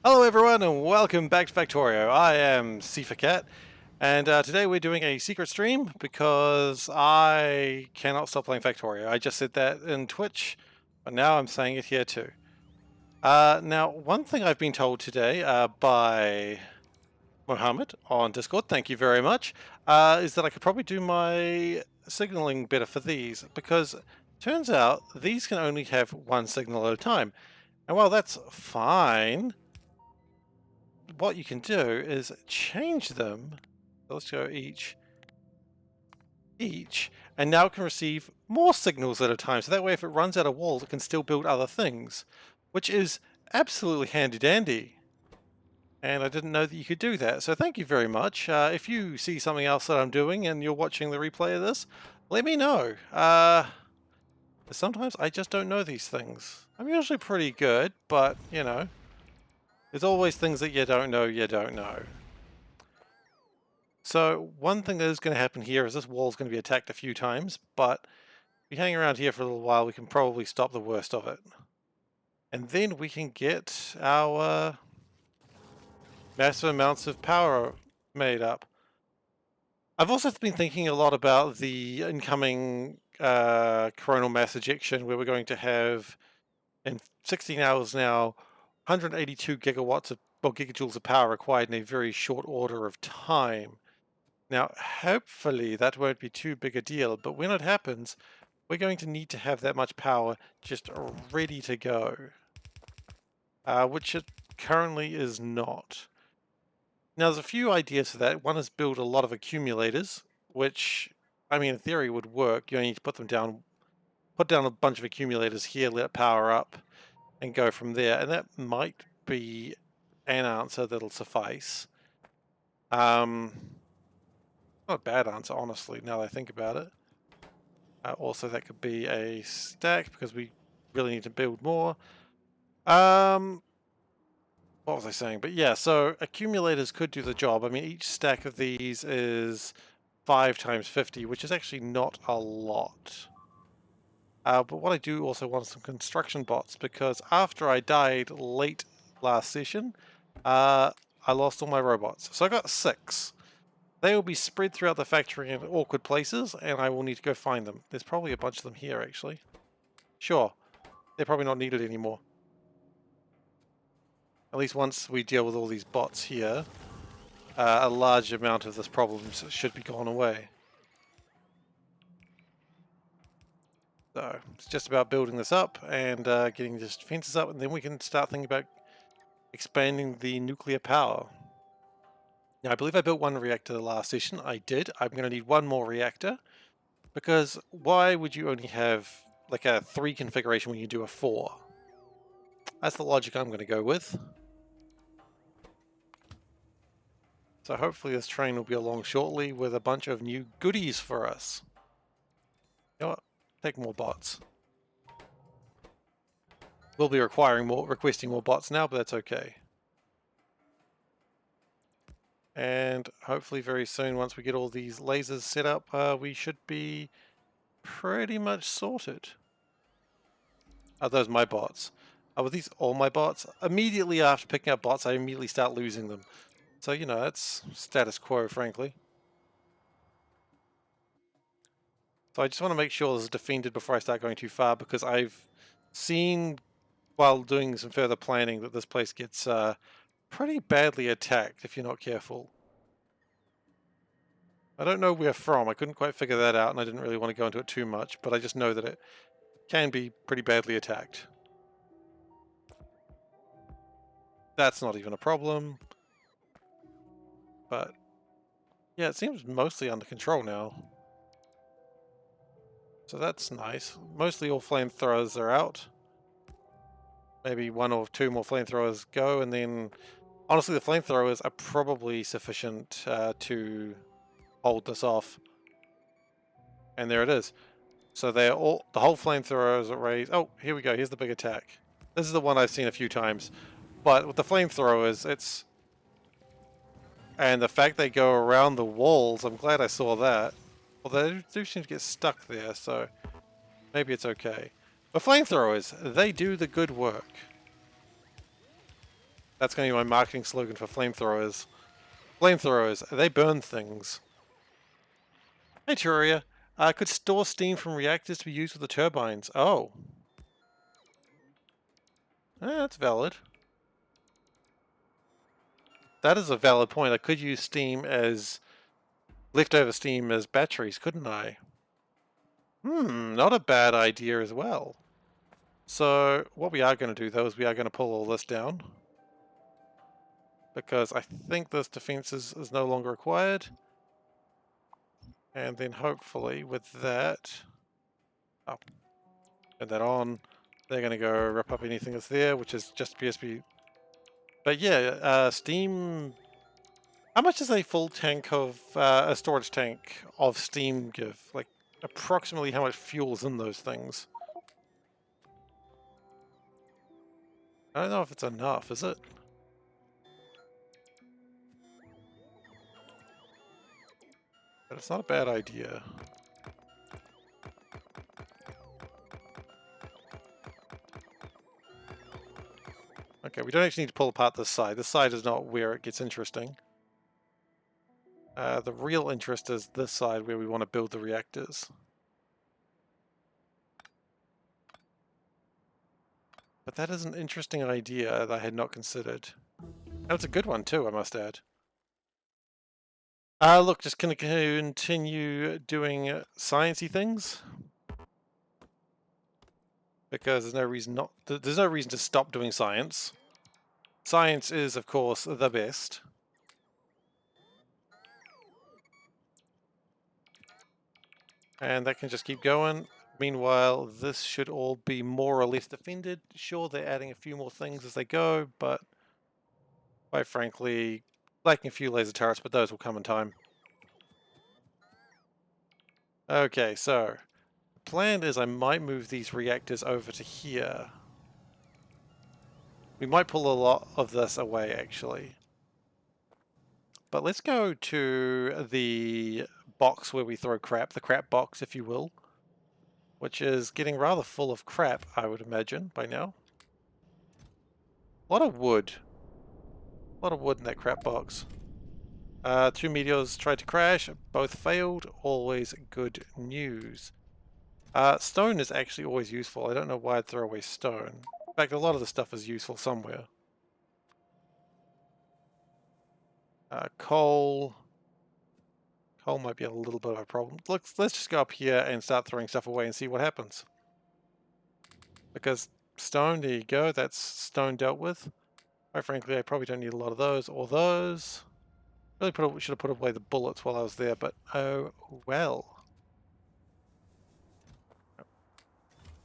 Hello everyone and welcome back to Factorio. I am SeiferKatt and today we're doing a secret stream because I cannot stop playing Factorio. I just said that in Twitch, but now I'm saying it here too. Now, one thing I've been told today by Mohammed on Discord, thank you very much, is that I could probably do my signaling better for these because turns out these can only have one signal at a time. And while that's fine, what you can do is change them. Let's go each, and now it can receive more signals at a time. So that way, if it runs out of walls, it can still build other things, which is absolutely handy dandy. And I didn't know that you could do that. So thank you very much. If you see something else that I'm doing and you're watching the replay of this, let me know. Sometimes I just don't know these things. I'm usually pretty good, but you know, there's always things that you don't know. So one thing that is going to happen here is this wall is going to be attacked a few times, but if we hang around here for a little while, we can probably stop the worst of it. And then we can get our massive amounts of power made up. I've also been thinking a lot about the incoming coronal mass ejection, where we're going to have, in 16 hours now, 182 gigawatts of, or gigajoules of power required in a very short order of time. Now, hopefully that won't be too big a deal, but when it happens, we're going to need to have that much power just ready to go, which it currently is not. Now, there's a few ideas for that. One is build a lot of accumulators, which, I mean, in theory would work. You only need to put them down, put down a bunch of accumulators here, let it power up, and go from there. And that might be an answer that'll suffice. Not a bad answer, honestly, now that I think about it. Also, that could be a stack, because we really need to build more. What was I saying? But yeah, so accumulators could do the job. I mean, each stack of these is 5 times 50, which is actually not a lot. But what I do also want some construction bots, because after I died late last session, I lost all my robots. So I got 6. They will be spread throughout the factory in awkward places, and I will need to go find them. There's probably a bunch of them here, actually. Sure, they're probably not needed anymore. At least once we deal with all these bots here, a large amount of this problem should be gone away. So, it's just about building this up and getting just fences up, and then we can start thinking about expanding the nuclear power. Now, I believe I built 1 reactor the last session. I did. I'm going to need 1 more reactor, because why would you only have like a 3 configuration when you do a 4? That's the logic I'm going to go with. So hopefully this train will be along shortly with a bunch of new goodies for us. You know what? Take more bots. We'll be requesting more bots now, but that's okay. And hopefully very soon, once we get all these lasers set up, we should be pretty much sorted. Are those my bots? Were these all my bots? Immediately after picking up bots, I immediately start losing them. So, you know, that's status quo, frankly. So I just want to make sure this is defended before I start going too far, because I've seen, while doing some further planning, that this place gets pretty badly attacked if you're not careful. I don't know where from. I couldn't quite figure that out, and I didn't really want to go into it too much, but I just know that it can be pretty badly attacked. That's not even a problem. But yeah, it seems mostly under control now. So that's nice. Mostly all flamethrowers are out. Maybe 1 or 2 more flamethrowers go, and then honestly the flamethrowers are probably sufficient to hold this off. And there it is. So they're all, the whole flamethrowers are raised. Oh, here we go. Here's the big attack. This is the one I've seen a few times. But with the flamethrowers, it's... And the fact they go around the walls, I'm glad I saw that. Well, they do seem to get stuck there, so maybe it's okay. But flamethrowers, they do the good work. That's going to be my marketing slogan for flamethrowers. Flamethrowers, they burn things. Hey Turia, could store steam from reactors to be used with the turbines. Oh. That's valid. That is a valid point. I could use steam as leftover steam as batteries, couldn't I? Not a bad idea as well. So what we are going to do though is we are going to pull all this down, because I think this defense is no longer required. And then hopefully with that, oh, turn that on, they're going to go rip up anything that's there, which is just PSP. But yeah, steam. How much does a full tank of a storage tank of steam give? Like approximately how much fuel is in those things? I don't know if it's enough, is it? But it's not a bad idea. Okay, we don't actually need to pull apart this side. This side is not where it gets interesting. The real interest is this side where we want to build the reactors. But that is an interesting idea that I had not considered. And it's a good one too, I must add. Look, just gonna continue doing sciencey things. Because there's no reason to stop doing science. Science is, of course, the best. And that can just keep going. Meanwhile, this should all be more or less defended. Sure, they're adding a few more things as they go, but quite frankly, lacking a few laser turrets, but those will come in time. Okay, so the plan is I might move these reactors over to here. We might pull a lot of this away, actually. But let's go to the box where we throw crap, the crap box, if you will. Which is getting rather full of crap, I would imagine, by now. A lot of wood. A lot of wood in that crap box. 2 meteors tried to crash, both failed. Always good news. Stone is actually always useful. I don't know why I'd throw away stone. In fact, a lot of the stuff is useful somewhere. Coal. Coal might be a little bit of a problem. Let's just go up here and start throwing stuff away and see what happens. Because stone, there you go. That's stone dealt with. Quite frankly, I probably don't need a lot of those or those. Really should have put away the bullets while I was there, but oh well.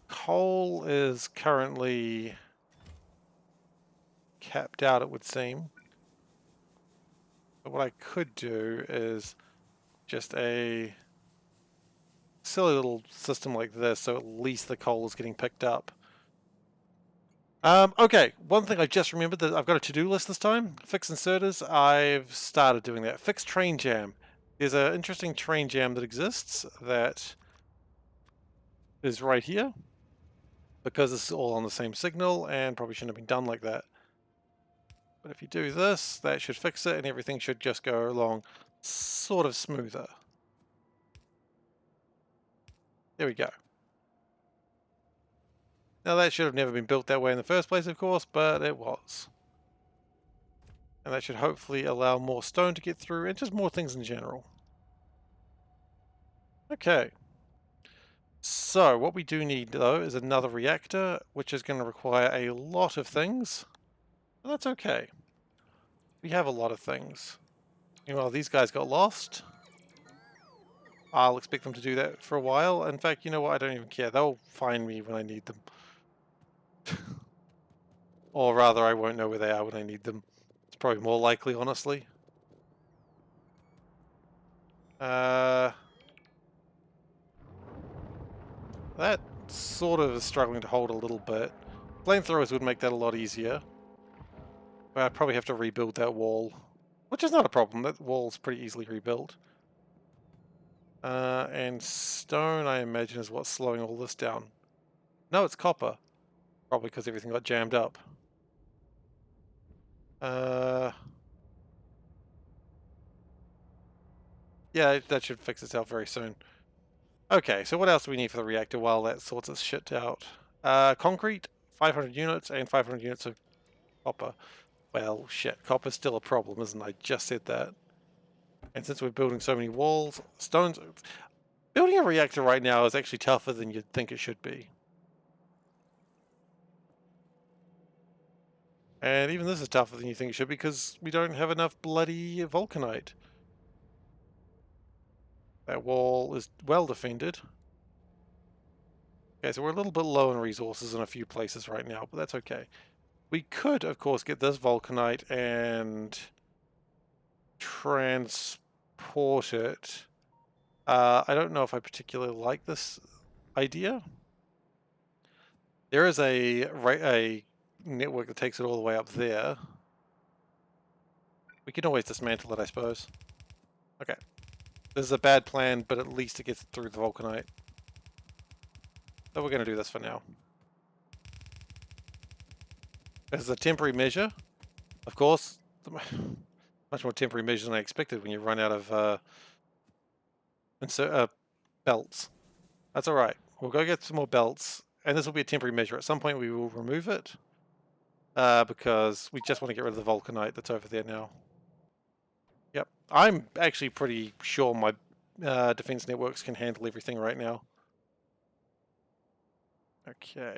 Coal is currently capped out, it would seem. But what I could do is just a silly little system like this, so at least the coal is getting picked up. Okay, one thing I just remembered, that I've got a to-do list this time. Fix inserters, I've started doing that. Fix train jam. There's an interesting train jam that exists that is right here, because it's all on the same signal and probably shouldn't have been done like that. But if you do this, that should fix it and everything should just go along sort of smoother. There we go. Now that should have never been built that way in the first place, of course, but it was. And that should hopefully allow more stone to get through and just more things in general. Okay. So what we do need though is another reactor, which is going to require a lot of things. But that's okay. We have a lot of things. Meanwhile, these guys got lost. I'll expect them to do that for a while. In fact, you know what? I don't even care. They'll find me when I need them. Or rather, I won't know where they are when I need them. It's probably more likely, honestly. That sort of is struggling to hold a little bit. Flamethrowers would make that a lot easier. But I'd probably have to rebuild that wall. Which is not a problem. That wall's pretty easily rebuilt. And stone, I imagine, is what's slowing all this down. No, it's copper. Probably because everything got jammed up. Yeah, that should fix itself very soon. Okay, so what else do we need for the reactor while that sorts its shit out? Concrete, 500 units, and 500 units of copper. Well, shit, copper's still a problem, isn't it? I just said that. And since we're building so many walls, stones... Building a reactor right now is actually tougher than you'd think it should be. And even this is tougher than you think it should be because we don't have enough bloody vulcanite. That wall is well defended. Okay, so we're a little bit low in resources in a few places right now, but that's okay. We could, of course, get this vulcanite and transport it. I don't know if I particularly like this idea. There is a network that takes it all the way up there. We can always dismantle it, I suppose. Okay. This is a bad plan, but at least it gets through the vulcanite. So we're going to do this for now. This is a temporary measure. Of course, much more temporary measure than I expected when you run out of belts. That's alright. We'll go get some more belts, and this will be a temporary measure. At some point we will remove it, because we just want to get rid of the vulcanite that's over there now. Yep. I'm actually pretty sure my defense networks can handle everything right now. Okay.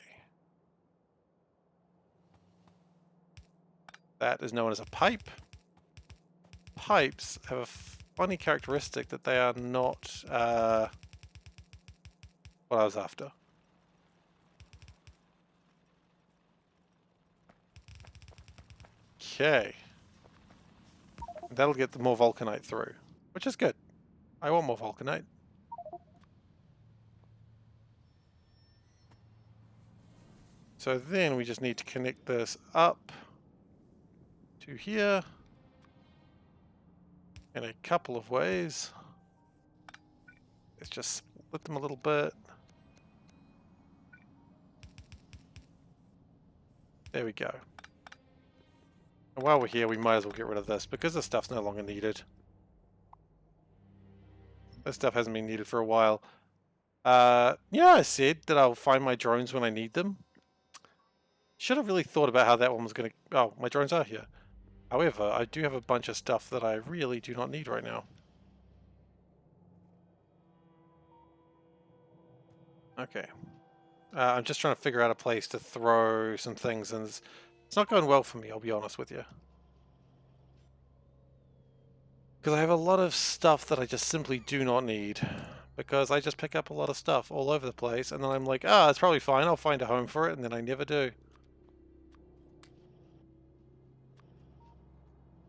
That is known as a pipe. Pipes have a funny characteristic that they are not what I was after. Okay. That'll get the more vulcanite through, which is good. I want more vulcanite. So then we just need to connect this up to here in a couple of ways. Let's just split them a little bit. There we go. And while we're here, we might as well get rid of this because this stuff's no longer needed. This stuff hasn't been needed for a while. Yeah, I said that I'll find my drones when I need them. Should have really thought about how that one was going to... Oh, my drones are here. However, I do have a bunch of stuff that I really do not need right now. Okay. I'm just trying to figure out a place to throw some things, and it's not going well for me, I'll be honest with you. Because I have a lot of stuff that I just simply do not need. Because I just pick up a lot of stuff all over the place, and then I'm like, ah, it's probably fine, I'll find a home for it, and then I never do.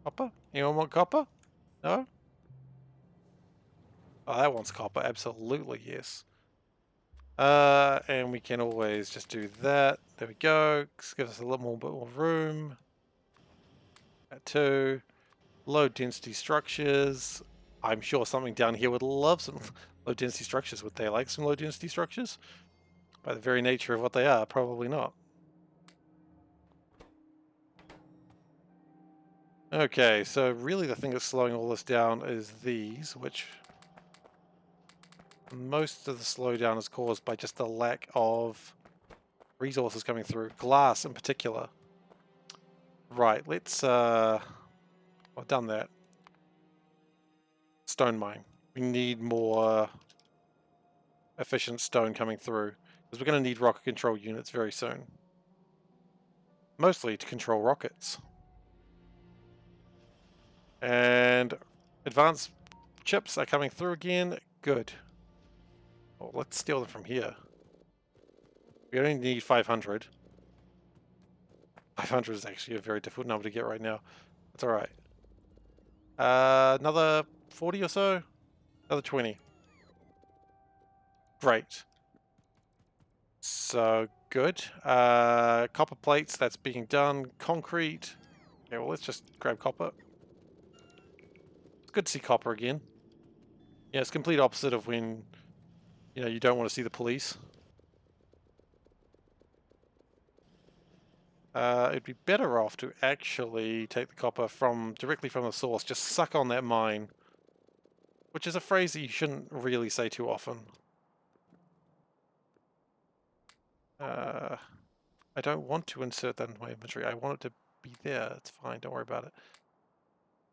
Copper? Anyone want copper? No? Oh, that wants copper, absolutely, yes. And we can always just do that. There we go. This gives us a little bit more room. That too. Low density structures. I'm sure something down here would love some low density structures. Would they like some low density structures? By the very nature of what they are, probably not. Okay, so really the thing that's slowing all this down is these, which most of the slowdown is caused by just the lack of resources coming through. Glass in particular. Right, let's I've done that. Stone mine. We need more efficient stone coming through, because we're going to need rocket control units very soon. Mostly to control rockets. And advanced chips are coming through again. Good. Well, let's steal them from here. We only need 500. 500 is actually a very difficult number to get right now. That's alright. Another 40 or so? Another 20. Great. So, good. Copper plates, that's being done. Concrete. Okay, well, let's just grab copper. It's good to see copper again. Yeah, it's complete opposite of when, you know, you don't want to see the police. It'd be better off to actually take the copper directly from the source, just suck on that mine, which is a phrase that you shouldn't really say too often. I don't want to insert that in my inventory. I want it to be there. It's fine. Don't worry about it.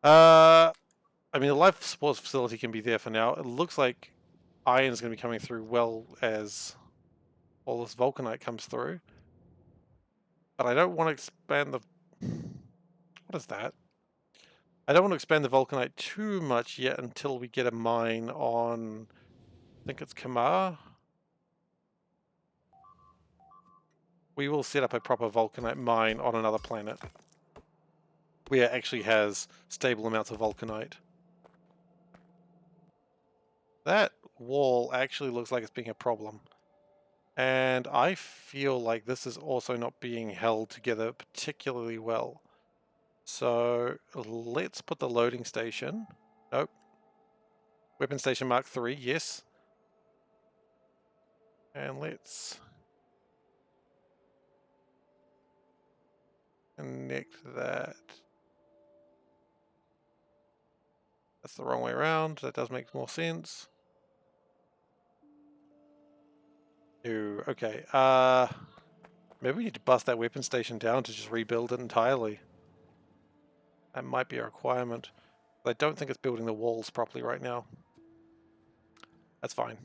I mean, the life support facility can be there for now. It looks like iron's going to be coming through well as all this vulcanite comes through. But I don't want to expand the... What is that? I don't want to expand the vulcanite too much yet until we get a mine on... I think it's Kamar. We will set up a proper vulcanite mine on another planet where it actually has stable amounts of vulcanite. That wall actually looks like it's being a problem. And I feel like this is also not being held together particularly well. So let's put the loading station. Nope. Weapon station Mark III, yes. And let's connect that. That's the wrong way around. That does make more sense. Ew, okay. Maybe we need to bust that weapon station down to just rebuild it entirely. That might be a requirement. But I don't think it's building the walls properly right now. That's fine.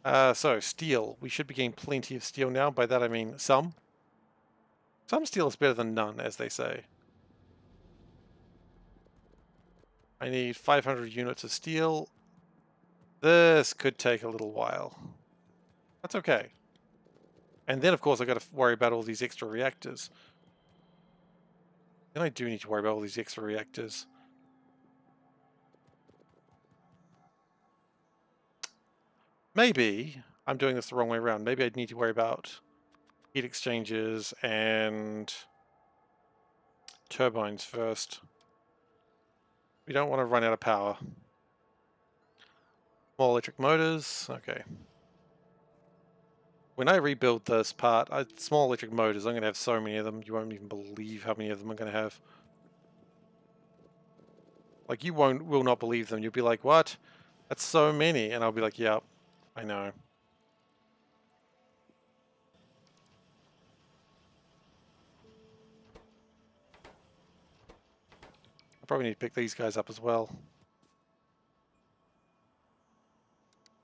So, steel. We should be getting plenty of steel now. By that I mean some. Some steel is better than none, as they say. I need 500 units of steel. This could take a little while. That's okay. And then, of course, I've got to worry about all these extra reactors. Then I do need to worry about all these extra reactors. Maybe I'm doing this the wrong way around. Maybe I'd need to worry about heat exchangers and turbines first. We don't want to run out of power. More electric motors. Okay. When I rebuild this part, small electric motors, I'm going to have so many of them, you won't even believe how many of them I'm going to have. Like, you will not believe them. You'll be like, what? That's so many. And I'll be like, yep, I know. I probably need to pick these guys up as well.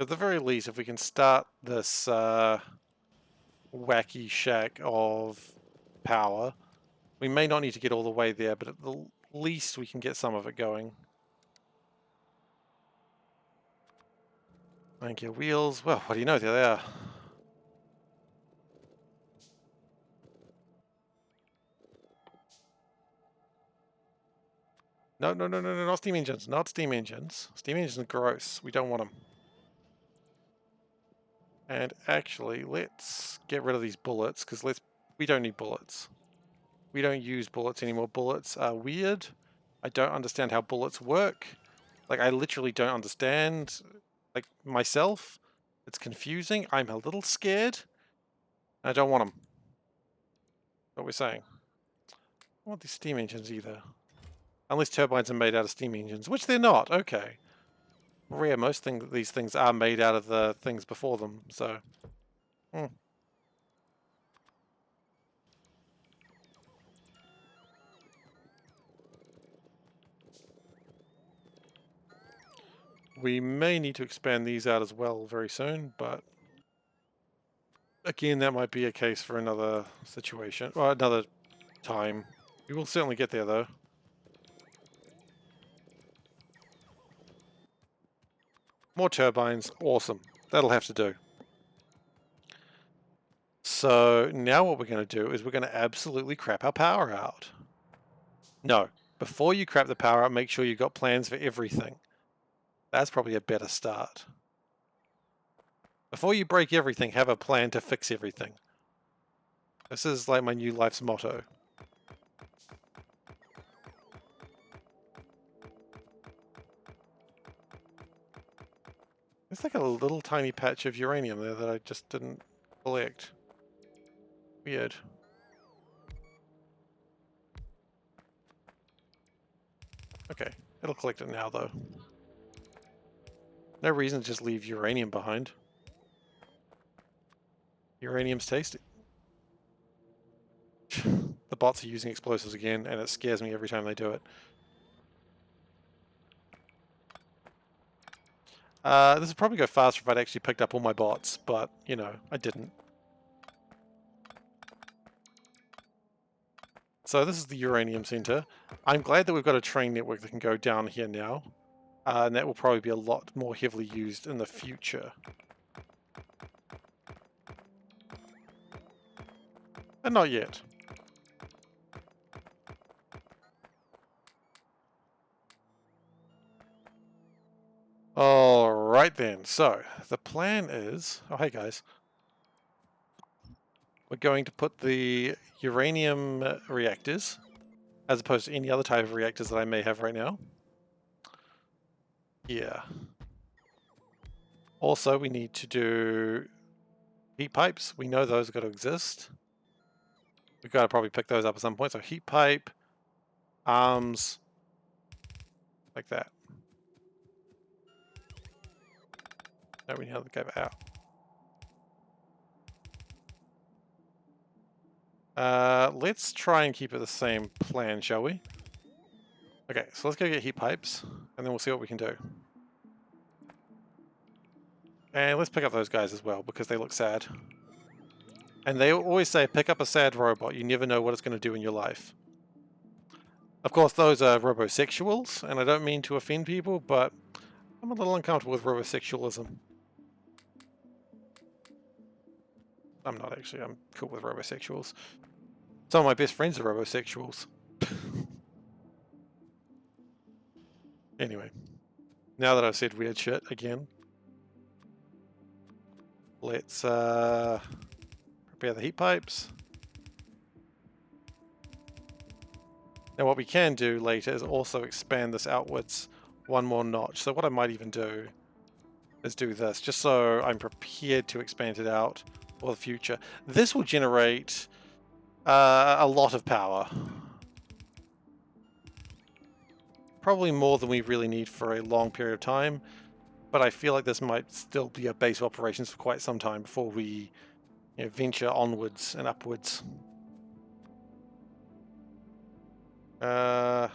At the very least, if we can start this wacky shack of power, we may not need to get all the way there, but at the least we can get some of it going. Thank you. Wheels. Well, what do you know? There they are. No, no, no, no, no, not steam engines. Not steam engines. Steam engines are gross. We don't want them. And actually, let's get rid of these bullets, because we don't need bullets. We don't use bullets anymore. Bullets are weird. I don't understand how bullets work. Like, I literally don't understand, like, myself. It's confusing. I'm a little scared. I don't want them. What we're saying. I don't want these steam engines either. Unless turbines are made out of steam engines, which they're not. Okay. Rare. Most these things are made out of the things before them, so... We may need to expand these out as well very soon, but... Again, that might be a case for another situation, or another time. We will certainly get there, though. More turbines, awesome. That'll have to do. So now what we're going to do is we're going to absolutely crap our power out. No, before you crap the power out, make sure you've got plans for everything. That's probably a better start. Before you break everything, have a plan to fix everything. This is like my new life's motto. There's like a little tiny patch of uranium there that I just didn't collect. Weird. Okay, it'll collect it now though. No reason to just leave uranium behind. Uranium's tasty. The bots are using explosives again, and it scares me every time they do it. This would probably go faster if I'd actually picked up all my bots, but, you know, I didn't. So this is the uranium center. I'm glad that we've got a train network that can go down here now. And that will probably be a lot more heavily used in the future. And not yet. Alright then, so the plan is... Oh, hey guys. We're going to put the uranium reactors, as opposed to any other type of reactors that I may have right now. Yeah. Also, we need to do heat pipes. We know those have got to exist. We've got to probably pick those up at some point. So heat pipe, arms, like that. No, we need to go out. Let's try and keep it the same plan, shall we? Okay, so let's go get heat pipes, and then we'll see what we can do. And let's pick up those guys as well, because they look sad. And they always say, pick up a sad robot. You never know what it's going to do in your life. Of course, those are robosexuals, and I don't mean to offend people, but I'm a little uncomfortable with robosexualism. I'm not actually. I'm cool with robosexuals. Some of my best friends are robosexuals. Anyway, now that I've said weird shit again, let's prepare the heat pipes. Now what we can do later is also expand this outwards one more notch. So what I might even do is do this, just so I'm prepared to expand it out for the future. This will generate a lot of power. Probably more than we really need for a long period of time, but I feel like this might still be a base of operations for quite some time before we, you know, venture onwards and upwards. And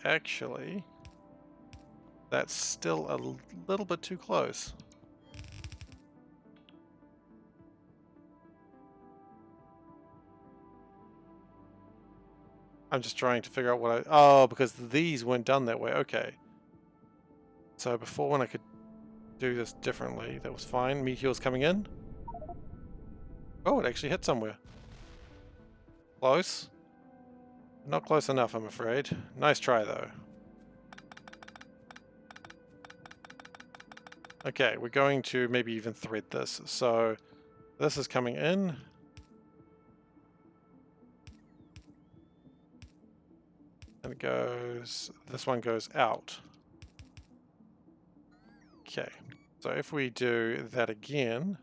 actually, that's still a little bit too close. I'm just trying to figure out what I... Oh, because these weren't done that way. Okay. So before, when I could do this differently, that was fine. Meteor's coming in. Oh, it actually hit somewhere. Close. Not close enough, I'm afraid. Nice try, though. Okay, we're going to maybe even thread this. So this is coming in. And it goes... This one goes out. Okay. So if we do that again...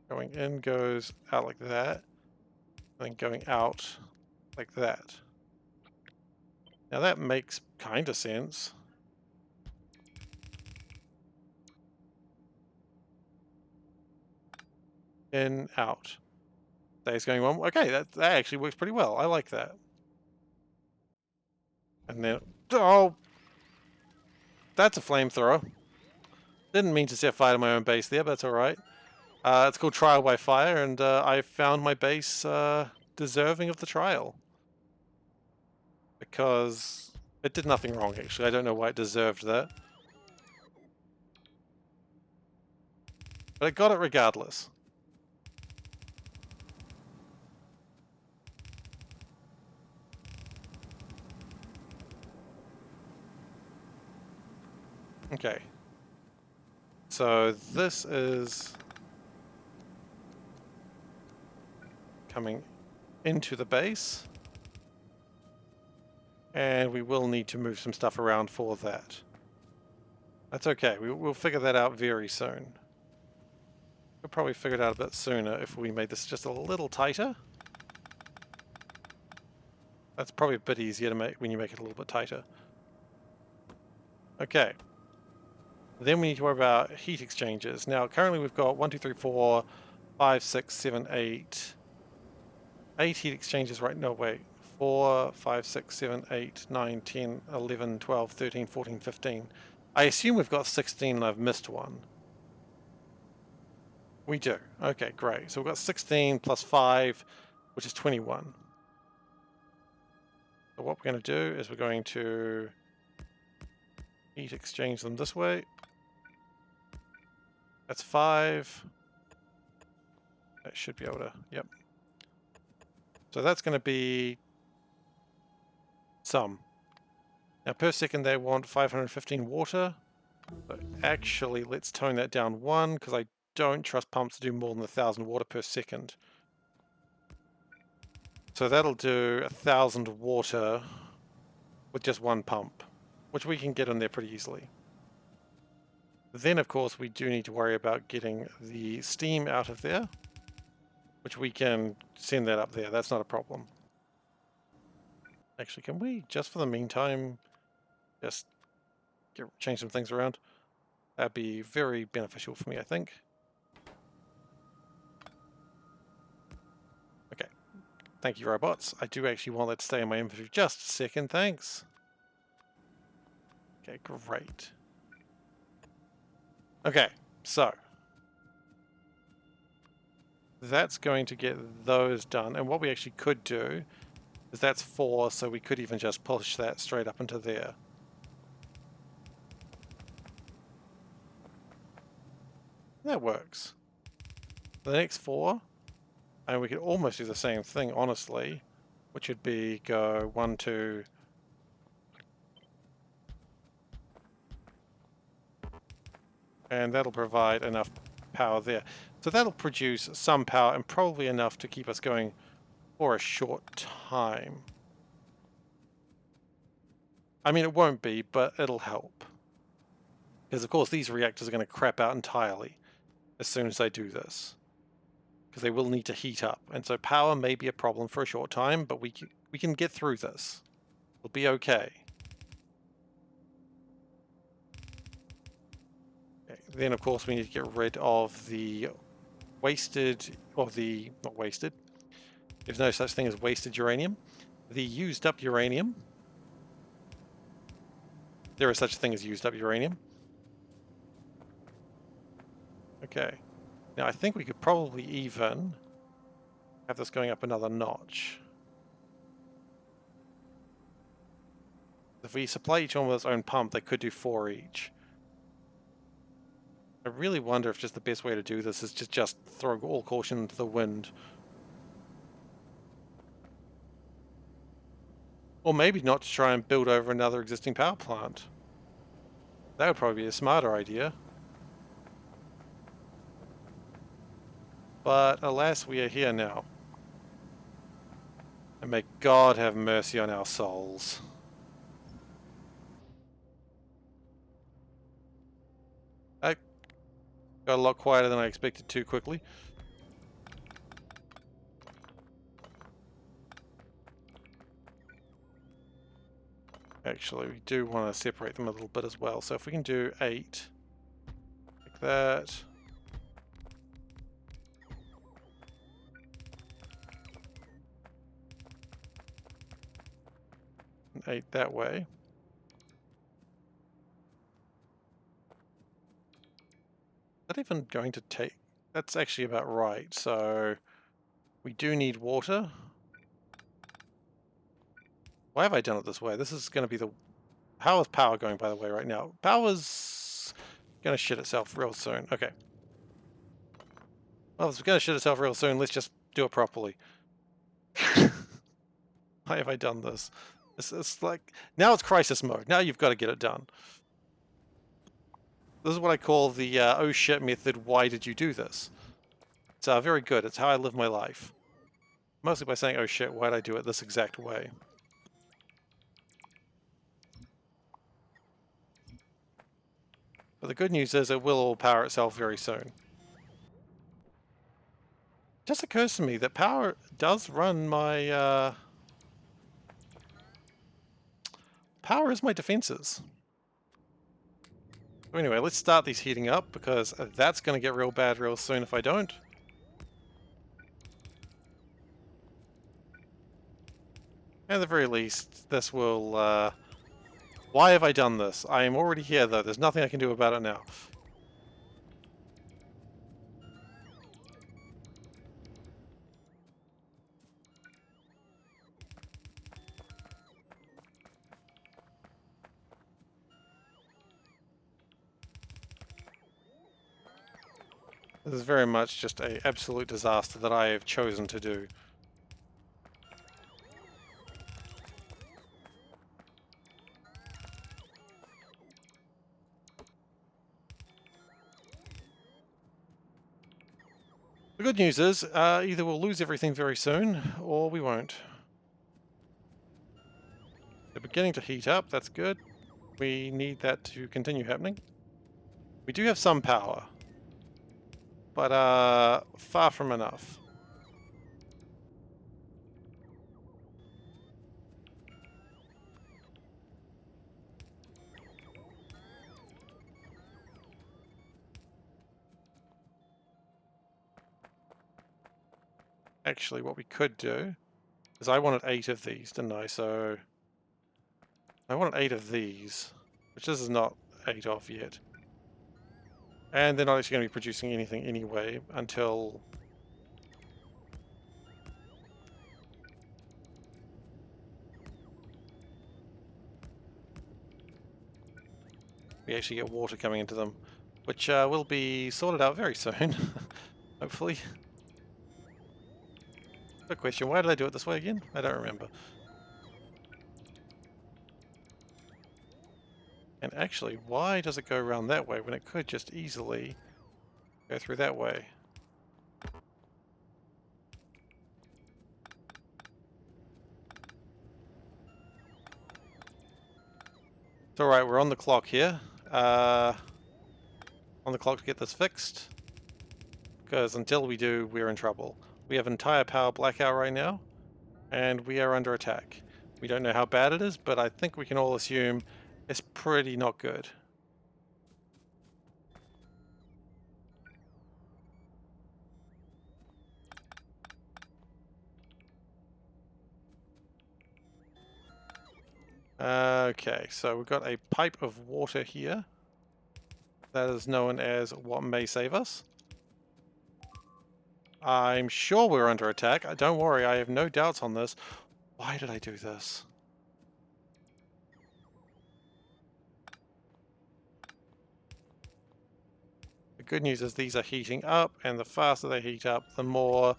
Going in goes out like that, and then going out like that. Now that makes kind of sense. In, out. Stays going one. Okay, that actually works pretty well. I like that. And then, oh, that's a flamethrower. Didn't mean to set fire to my own base there, but that's all right. It's called Trial by Fire, and I found my base deserving of the trial. Because it did nothing wrong, actually. I don't know why it deserved that. But it got it regardless. Okay. So this is coming into the base. And we will need to move some stuff around for that. That's okay. We'll figure that out very soon. We'll probably figure it out a bit sooner if we made this just a little tighter. That's probably a bit easier to make when you make it a little bit tighter. Okay. Then we need to worry about heat exchangers. Now, currently we've got 1, 2, 3, 4, 5, 6, 7, 8. 8 heat exchangers right now. Wait. 4, 5, 6, 7, 8, 9, 10, 11, 12, 13, 14, 15. I assume we've got 16 and I've missed one. We do. Okay, great. So we've got 16 plus 5, which is 21. So what we're going to do is we're going to heat exchange them this way. That's 5. That should be able to, yep. So that's going to be some. Now per second they want 515 water. So actually let's tone that down 1 because I don't trust pumps to do more than 1,000 water per second. So that'll do 1,000 water with just one pump, which we can get in there pretty easily. Then of course we do need to worry about getting the steam out of there, which we can send that up there. That's not a problem. Actually, can we, just for the meantime, just change some things around? That'd be very beneficial for me, I think. Okay. Thank you, robots. I do actually want that to stay in my inventory for just a second, thanks. Okay, great. Okay, so that's going to get those done. And what we actually could do is that's 4, so we could even just push that straight up into there. That works. The next 4, and we could almost do the same thing, honestly, which would be go 1, 2, and that'll provide enough power there. So that'll produce some power and probably enough to keep us going for a short time. I mean, it won't be, but it'll help. Because of course these reactors are going to crap out entirely as soon as they do this. Because they will need to heat up. And so power may be a problem for a short time, but we can get through this. We'll be okay. Then of course we need to get rid of the wasted, or the, not wasted, there's no such thing as wasted uranium. The used up uranium. There is such a thing as used up uranium. Okay. Now I think we could probably even have this going up another notch. If we supply each one with its own pump, they could do 4 each. I really wonder if just the best way to do this is to just throw all caution into the wind. Or maybe not to try and build over another existing power plant. That would probably be a smarter idea. But alas, we are here now. And may God have mercy on our souls. That got a lot quieter than I expected too quickly. Actually, we do want to separate them a little bit as well. So if we can do 8, like that. And 8 that way. Is that even going to take... That's actually about right. So we do need water. Why have I done it this way? This is going to be the... How is power going, by the way, right now? Power's going to shit itself real soon. Okay. Well, if it's going to shit itself real soon, let's just do it properly. Why have I done this? It's like... Now it's crisis mode. Now you've got to get it done. This is what I call the oh shit method, why did you do this? It's very good. It's how I live my life. Mostly by saying, oh shit, why did I do it this exact way? But the good news is it will all power itself very soon. It just occurs to me that power does run my... power is my defenses. So anyway, let's start these heating up, because that's going to get real bad real soon if I don't. At the very least, this will... Why have I done this? I am already here, though. There's nothing I can do about it now. This is very much just an absolute disaster that I have chosen to do. The good news is, either we'll lose everything very soon, or we won't. They're beginning to heat up, that's good. We need that to continue happening. We do have some power, but far from enough. Actually, what we could do is I wanted 8 of these, didn't I? So I wanted 8 of these, which this is not 8 of yet. And they're not actually going to be producing anything anyway until... we actually get water coming into them, which will be sorted out very soon, hopefully. Good question, why did I do it this way again? I don't remember. And actually, why does it go around that way when it could just easily go through that way? It's alright, we're on the clock here. On the clock to get this fixed. Because until we do, we're in trouble. We have an entire power blackout right now, and we are under attack. We don't know how bad it is, but I think we can all assume it's pretty not good. Okay, so we've got a pipe of water here. That is known as what may save us. I'm sure we're under attack. Don't worry, I have no doubts on this. Why did I do this? The good news is these are heating up, and the faster they heat up, the more...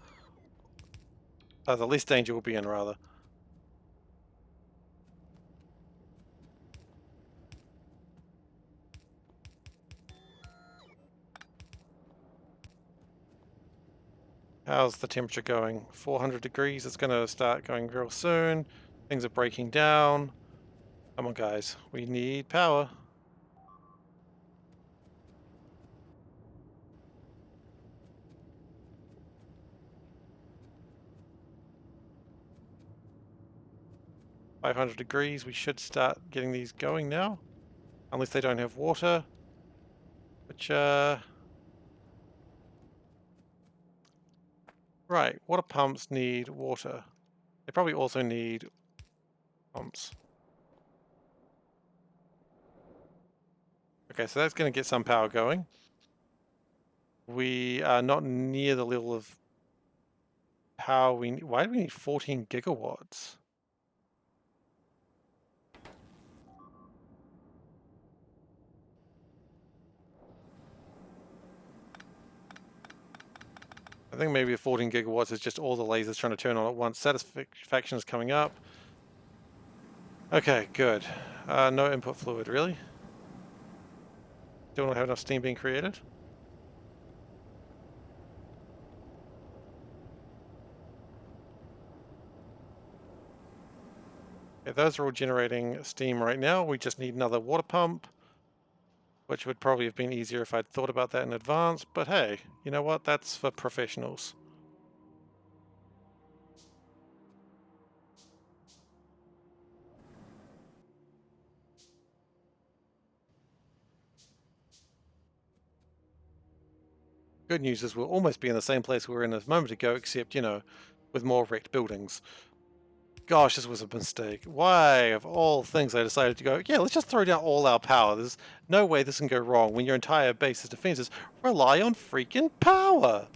the less danger we'll be in, rather. How's the temperature going? 400 degrees, it's going to start going real soon. Things are breaking down. Come on, guys. We need power. $500, we should start getting these going now. Unless they don't have water. Which, right, water pumps need water. They probably also need pumps. Okay, so that's going to get some power going. We are not near the level of power we need. Why do we need 14 gigawatts? I think maybe 14 gigawatts is just all the lasers trying to turn on at once. Satisfaction is coming up. Okay, good. No input fluid, really? Don't have enough steam being created? Okay, those are all generating steam right now. We just need another water pump. which would probably have been easier if I'd thought about that in advance, but hey, you know what? That's for professionals. Good news is we'll almost be in the same place we were in a moment ago, except, you know, with more wrecked buildings. Gosh, this was a mistake. Why, of all things, I decided to go, yeah, let's just throw down all our power. There's no way this can go wrong when your entire base's defenses rely on freaking power.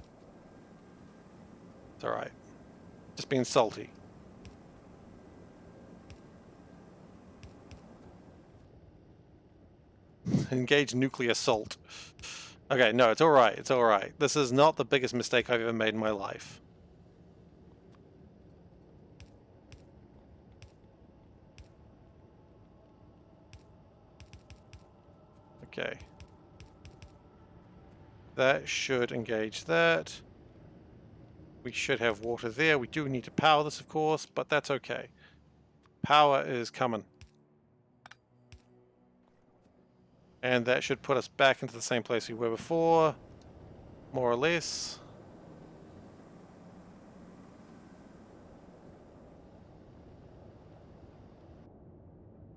It's alright. Just being salty. Engage nuclear assault. Okay, no, it's alright. It's alright. This is not the biggest mistake I've ever made in my life. Okay. That should engage that. We should have water there. We do need to power this, of course, but that's okay. Power is coming. And that should put us back into the same place we were before, more or less.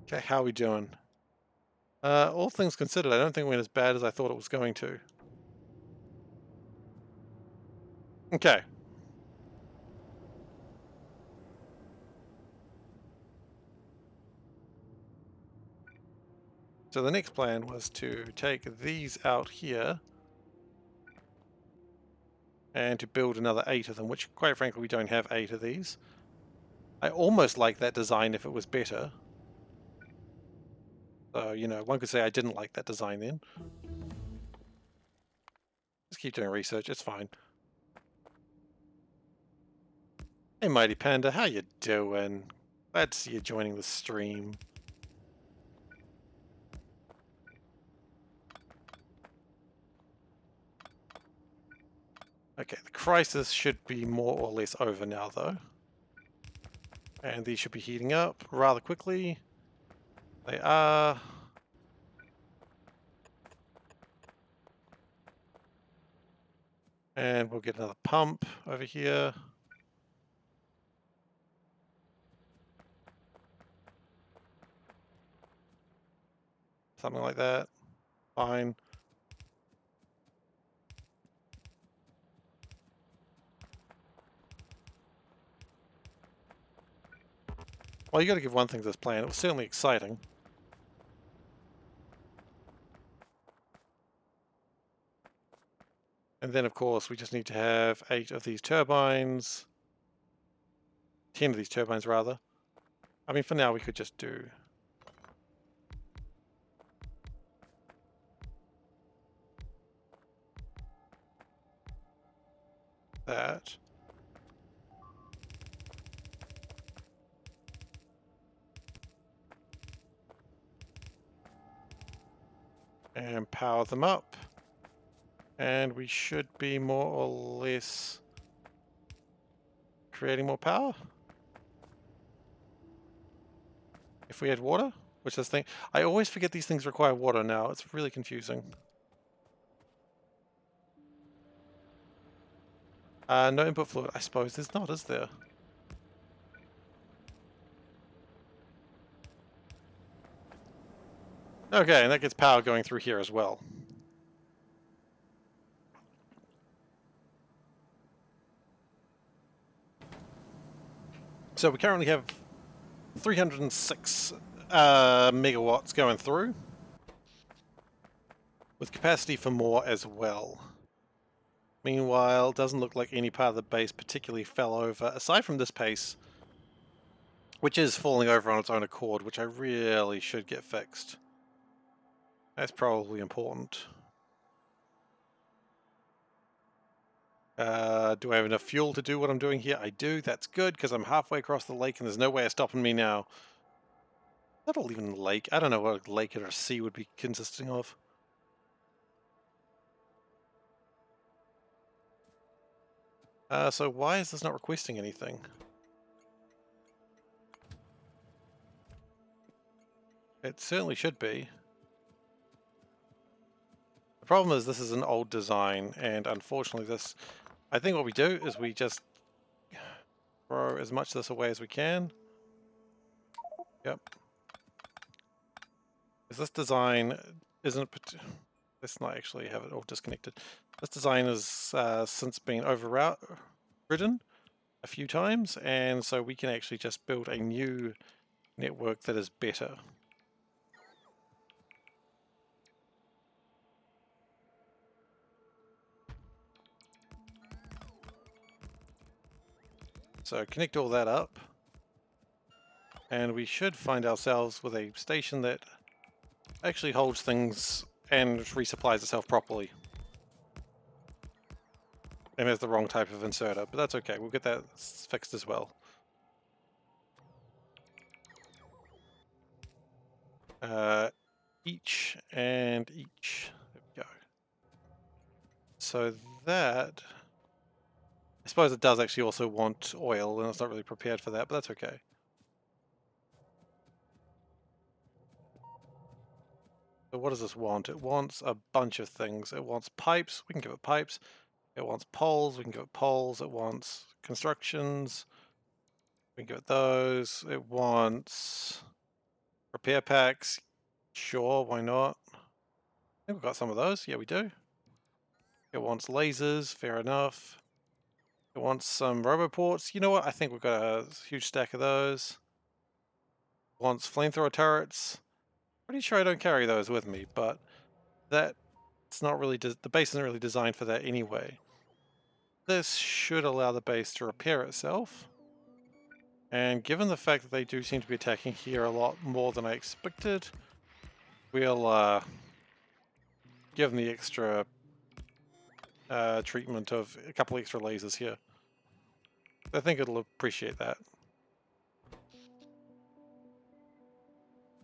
Okay, how are we doing? All things considered, I don't think it went as bad as I thought it was going to. Okay. So the next plan was to take these out here and to build another 8 of them, which quite frankly we don't have 8 of these. I almost like that design if it was better. So, you know, one could say I didn't like that design then. Just keep doing research, it's fine. Hey Mighty Panda, how you doing? Glad to see you joining the stream. Okay, the crisis should be more or less over now though. And these should be heating up rather quickly. They are. And we'll get another pump over here. Something like that. Fine. Well, you got to give one thing to this plan. It was certainly exciting. And then, of course, we just need to have 8 of these turbines. 10 of these turbines, rather. I mean, for now, we could just do that. And power them up. And we should be more or less creating more power. If we had water, which this thing... I always forget these things require water now. It's really confusing. No input fluid. I suppose there's not, is there? Okay, and that gets power going through here as well. So we currently have 306 megawatts going through, with capacity for more as well. Meanwhile, doesn't look like any part of the base particularly fell over, aside from this pace, which is falling over on its own accord, which I really should get fixed. That's probably important. Do I have enough fuel to do what I'm doing here? I do. That's good, because I'm halfway across the lake and there's no way of stopping me now. Not even a lake. I don't know what a lake or a sea would be consisting of. So why is this not requesting anything? It certainly should be. problem is this is an old design, and unfortunately this, I think what we do is we just throw as much of this away as we can. Yep. Because this design isn't, let's not actually have it all disconnected. This design has since been overridden a few times, and so we can actually just build a new network that is better. So connect all that up, and we should find ourselves with a station that actually holds things and resupplies itself properly. And has the wrong type of inserter, but that's okay, we'll get that fixed as well. Each and each. There we go. So that, I suppose it does actually also want oil, and it's not really prepared for that, but that's okay. So what does this want? It wants a bunch of things. It wants pipes, we can give it pipes. It wants poles, we can give it poles. It wants constructions, we can give it those. It wants repair packs, sure, why not? I think we've got some of those, yeah we do. It wants lasers, fair enough. It wants some roboports, you know what, I think we've got a huge stack of those. It wants flamethrower turrets. Pretty sure I don't carry those with me, but that's not really, the base isn't really designed for that anyway. This should allow the base to repair itself. And given the fact that they do seem to be attacking here a lot more than I expected, we'll give them the extra treatment of a couple extra lasers here. I think it'll appreciate that.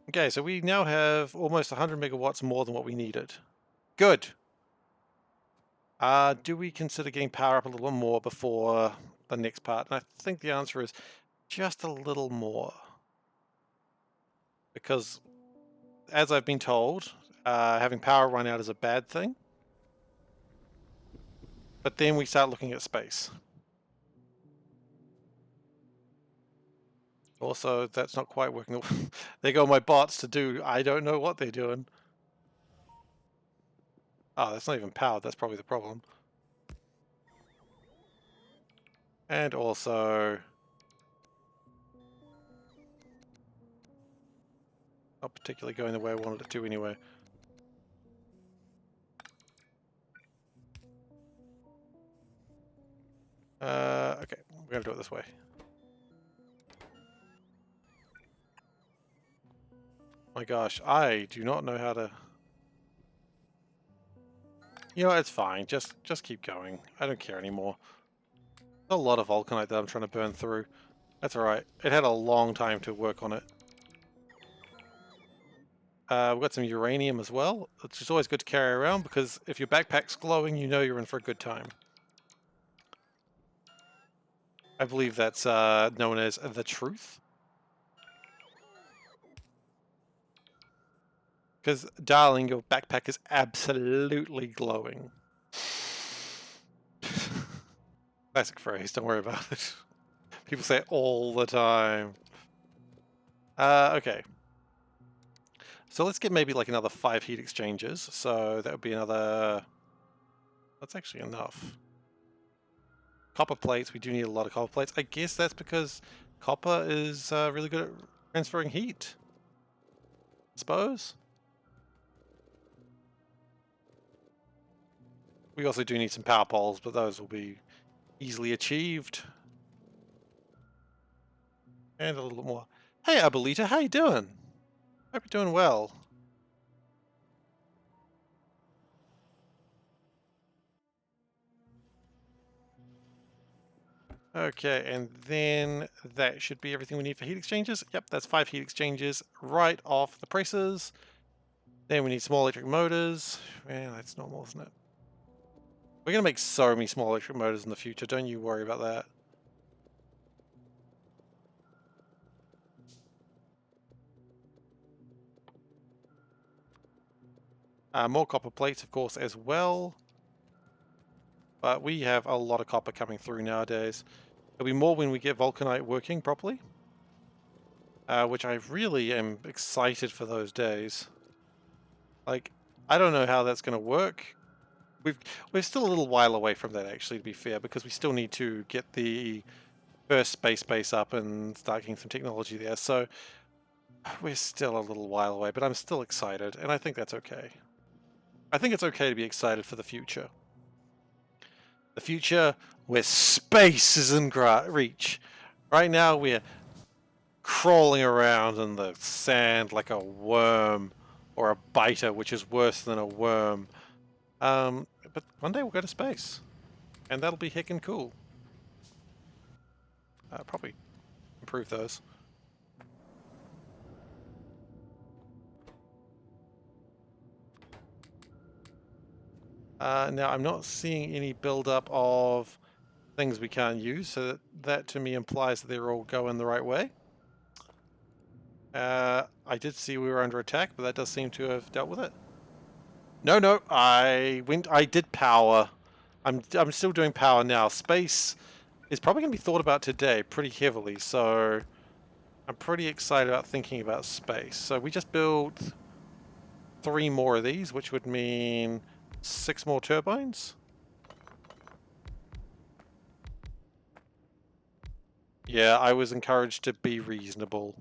Okay, so we now have almost 100 megawatts more than what we needed. Good! Do we consider getting power up a little more before the next part? And I think the answer is just a little more. Because, as I've been told, having power run out is a bad thing. But then we start looking at space. Also, that's not quite working. They go my bots to do, I don't know what they're doing. Oh, that's not even powered, that's probably the problem. And also, not particularly going the way I wanted it to anyway. Okay, we're gonna do it this way. My gosh, I do not know how to... You know, it's fine, just keep going. I don't care anymore. There's a lot of vulcanite that I'm trying to burn through. That's alright. It had a long time to work on it. We've got some uranium as well, which is always good to carry around because if your backpack's glowing, you know you're in for a good time. I believe that's known as the truth. Because, darling, your backpack is absolutely glowing. Classic phrase, don't worry about it. People say it all the time. Okay. So let's get maybe like another 5 heat exchangers. So that would be another... That's actually enough. Copper plates, we do need a lot of copper plates. I guess that's because copper is really good at transferring heat. I suppose. We also do need some power poles, but those will be easily achieved. And a little more. Hey, Abuelita, how you doing? Hope you're doing well. Okay, and then that should be everything we need for heat exchangers. Yep, that's 5 heat exchangers right off the presses. Then we need small electric motors. Yeah, that's normal, isn't it? We're going to make so many small electric motors in the future, don't you worry about that. More copper plates, of course, as well. But we have a lot of copper coming through nowadays. There'll be more when we get vulcanite working properly. Which I really am excited for those days. Like, I don't know how that's going to work. We're still a little while away from that, actually, to be fair, because we still need to get the first space base up and start getting some technology there. So we're still a little while away, but I'm still excited, and I think that's okay. I think it's okay to be excited for the future. The future where space is in reach. Right now we're crawling around in the sand like a worm or a biter, which is worse than a worm. But one day we'll go to space, and that'll be heckin' cool. Probably improve those. Now I'm not seeing any build-up of things we can't use, so that to me implies that they're all going the right way. I did see we were under attack, but that does seem to have dealt with it. No, I did power. I'm still doing power now. Space is probably going to be thought about today pretty heavily, so I'm pretty excited about thinking about space. So we just built 3 more of these, which would mean 6 more turbines. Yeah, I was encouraged to be reasonable.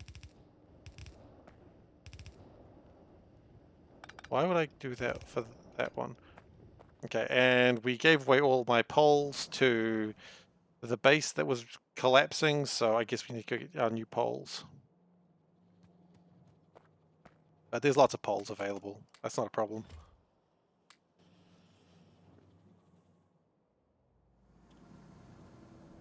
Why would I do that for that one? Okay, and we gave away all my poles to the base that was collapsing, so I guess we need to go get our new poles. But there's lots of poles available. That's not a problem.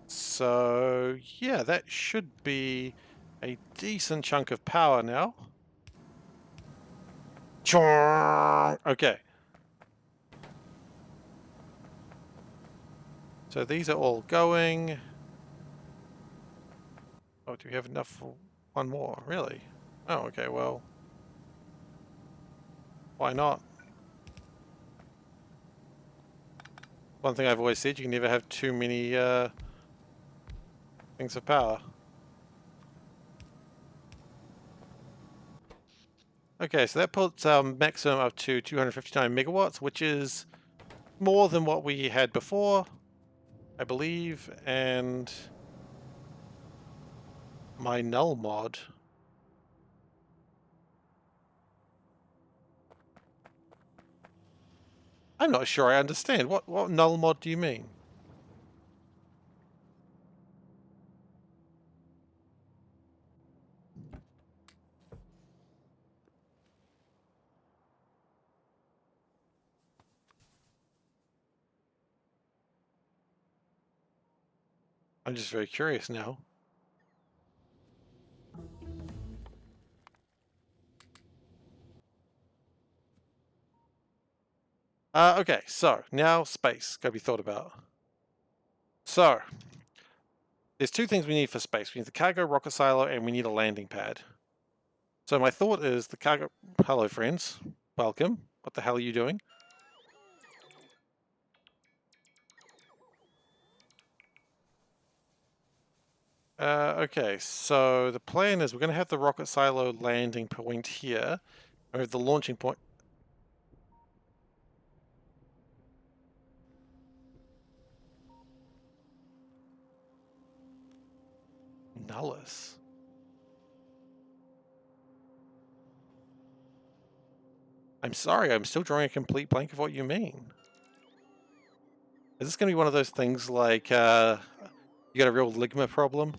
So, yeah, that should be a decent chunk of power now. Okay. So these are all going. Oh, do we have enough for one more? Really? Oh, okay, well. Why not? One thing I've always said, you can never have too many things of power. Okay, so that puts our maximum up to 259 megawatts, which is more than what we had before, I believe, and my null mod. I'm not sure I understand. What null mod do you mean? I'm just very curious now. Okay, so now space got to be thought about. So there's 2 things we need for space. We need the cargo rocket silo and we need a landing pad. So my thought is the cargo... Hello, friends. Welcome. What the hell are you doing? Okay, so the plan is we're going to have the rocket silo landing point here. We have the launching point. Nullus. I'm sorry, I'm still drawing a complete blank of what you mean. Is this going to be one of those things like you got a real ligma problem?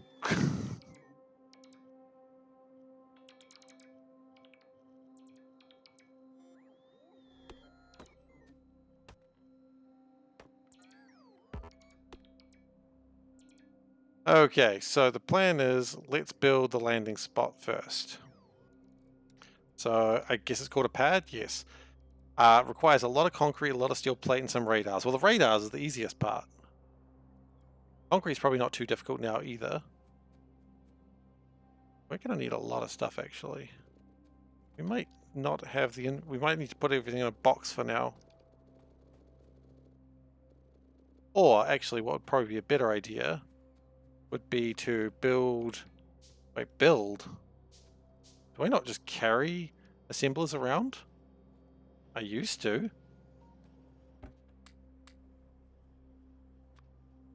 Okay, so the plan is let's build the landing spot first. So I guess it's called a pad, yes. Requires a lot of concrete, a lot of steel plate, and some radars. Well, the radars is the easiest part. Concrete's probably not too difficult now either. We're going to need a lot of stuff, actually. We might not have the... we might need to put everything in a box for now. Or, actually, what would probably be a better idea would be to build... Wait, build? Do I not just carry assemblers around? I used to.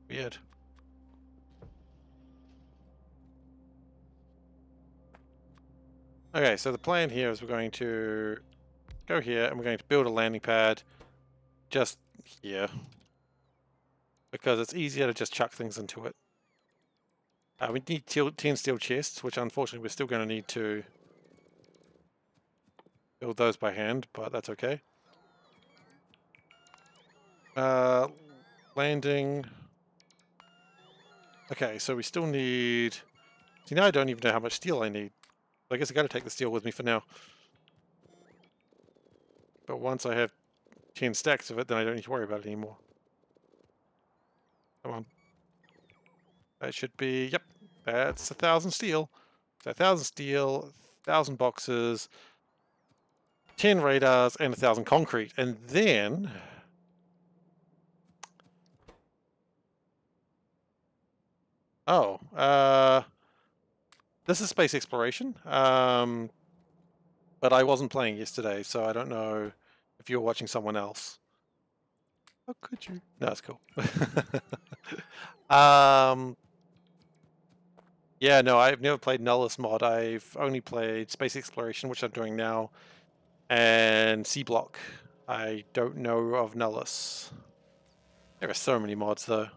Weird. Okay, so the plan here is we're going to go here and we're going to build a landing pad just here. Because it's easier to just chuck things into it. We need 10 steel chests, which unfortunately we're still going to need to build those by hand, but that's okay. Landing. Okay, so we still need... See, now I don't even know how much steel I need. I guess I got to take the steel with me for now. But once I have 10 stacks of it, then I don't need to worry about it anymore. Come on. That should be... Yep, that's 1,000 steel. So 1,000 steel, 1,000 boxes, 10 radars, and 1,000 concrete. And then... Oh, this is space exploration, but I wasn't playing yesterday, so I don't know if you were watching someone else. How could you? No, that's cool. Yeah, no, I've never played Nullus mod. I've only played space exploration, which I'm doing now, and C-Block. I don't know of Nullus. There are so many mods, though.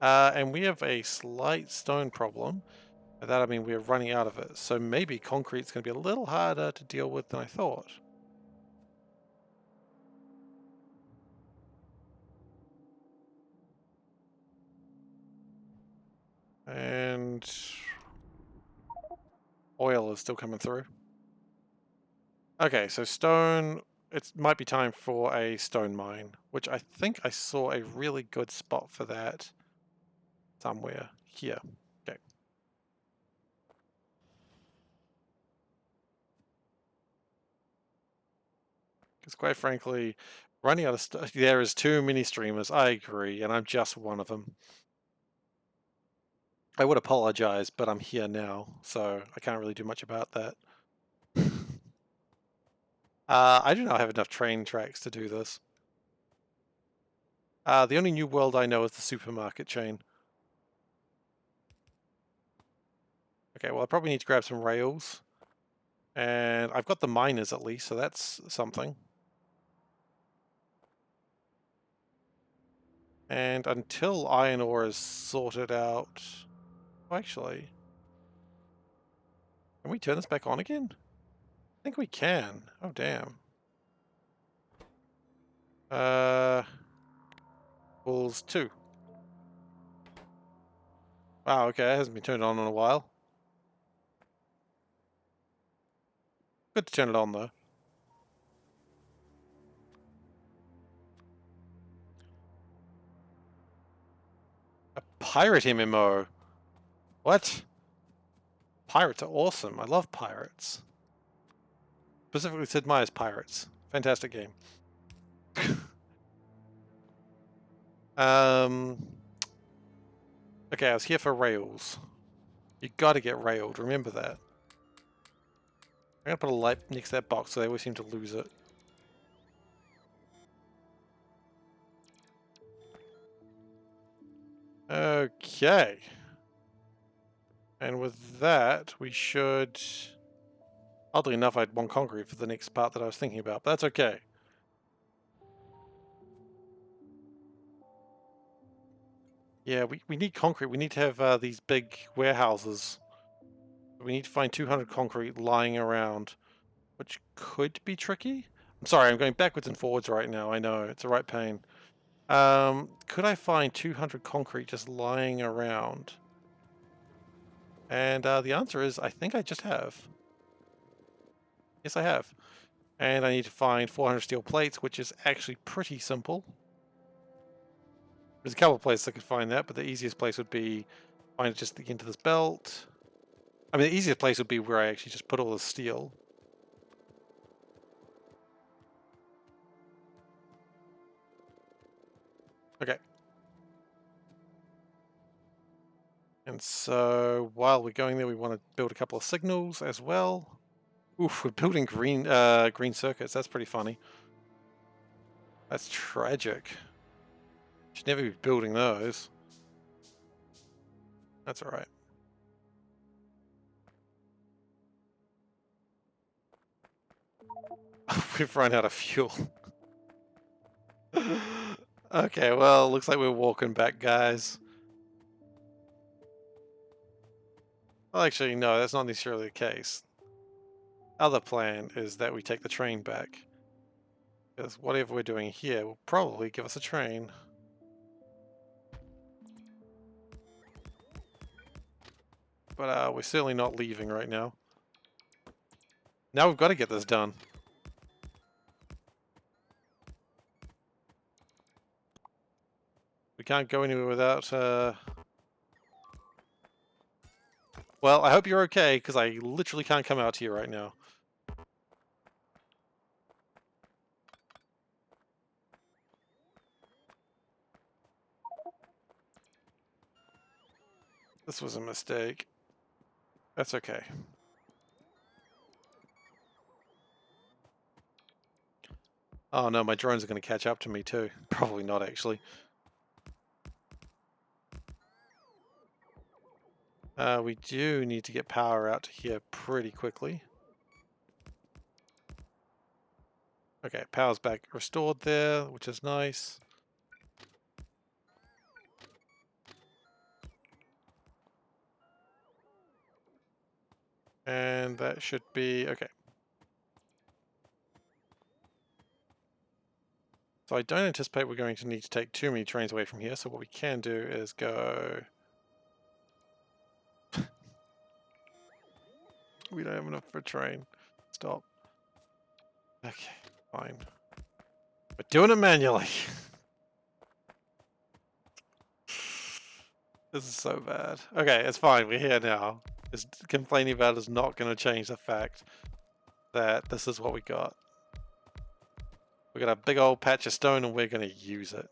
And we have a slight stone problem. By that I mean we're running out of it. So maybe concrete's going to be a little harder to deal with than I thought. And oil is still coming through. Okay, so stone, it might be time for a stone mine, which I think I saw a really good spot for that somewhere here. Okay. Because quite frankly, running out of stuff, there is too many streamers, I agree, and I'm just one of them. I would apologize, but I'm here now, so I can't really do much about that. I do not have enough train tracks to do this. The only new world I know is the supermarket chain. Okay, well I probably need to grab some rails. And I've got the miners at least, so that's something. And until iron ore is sorted out... Oh, actually... Can we turn this back on again? I think we can. Oh, damn. Pulls 2. Wow, okay, it hasn't been turned on in a while. Good to turn it on, though. A pirate MMO. What? Pirates are awesome. I love pirates. Specifically Sid Meier's Pirates. Fantastic game. Okay, I was here for rails. You gotta get railed, remember that. I'm gonna put a light next to that box so they always seem to lose it. Okay. And with that, we should... Oddly enough, I had 1 concrete for the next part that I was thinking about, but that's okay. Yeah, we need concrete. We need to have these big warehouses. We need to find 200 concrete lying around, which could be tricky. I'm sorry, I'm going backwards and forwards right now. I know, it's a right pain. Could I find 200 concrete just lying around? And the answer is, I think I just have. Yes, I have. And I need to find 400 steel plates, which is actually pretty simple. There's a couple of places I could find that, but the easiest place would be find it just into this belt. I mean, the easiest place would be where I actually just put all the steel. Okay. And so while we're going there, we want to build a couple of signals as well. Oof, we're building green circuits. That's pretty funny. That's tragic. Should never be building those. That's alright. We've run out of fuel. Okay, well, looks like we're walking back, guys. Well, actually, no, that's not necessarily the case. Other plan is that we take the train back. Because whatever we're doing here will probably give us a train. But we're certainly not leaving right now. Now we've got to get this done. We can't go anywhere without... Well, I hope you're okay, because I literally can't come out to you right now. This was a mistake. That's okay. Oh no, my drones are going to catch up to me too. Probably not, actually. We do need to get power out to here pretty quickly. Okay, power's back restored there, which is nice. And that should be okay. So I don't anticipate we're going to need to take too many trains away from here, so what we can do is go... We don't have enough for a train. Stop. Okay, fine. We're doing it manually. This is so bad. Okay, it's fine. We're here now. Just complaining about it is not going to change the fact that this is what we got. We got a big old patch of stone and we're going to use it.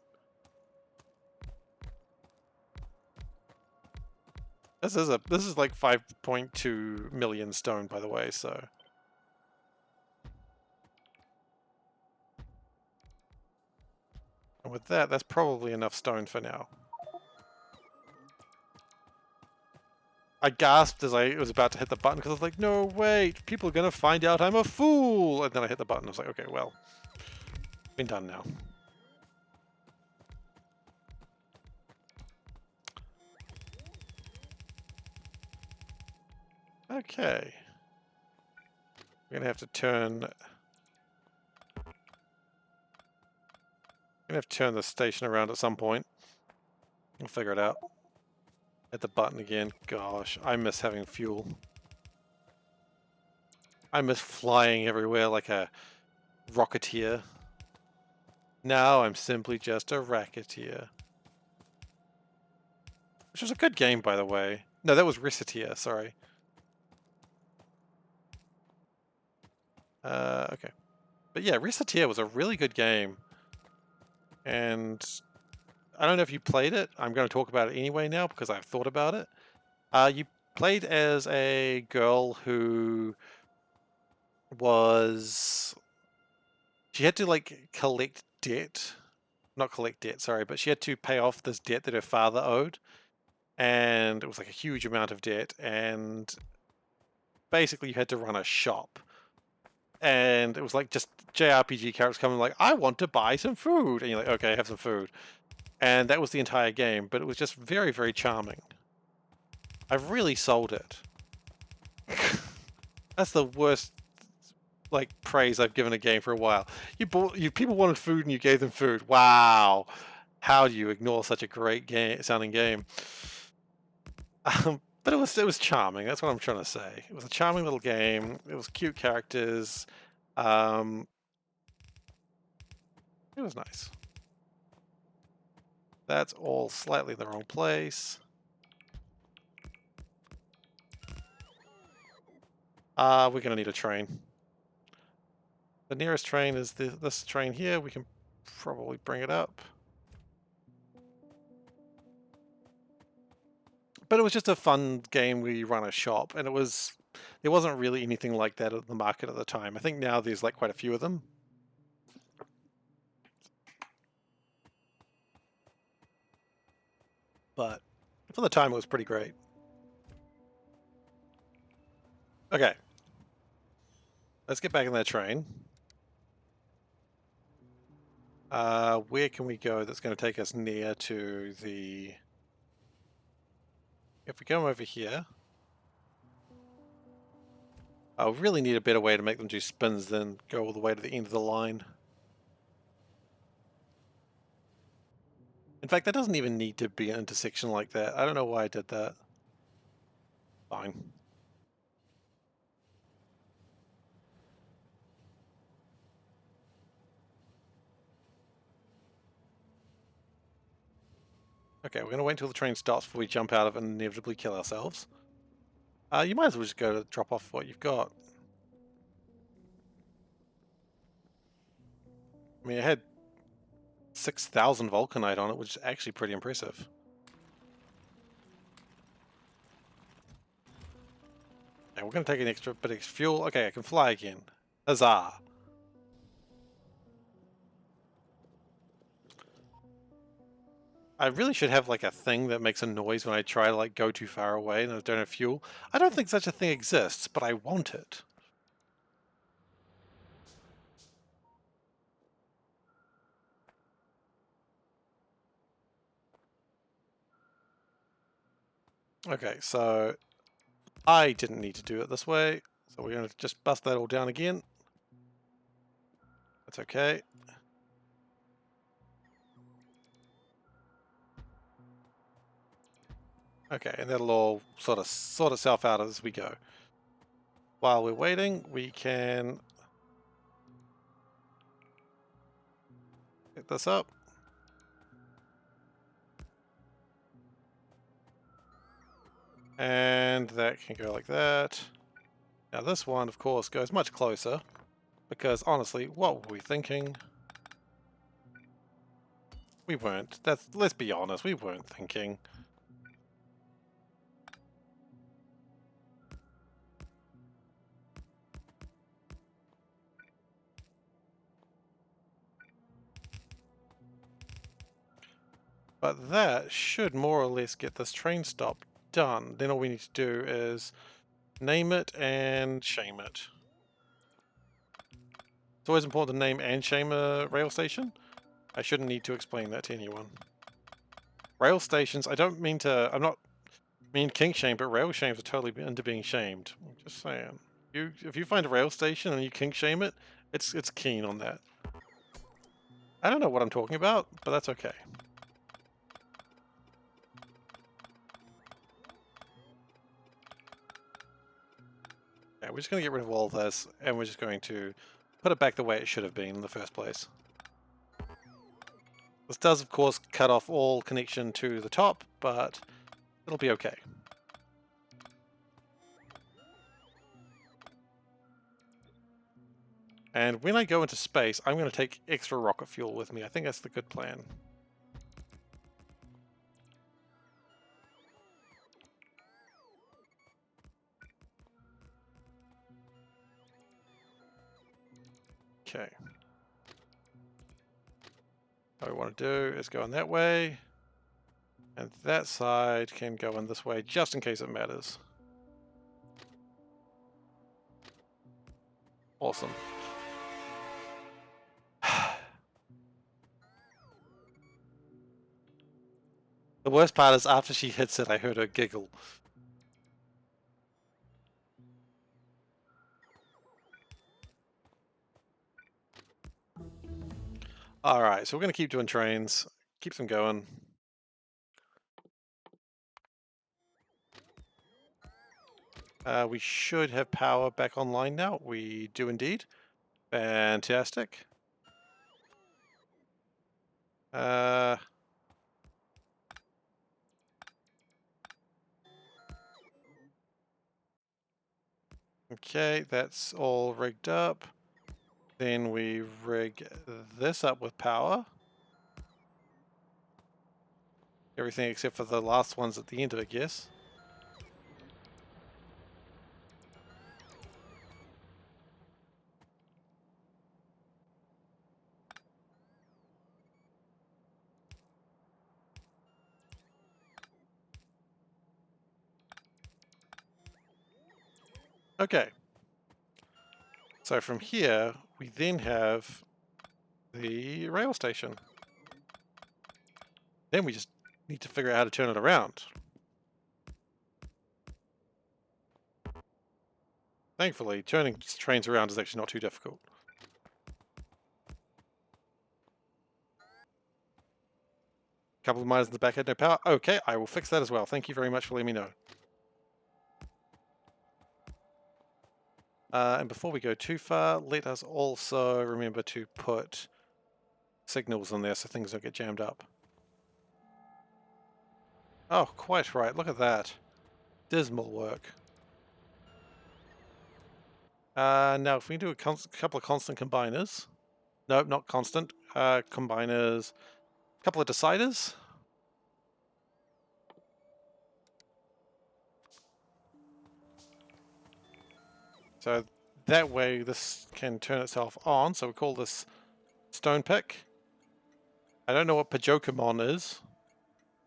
This is like 5.2 million stone, by the way, so... And with that, that's probably enough stone for now. I gasped as I was about to hit the button because I was like, no, wait, people are going to find out I'm a fool! And then I hit the button. I was like, okay, well, been done now. Okay. We're going to have to turn... I'm going to have to turn the station around at some point. We'll figure it out. Hit the button again. Gosh, I miss having fuel. I miss flying everywhere like a rocketeer. Now I'm simply just a racketeer. Which was a good game, by the way. No, that was Risseteer, sorry. Okay. But yeah, Risseteer was a really good game. And I don't know if you played it. I'm going to talk about it anyway now because I've thought about it. You played as a girl who was... She had to, like, collect debt. Not collect debt, sorry, but she had to pay off this debt that her father owed. And it was like a huge amount of debt. And basically you had to run a shop. And it was like just JRPG characters coming like, I want to buy some food. And you're like, okay, have some food. And that was the entire game, but it was just very, very charming. I've really sold it. That's the worst, like, praise I've given a game for a while. People wanted food and you gave them food. Wow. How do you ignore such a great sounding game? But it was charming. That's what I'm trying to say. It was a charming little game. It was cute characters. It was nice. That's all slightly the wrong place. We're going to need a train. The nearest train is this train here. We can probably bring it up. But it was just a fun game where you run a shop, and there wasn't really anything like that at the market at the time. I think now there's like quite a few of them. But for the time, it was pretty great. Okay. Let's get back in that train. Where can we go that's going to take us near to the... If we come over here... I really need a better way to make them do spins than go all the way to the end of the line. In fact, that doesn't even need to be an intersection like that. I don't know why I did that. Fine. Okay, we're going to wait until the train stops before we jump out of it and inevitably kill ourselves. You might as well just go to drop off what you've got. I mean, it had 6,000 vulcanite on it, which is actually pretty impressive. And we're going to take an extra bit of fuel. Okay, I can fly again. Huzzah! I really should have like a thing that makes a noise when I try to like go too far away and I don't have fuel. I don't think such a thing exists, but I want it. Okay, so I didn't need to do it this way, so we're going to just bust that all down again. That's okay. Okay, and that'll all sort itself out as we go. While we're waiting, we can get this up. And that can go like that. Now this one, of course, goes much closer, because honestly, what were we thinking? We weren't. Let's be honest, we weren't thinking. But that should more or less get this train stop done. Then all we need to do is name it and shame it. It's always important to name and shame a rail station. I shouldn't need to explain that to anyone. Rail stations, I don't mean to, I'm not mean kink shame, but rail shames are totally into being shamed. I'm just saying. If you find a rail station and you kink shame it, it's keen on that. I don't know what I'm talking about, but that's okay. Yeah, we're just going to get rid of all of this, and we're just going to put it back the way it should have been in the first place. This does, of course, cut off all connection to the top, but it'll be okay. And when I go into space, I'm going to take extra rocket fuel with me. I think that's the good plan. Okay. What we want to do is go in that way, and that side can go in this way, just in case it matters. Awesome. The worst part is after she hits it, I heard her giggle. Alright, so we're going to keep doing trains, keep them going. We should have power back online now. We do indeed. Fantastic. Okay, that's all rigged up. Then we rig this up with power. Everything except for the last ones at the end of it, I guess. Okay. So from here, we then have the rail station. Then we just need to figure out how to turn it around. Thankfully, turning trains around is actually not too difficult. Couple of miners in the back had no power. Okay, I will fix that as well. Thank you very much for letting me know. And before we go too far, let us also remember to put signals in there so things don't get jammed up. Oh, quite right. Look at that. Dismal work. Now, if we do a couple of constant combiners. Nope, not constant. Combiners. A couple of deciders. So that way this can turn itself on. So we call this stone pick. I don't know what Pajokamon is.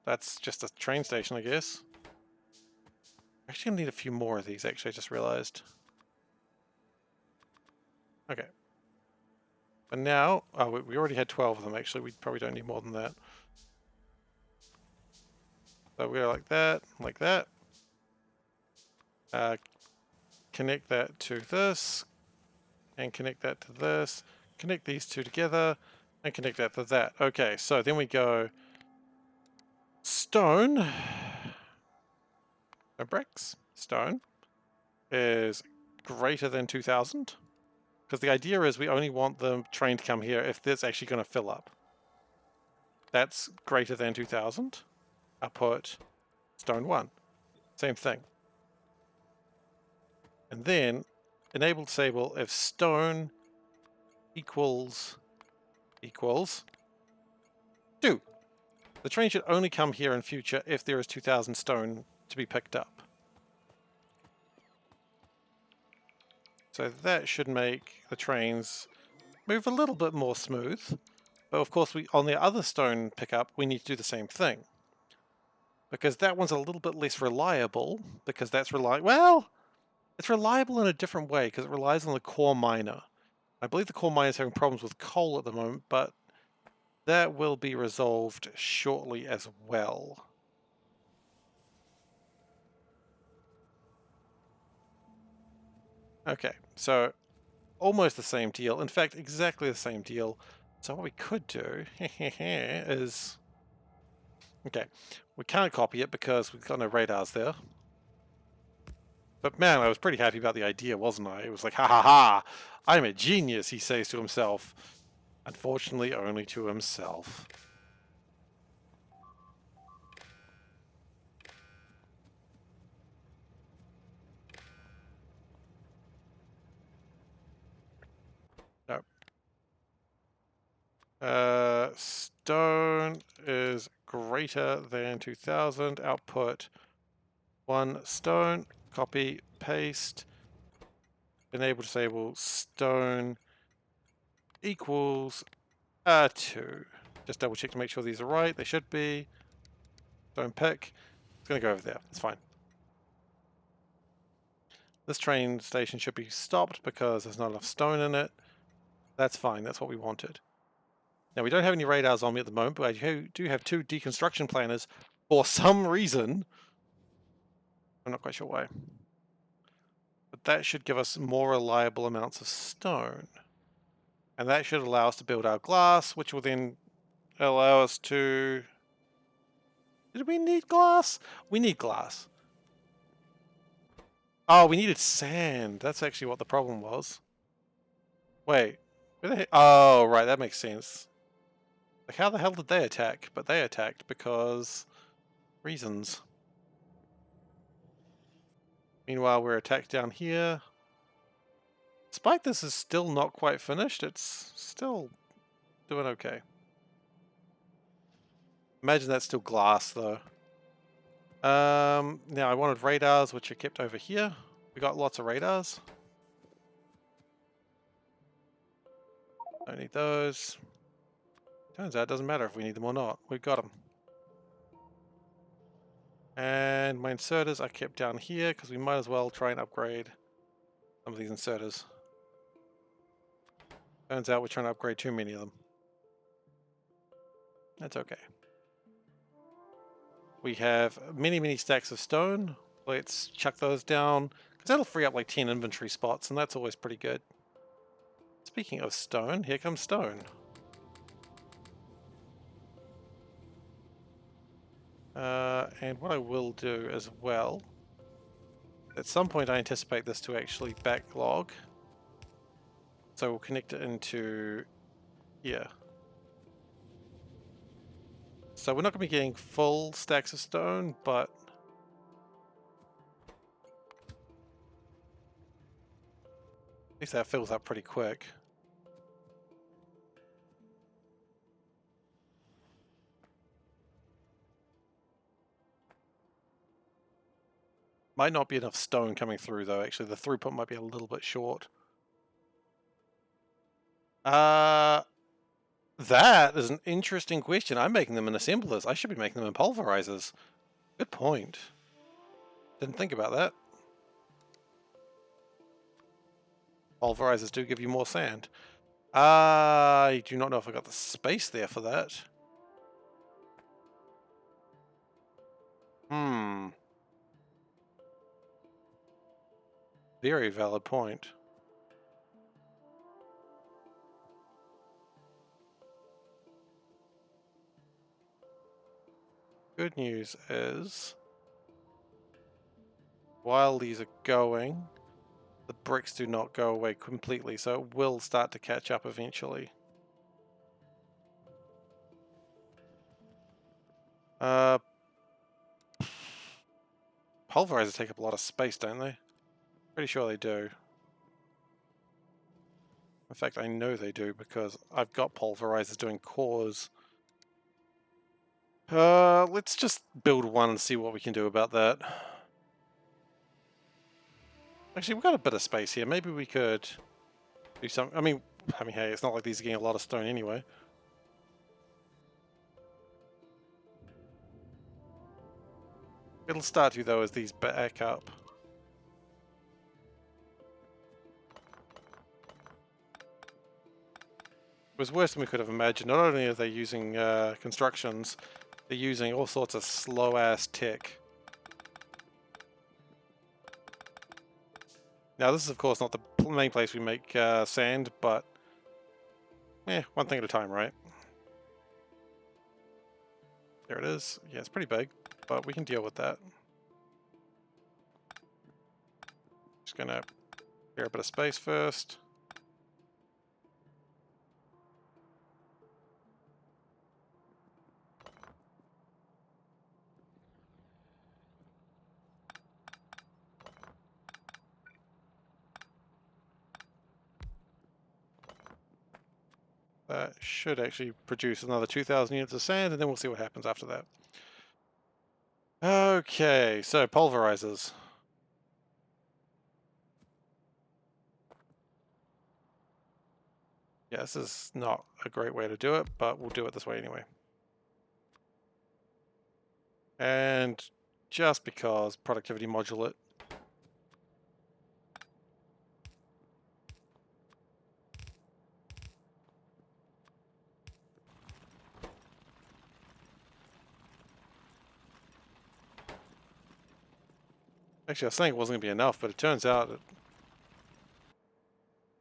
That's just a train station, I guess. Actually, gonna need a few more of these, actually, I just realized. Okay. But now, oh, we already had 12 of them, actually. We probably don't need more than that. So we go like that, like that. Connect that to this, and connect that to this. Connect these two together, and connect that to that. Okay, so then we go stone. No bricks. Stone is greater than 2000. Because the idea is we only want the train to come here if it's actually going to fill up. That's greater than 2000. I put stone 1. Same thing. And then enable disable if stone equals 2. The train should only come here in future if there is 2000 stone to be picked up. So that should make the trains move a little bit more smooth. But of course, on the other stone pickup, we need to do the same thing. Because that one's a little bit less reliable, because that's well, it's reliable in a different way, because it relies on the core miner. I believe the core miner is having problems with coal at the moment, but that will be resolved shortly as well. Okay, so almost the same deal. In fact, exactly the same deal. So what we could do is... Okay, we can't copy it because we've got no radars there. But man, I was pretty happy about the idea, wasn't I? It was like, ha ha ha, I'm a genius, he says to himself. Unfortunately, only to himself. No. Stone is greater than 2000. Output 1 stone. Copy, paste. Enable, disable, stone equals 2. Just double check to make sure these are right. They should be. Stone pick. It's going to go over there. It's fine. This train station should be stopped because there's not enough stone in it. That's fine. That's what we wanted. Now, we don't have any radars on me at the moment, but I do have 2 deconstruction planners for some reason. I'm not quite sure why. But that should give us more reliable amounts of stone. And that should allow us to build our glass, which will then allow us to... Did we need glass? We need glass. Oh, we needed sand. That's actually what the problem was. Wait. Where the heck? Oh, right, that makes sense. Like, how the hell did they attack? But they attacked because... reasons. Meanwhile, we're attacked down here. Despite this is still not quite finished, it's still doing okay. Imagine that's still glass, though. Now I wanted radars, which are kept over here. We got lots of radars. Don't need those. Turns out it doesn't matter if we need them or not. We've got them. And my inserters are kept down here because we might as well try and upgrade some of these inserters. Turns out we're trying to upgrade too many of them. That's okay. We have many stacks of stone. Let's chuck those down, because that'll free up like 10 inventory spots, and that's always pretty good. Speaking of stone, here comes stone. And what I will do as well, at some point I anticipate this to actually backlog. So we'll connect it into here. So we're not going to be getting full stacks of stone, but at least that fills up pretty quick. Might not be enough stone coming through though, actually. The throughput might be a little bit short. That is an interesting question. I'm making them in assemblers. I should be making them in pulverizers. Good point. Didn't think about that. Pulverizers do give you more sand. I do not know if I got the space there for that. Very valid point. Good news is, while these are going, the bricks do not go away completely, so it will start to catch up eventually. Pulverizers take up a lot of space, don't they? Pretty sure they do. In fact, I know they do because I've got pulverizers doing cores. Let's just build one and see what we can do about that. Actually, we've got a bit of space here. Maybe we could do something. I mean, hey, it's not like these are getting a lot of stone anyway. It'll start to, though, as these back up. It was worse than we could have imagined. Not only are they using constructions, they're using all sorts of slow-ass tech. Now, this is, of course, not the main place we make sand, but one thing at a time, right? There it is. Yeah, it's pretty big, but we can deal with that. Just gonna clear a bit of space first. That should actually produce another 2,000 units of sand, and then we'll see what happens after that. Okay, so pulverizers. Yeah, this is not a great way to do it, but we'll do it this way anyway. And just because productivity module it. Actually, I was saying it wasn't going to be enough, but it turns out that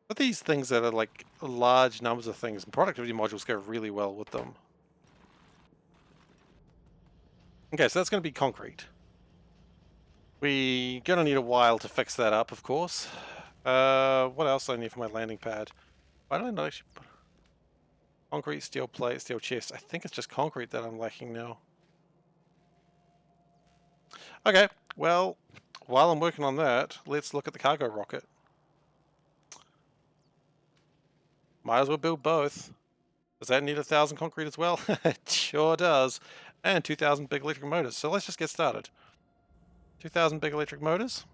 with these things that are like large numbers of things, productivity modules go really well with them. Okay, so that's going to be concrete. We're going to need a while to fix that up, of course. What else do I need for my landing pad? Why don't I not actually put concrete, steel plate, steel chest? I think it's just concrete that I'm lacking now. Okay, well, while I'm working on that, let's look at the cargo rocket. Might as well build both. Does that need 1,000 concrete as well? It sure does. And 2,000 big electric motors. So let's just get started. 2,000 big electric motors.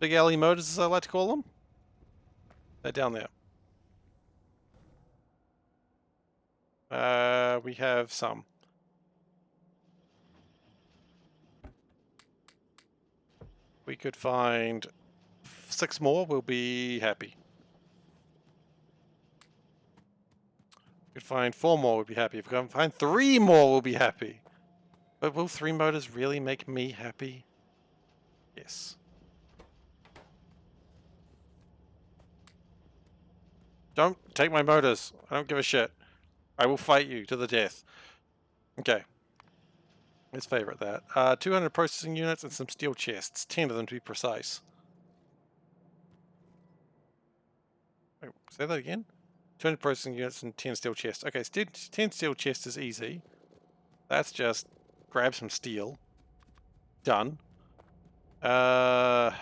Big LE motors, as I like to call them. They're down there. We have some. We could find 6 more, we'll be happy. If we could find 4 more, we'll be happy. If we can find 3 more, we'll be happy. But will 3 motors really make me happy? Yes. Don't take my motors. I don't give a shit. I will fight you to the death. Okay. Let's favorite that. 200 processing units and some steel chests. 10 of them to be precise. Wait, say that again? 200 processing units and 10 steel chests. Okay, 10 steel chests is easy. That's just grab some steel. Done. 200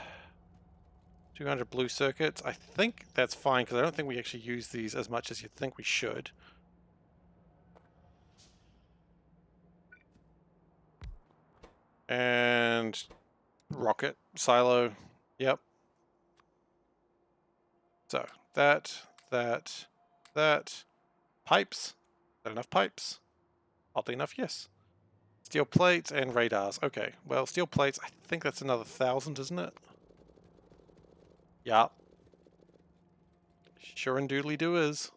blue circuits. I think that's fine because I don't think we actually use these as much as you think we should. And rocket silo. Yep. So that. Pipes. Is that enough pipes? Oddly enough, yes. Steel plates and radars. Okay, well, steel plates, I think that's another 1,000, isn't it? Yeah. Sure and doodly do is.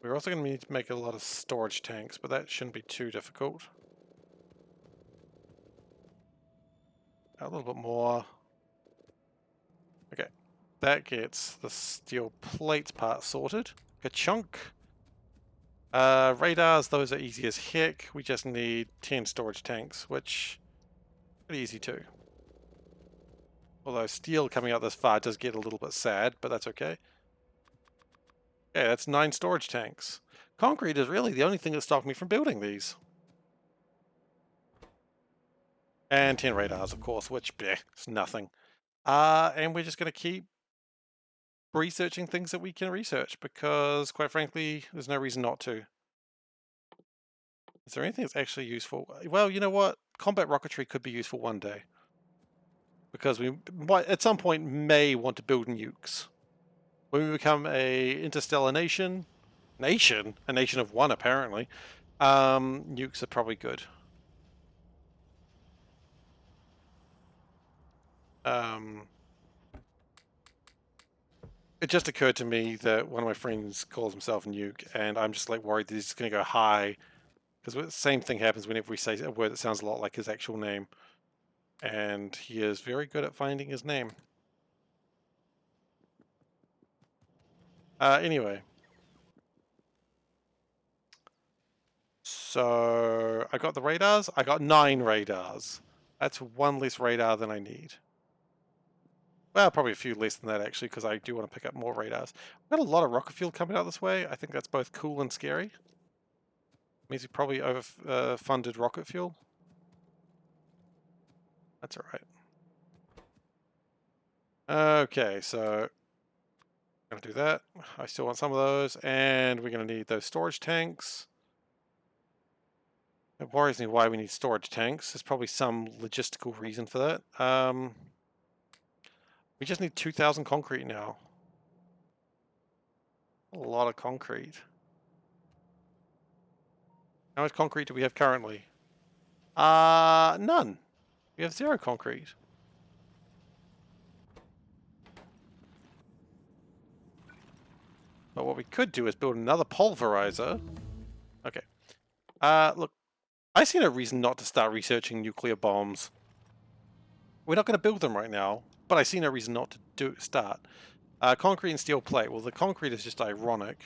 We're also going to need to make a lot of storage tanks, but that shouldn't be too difficult. A little bit more. Okay, that gets the steel plates part sorted. Ka-chunk. Radars, those are easy as heck. We just need 10 storage tanks, which pretty easy too. Although steel coming out this far does get a little bit sad, but that's okay. Yeah, that's 9 storage tanks. Concrete is really the only thing that stopped me from building these. And 10 radars, of course, which, bleh, is nothing. And we're just going to keep researching things that we can research, because, quite frankly, there's no reason not to. Is there anything that's actually useful? Well, you know what? Combat rocketry could be useful one day. Because we might, at some point, may want to build nukes. When we become a interstellar nation, a nation of one apparently, nukes are probably good. It just occurred to me that one of my friends calls himself Nuke, and I'm just like worried that he's going to go high, because the same thing happens whenever we say a word that sounds a lot like his actual name, and he is very good at finding his name. Anyway. So, I got the radars. I got 9 radars. That's 1 less radar than I need. Well, probably a few less than that, actually, because I do want to pick up more radars. We've got a lot of rocket fuel coming out this way. I think that's both cool and scary. Means we probably overfunded rocket fuel. That's alright. Okay, so I'm going to do that. I still want some of those, and we're going to need those storage tanks. It worries me why we need storage tanks. There's probably some logistical reason for that. We just need 2,000 concrete now. A lot of concrete. How much concrete do we have currently? None. We have 0 concrete. But what we could do is build another pulverizer. Okay. Look, I see no reason not to start researching nuclear bombs. We're not going to build them right now, but I see no reason not to start. Concrete and steel plate. Well, the concrete is just ironic.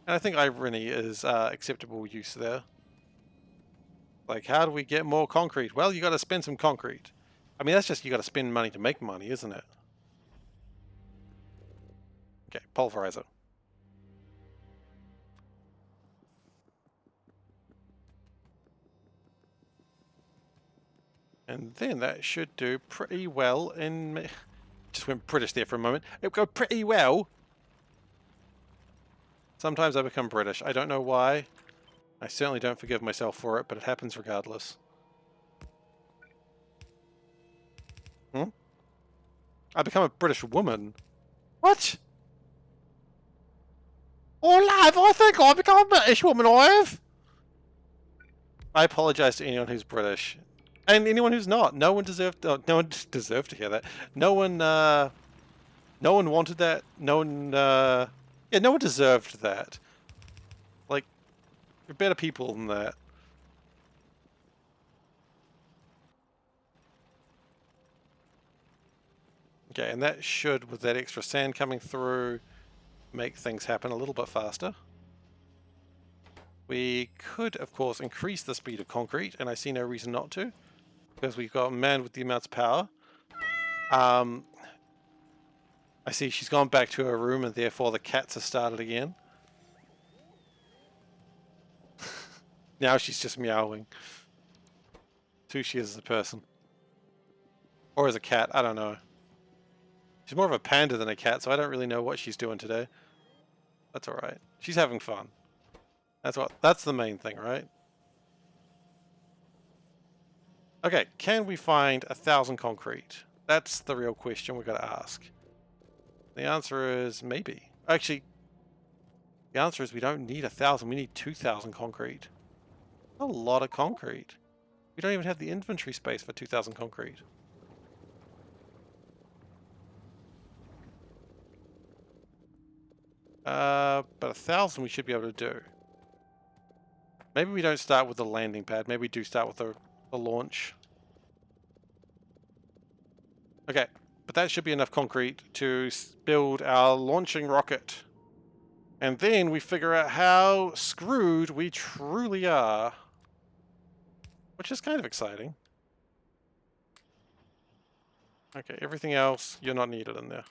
And I think irony is acceptable use there. Like, how do we get more concrete? Well, you got to spend some concrete. I mean, that's just you got to spend money to make money, isn't it? Okay, pulverizer. And then that should do pretty well in... Just went British there for a moment. It would go pretty well. Sometimes I become British. I don't know why. I certainly don't forgive myself for it, but it happens regardless. I become a British woman. What? Oh, love, I think I become a British woman, I have. I apologize to anyone who's British. And anyone who's not. No one deserved no one deserved to hear that. No one wanted that. No one yeah, no one deserved that. Like, you're better people than that. Okay, and that should, with that extra sand coming through, make things happen a little bit faster. We could, of course, increase the speed of concrete, and I see no reason not to, because we've got a man with the amounts of power. I see she's gone back to her room, and therefore the cats have started again. Now she's just meowing. Who she is as a person. Or as a cat, I don't know. She's more of a panda than a cat, so I don't really know what she's doing today. That's alright. She's having fun. That's the main thing, right? Okay, can we find 1,000 concrete? That's the real question we've got to ask. The answer is maybe. Actually, the answer is we don't need 1,000, we need 2,000 concrete. A lot of concrete. We don't even have the inventory space for 2,000 concrete. But 1,000 we should be able to do. Maybe we don't start with the landing pad. Maybe we do start with the launch. Okay, but that should be enough concrete to build our launching rocket. And then we figure out how screwed we truly are. Which is kind of exciting. Okay, everything else, you're not needed in there.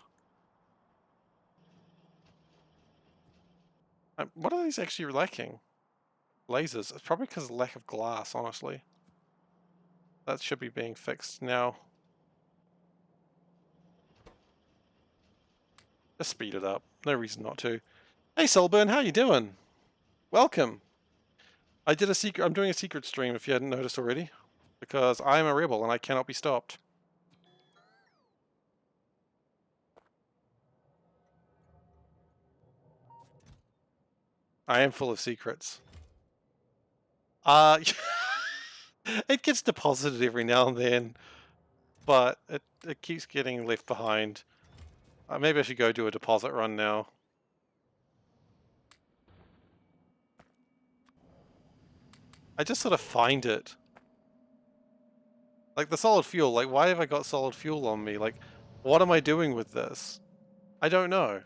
What are these actually lacking? Lasers. It's probably because of lack of glass, honestly. That should be being fixed now. Just speed it up. No reason not to. Hey Solburn, how you doing? Welcome. I'm doing a secret stream if you hadn't noticed already. Because I am a rebel and I cannot be stopped. I am full of secrets. It gets deposited every now and then, but it keeps getting left behind. Maybe I should go do a deposit run now. I just sort of find it. Like the solid fuel, like why have I got solid fuel on me? Like, what am I doing with this? I don't know.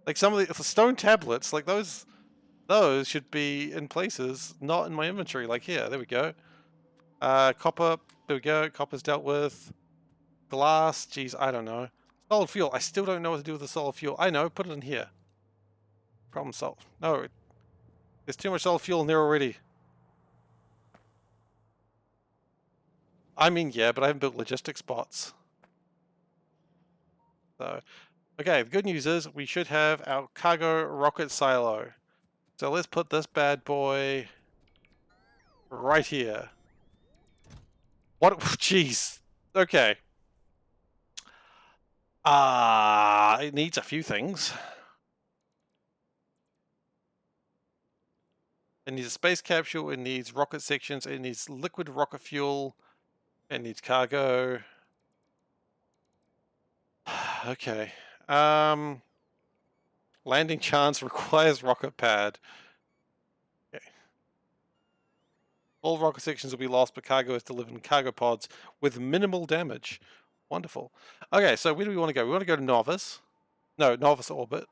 Like some of the stone tablets, like those should be in places, not in my inventory. Like here, there we go. Copper, there we go. Copper's dealt with. Glass, geez, I don't know. Solid fuel, I still don't know what to do with the solid fuel. I know, put it in here. Problem solved. No, there's too much solid fuel in there already. I mean, yeah, but I haven't built logistics bots. So, okay, the good news is we should have our cargo rocket silo. So let's put this bad boy right here. What? Jeez. Okay. It needs a few things. It needs a space capsule, it needs rocket sections, it needs liquid rocket fuel, it needs cargo. Okay. Landing chance requires rocket pad. Okay. All rocket sections will be lost, but cargo is delivered in cargo pods with minimal damage. Wonderful. Okay, so where do we want to go? We want to go to Novice. No, Novice orbit.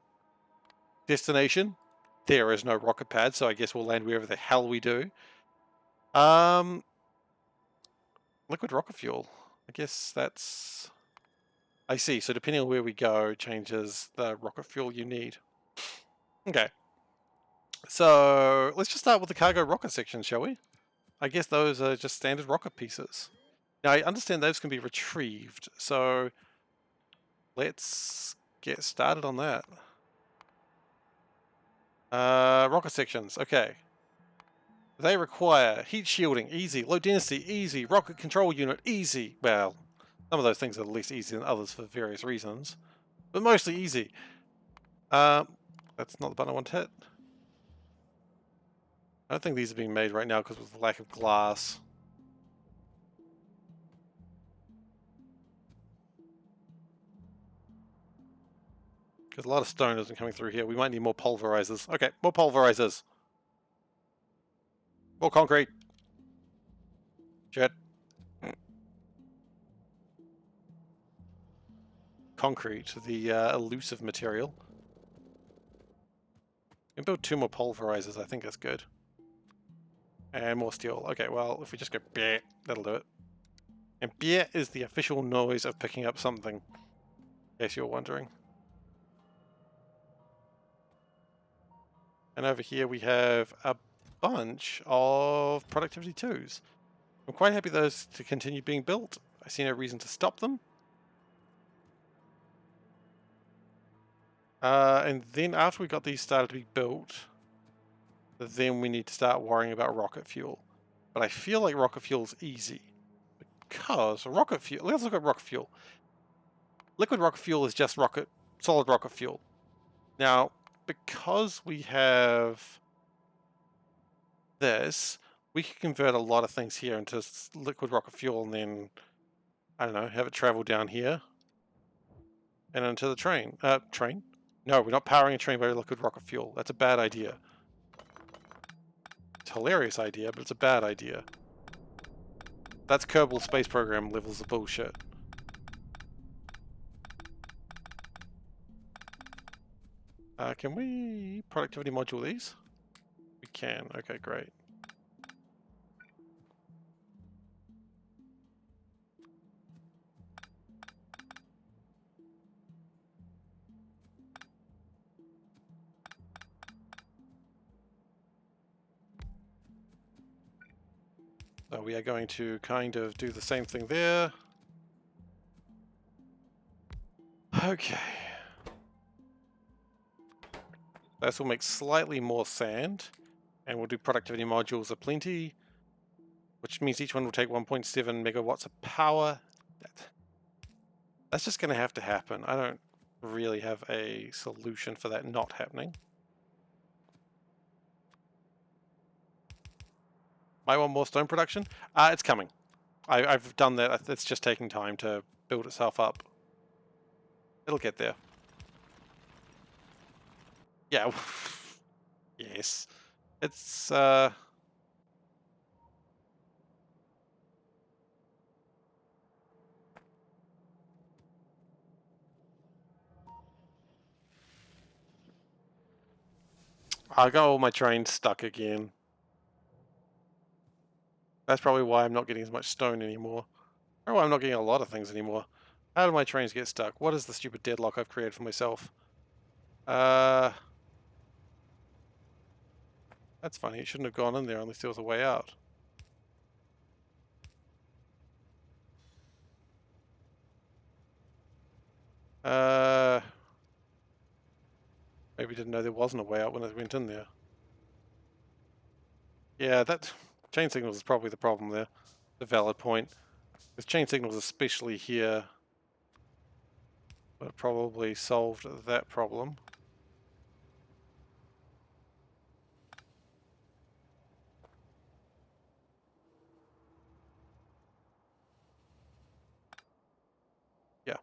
Destination. There is no rocket pad, so I guess we'll land wherever the hell we do. Liquid rocket fuel. I guess that's... I see, so depending on where we go, changes the rocket fuel you need. Okay. So, let's just start with the cargo rocket section, shall we? I guess those are just standard rocket pieces. Now, I understand those can be retrieved, so... let's get started on that. Rocket sections, okay. They require heat shielding, easy. Low density, easy. Rocket control unit, easy. Well, some of those things are less easy than others for various reasons, but mostly easy. That's not the button I want to hit. I don't think these are being made right now because of the lack of glass. Because a lot of stone isn't coming through here. We might need more pulverizers. Okay, more pulverizers. More concrete. Shit. Concrete, the elusive material. We can build 2 more pulverizers, I think that's good. And more steel. Okay, well, if we just go bleh, that'll do it. And bleh is the official noise of picking up something, in case you're wondering. And over here we have a bunch of productivity 2s. I'm quite happy those to continue being built. I see no reason to stop them. And then after we got these started to be built, then we need to start worrying about rocket fuel. But I feel like rocket fuel is easy. Because rocket fuel, let's look at rocket fuel. Liquid rocket fuel is just solid rocket fuel. Now, because we have this, we can convert a lot of things here into liquid rocket fuel and then, I don't know, have it travel down here and into the train. Train? No, we're not powering a train by liquid rocket fuel. That's a bad idea. It's a hilarious idea, but it's a bad idea. That's Kerbal Space Program levels of bullshit. Can we productivity module these? We can. Okay, great. So we are going to kind of do the same thing there. Okay. This will make slightly more sand, and we'll do productivity modules aplenty, which means each one will take 1.7 megawatts of power. That's just going to have to happen. I don't really have a solution for that not happening. Might want more stone production? It's coming. I've done that. It's just taking time to build itself up. It'll get there. Yeah. Yes. It's, I got all my trains stuck again. That's probably why I'm not getting as much stone anymore. Or why I'm not getting a lot of things anymore. How do my trains get stuck? What is the stupid deadlock I've created for myself? That's funny. It shouldn't have gone in there unless there was a way out. Maybe didn't know there wasn't a way out when I went in there. Yeah, that chain signals is probably the problem there. The valid point. Because chain signals, especially here, would have probably solved that problem. Yeah.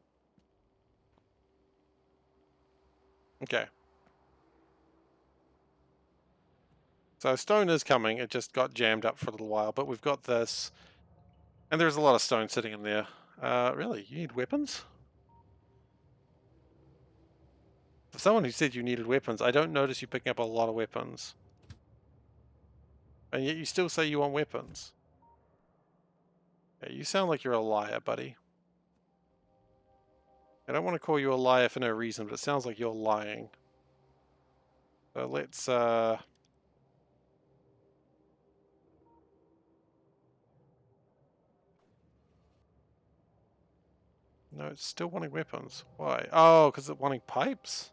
Okay. So stone is coming. It just got jammed up for a little while, but we've got this. And there's a lot of stone sitting in there. Really? You need weapons? For someone who said you needed weapons, I don't notice you picking up a lot of weapons. And yet you still say you want weapons. Yeah, you sound like you're a liar, buddy. I don't want to call you a liar for no reason, but it sounds like you're lying. So let's, No, it's still wanting weapons. Why? Oh, because it's wanting pipes?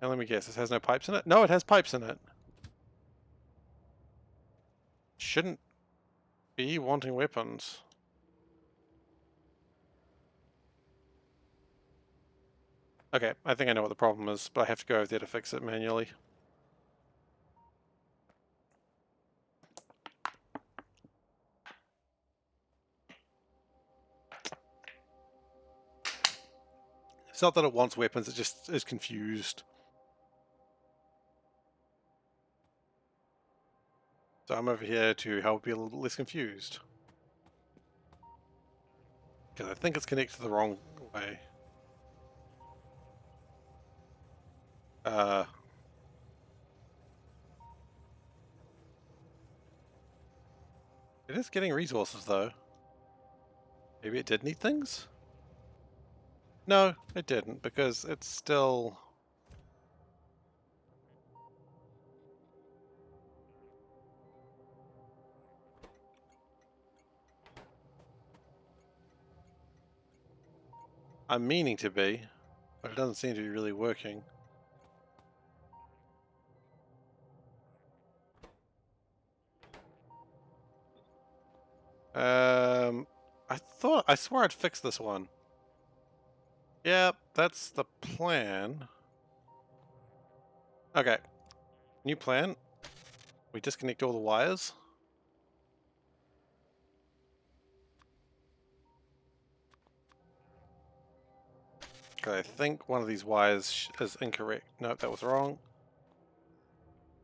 And let me guess, this has no pipes in it? No, it has pipes in it. Shouldn't be wanting weapons. Okay, I think I know what the problem is, but I have to go over there to fix it manually. It's not that it wants weapons, it just is confused. So I'm over here to help be a little less confused. Because I think it's connected the wrong way. It is getting resources though. Maybe it did need things? No, it didn't, because it's still... I'm meaning to be, but it doesn't seem to be really working. I swore I'd fix this one. Yep, that's the plan. Okay, new plan. We disconnect all the wires. Okay, I think one of these wires is incorrect. Nope, that was wrong.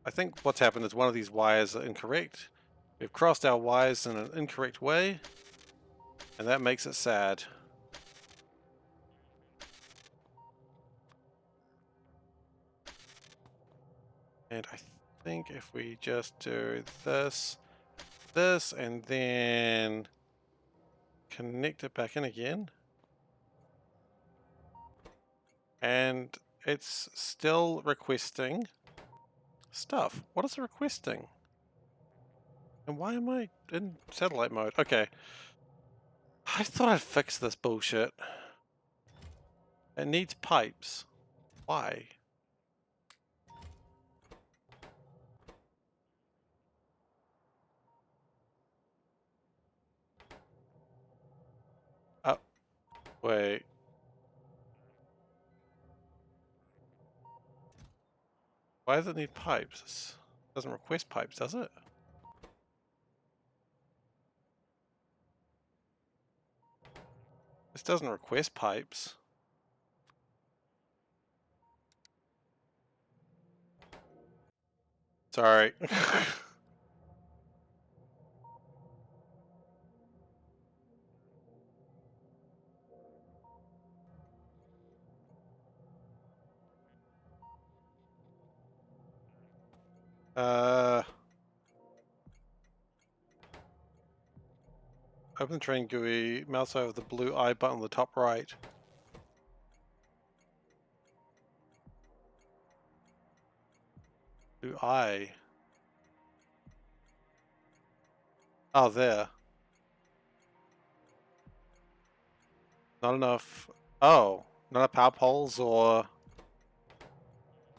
I think what's happened is one of these wires are incorrect. We've crossed our wires in an incorrect way, and that makes it sad. And I think if we just do this, and then connect it back in again, and it's still requesting stuff. What is it requesting? And why am I in satellite mode? Okay. I thought I'd fix this bullshit. It needs pipes. Why? Oh, wait. Why does it need pipes? It doesn't request pipes, does it? This doesn't request pipes. Sorry. Open the train GUI, mouse over the blue eye button on the top right. Blue eye. Oh, there. Not enough. Oh, not enough power poles or...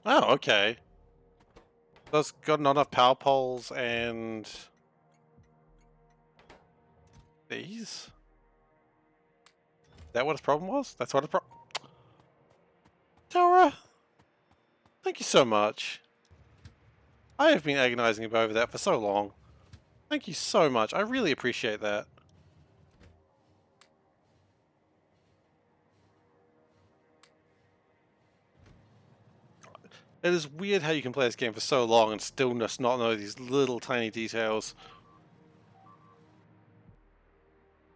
Oh, okay. Those got not enough power poles and... These? Is that what his problem was? That's what his problem... Tara! Thank you so much. I have been agonizing over that for so long. Thank you so much. I really appreciate that. It is weird how you can play this game for so long and still just not know these little tiny details.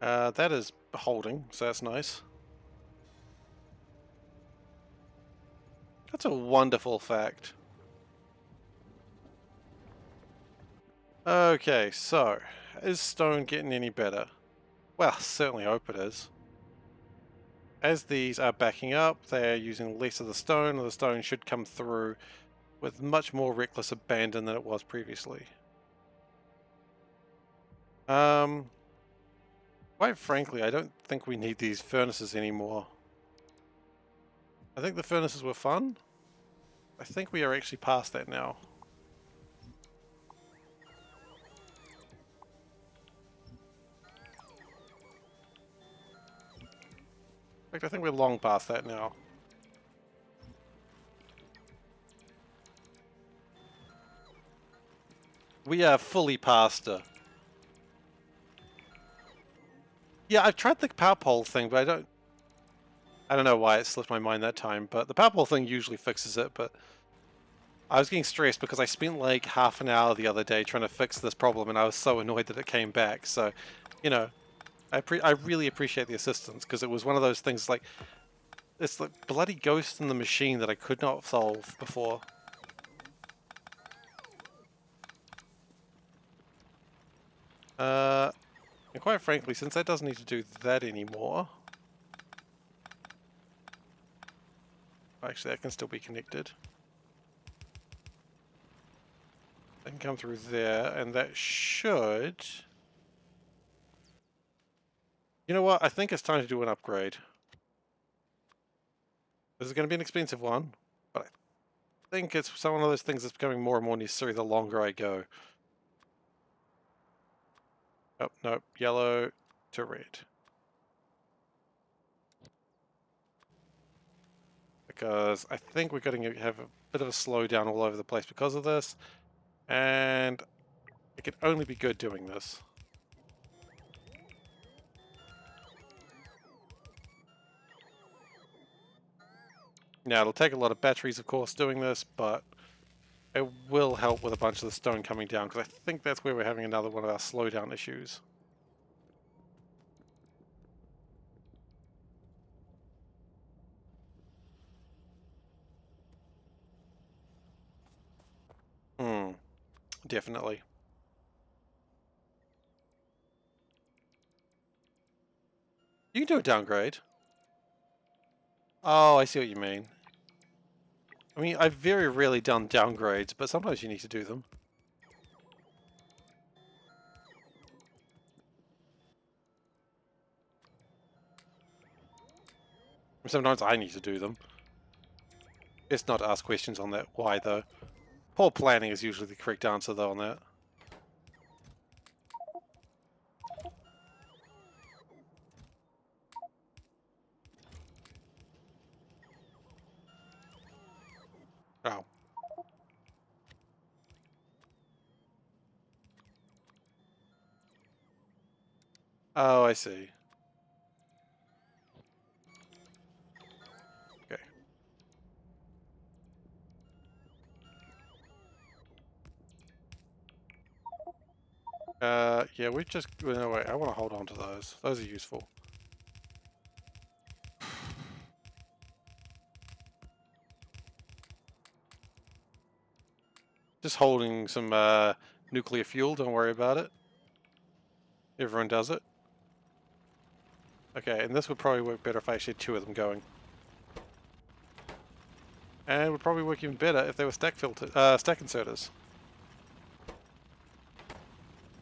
That is holding, so that's nice. That's a wonderful fact. Okay, so, is stone getting any better? Well, certainly hope it is. As these are backing up, they are using less of the stone should come through with much more reckless abandon than it was previously. Quite frankly, I don't think we need these furnaces anymore. I think the furnaces were fun. I think we are actually past that now. In fact, I think we're long past that now. We are fully past it. Yeah, I've tried the power pole thing, but I don't... I don't know why it slipped my mind that time, but the power pole thing usually fixes it, but I was getting stressed because I spent like half an hour the other day trying to fix this problem and I was so annoyed that it came back. So, you know, I really appreciate the assistance because it was one of those things like, it's the bloody ghost in the machine that I could not solve before. And quite frankly, since that doesn't need to do that anymore... Actually, that can still be connected. That can come through there, and that should... You know what? I think it's time to do an upgrade. This is going to be an expensive one, but I think it's one of those things that's becoming more and more necessary the longer I go. Oh, no, yellow to red. Because I think we're going to have a bit of a slowdown all over the place because of this, and it can only be good doing this. Now, it'll take a lot of batteries, of course, doing this, but it will help with a bunch of the stone coming down, because I think that's where we're having another one of our slowdown issues. Definitely. You can do a downgrade. Oh, I see what you mean. I mean, I've very rarely done downgrades, but sometimes you need to do them. Sometimes I need to do them. Best not to ask questions on that. Why, though? Poor planning is usually the correct answer, though, on that. Oh. Oh, I see. Okay. Yeah, we just... No, wait, I want to hold on to those. Those are useful. Just holding some nuclear fuel, don't worry about it. Everyone does it. Okay, and this would probably work better if I actually had two of them going. And it would probably work even better if they were stack inserters.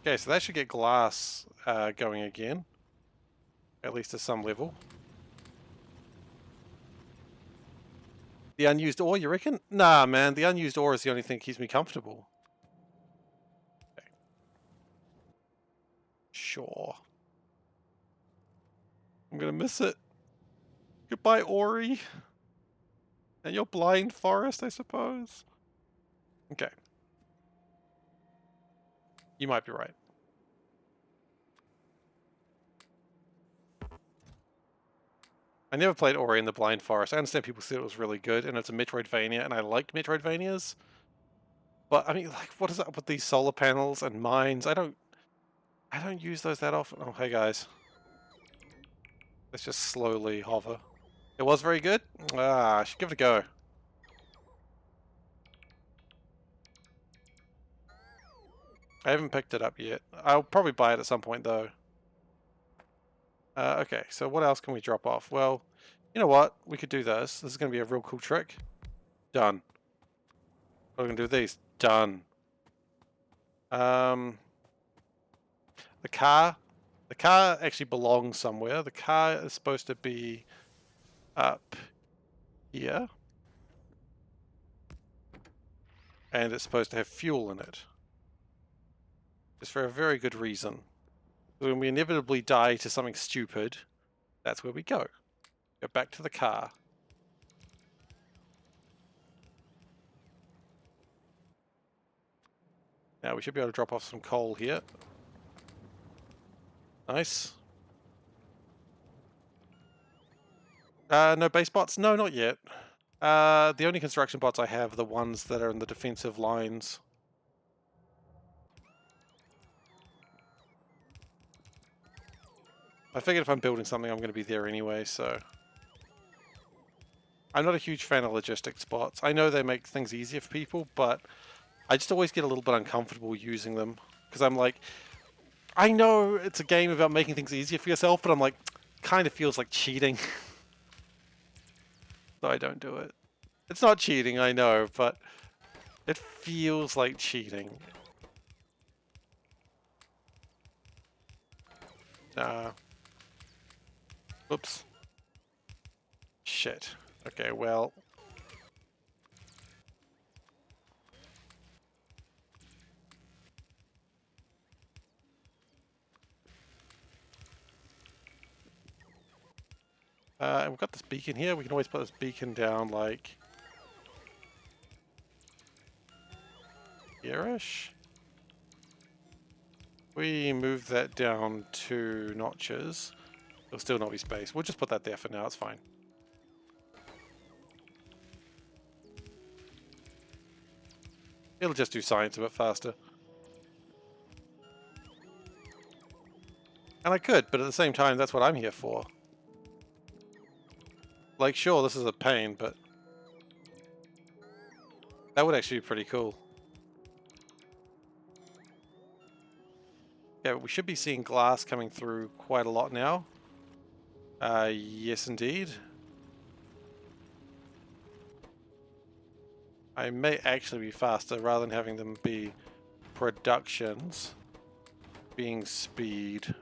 Okay, so that should get glass going again. At least to some level. The unused ore, you reckon? Nah, man, the unused ore is the only thing that keeps me comfortable. Okay. Sure. I'm gonna miss it. Goodbye, Ori. And your blind forest, I suppose. Okay. You might be right. I never played Ori in the Blind Forest. I understand people said it was really good, and it's a Metroidvania, and I liked Metroidvanias. But I mean, like, what is up with these solar panels and mines? I don't use those that often. Oh, hey guys. Let's just slowly hover. It was very good? Ah, I should give it a go. I haven't picked it up yet. I'll probably buy it at some point, though. Okay, so what else can we drop off? Well, you know what? We could do this. This is going to be a real cool trick. Done. What are we going to do with these? Done. The car. The car actually belongs somewhere. The car is supposed to be up here. And it's supposed to have fuel in it. Just for a very good reason. When we inevitably die to something stupid, that's where we go. Go back to the car. Now we should be able to drop off some coal here. Nice. No base bots? No, not yet. The only construction bots I have are the ones that are in the defensive lines. I figured if I'm building something, I'm going to be there anyway, so... I'm not a huge fan of logistics bots. I know they make things easier for people, but I just always get a little bit uncomfortable using them. Because I'm like, I know it's a game about making things easier for yourself, but I'm like, kind of feels like cheating. So I don't do it. It's not cheating, I know, but it feels like cheating. Oops. Shit. Okay, well... and we've got this beacon here. We can always put this beacon down, like... here-ish? We move that down 2 notches. It'll still not be space. We'll just put that there for now, it's fine. It'll just do science a bit faster. And I could, but at the same time, that's what I'm here for. Like, sure, this is a pain, but... that would actually be pretty cool. Yeah, we should be seeing glass coming through quite a lot now. Yes, indeed. I may actually be faster rather than having them be productions being speed.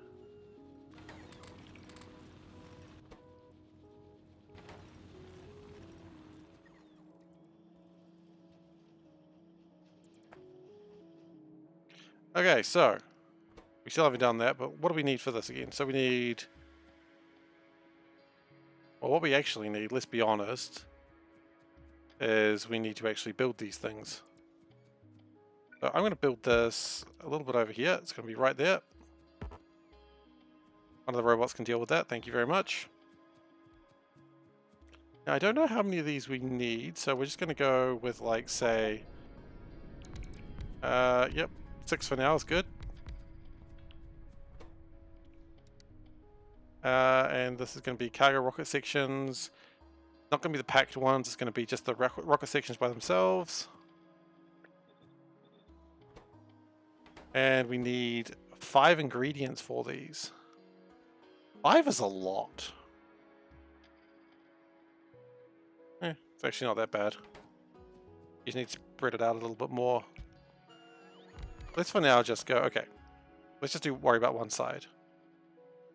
Okay, so we still haven't done that, but what do we need for this again? So we need... well, what we actually need, let's be honest, is we need to actually build these things. So I'm going to build this a little bit over here. It's going to be right there. One of the robots can deal with that. Thank you very much. Now, I don't know how many of these we need, so we're just going to go with, like, say... yep, 6 for now is good. And this is going to be cargo rocket sections. Not going to be the packed ones, it's going to be just the rocket sections by themselves. And we need 5 ingredients for these. 5 is a lot. It's actually not that bad. You just need to spread it out a little bit more. Let's for now just go, okay. Let's just worry about one side.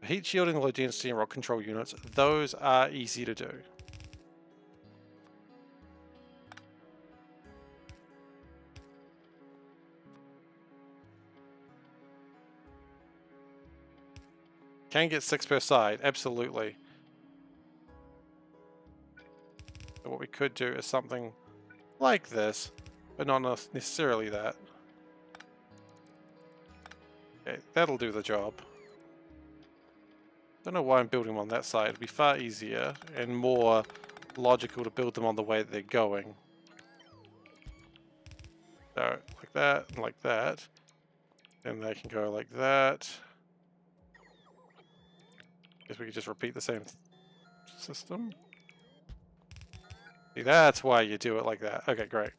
Heat shielding, low density, and rock control units, those are easy to do. Can get 6 per side, absolutely. So what we could do is something like this, but not necessarily that. Okay, that'll do the job. Don't know why I'm building them on that side. It'd be far easier and more logical to build them on the way that they're going. So, like that, and like that. And they can go like that. Guess we could just repeat the same system. See, that's why you do it like that. Okay, great.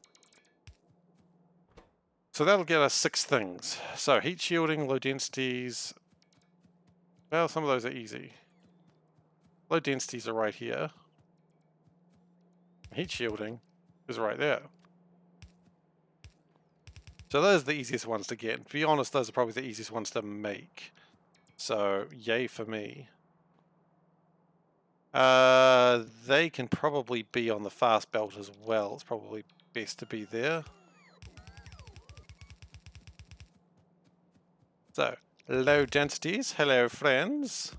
So that'll get us 6 things. So heat shielding, low densities. Well, some of those are easy. Low densities are right here. Heat shielding is right there. So those are the easiest ones to get. To be honest, those are probably the easiest ones to make. So, yay for me. They can probably be on the fast belt as well. It's probably best to be there. So, low densities. Hello, friends.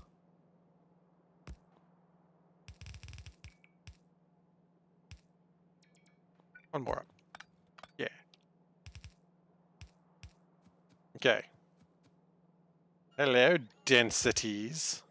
One more up. Yeah. Okay. Hello, densities.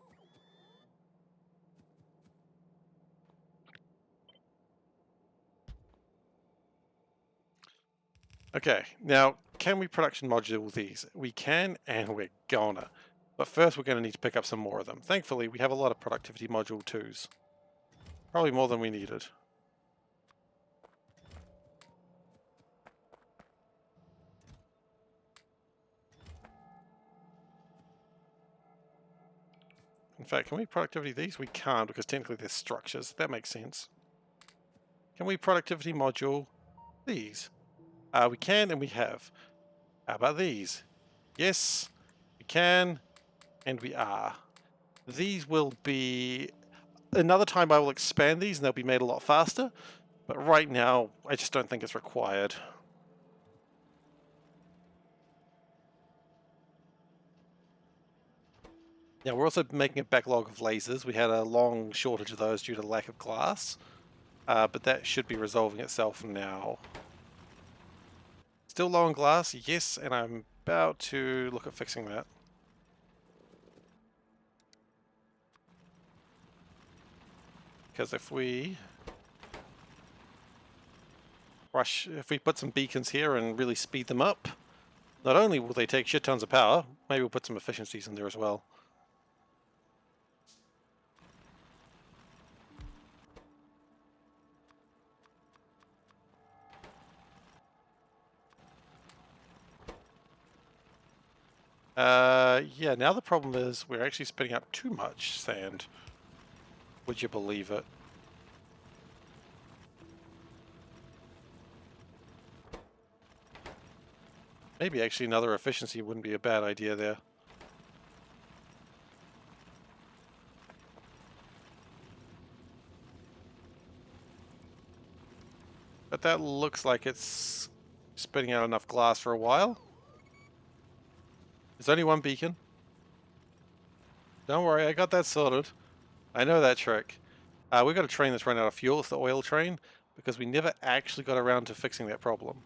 Okay, now can we production module these? We can, and we're gonna. But first we're gonna need to pick up some more of them. Thankfully we have a lot of productivity module 2s. Probably more than we needed. In fact, can we productivity these? We can't because technically they're structures. That makes sense. Can we productivity module these? We can and we have. How about these? Yes, we can and we are. These will be... Another time I will expand these and they'll be made a lot faster. But right now, I just don't think it's required. Now, we're also making a backlog of lasers. We had a long shortage of those due to lack of glass. But that should be resolving itself now. Still low on glass, yes, and I'm about to look at fixing that. Because if we put some beacons here and really speed them up, not only will they take shit tons of power, maybe we'll put some efficiencies in there as well. Yeah, now the problem is we're actually spitting out too much sand. Would you believe it? Maybe actually another efficiency wouldn't be a bad idea there. But that looks like it's spitting out enough glass for a while. There's only one beacon. Don't worry, I got that sorted. I know that trick. We've got a train that's run out of fuel. It's the oil train, because we never actually got around to fixing that problem.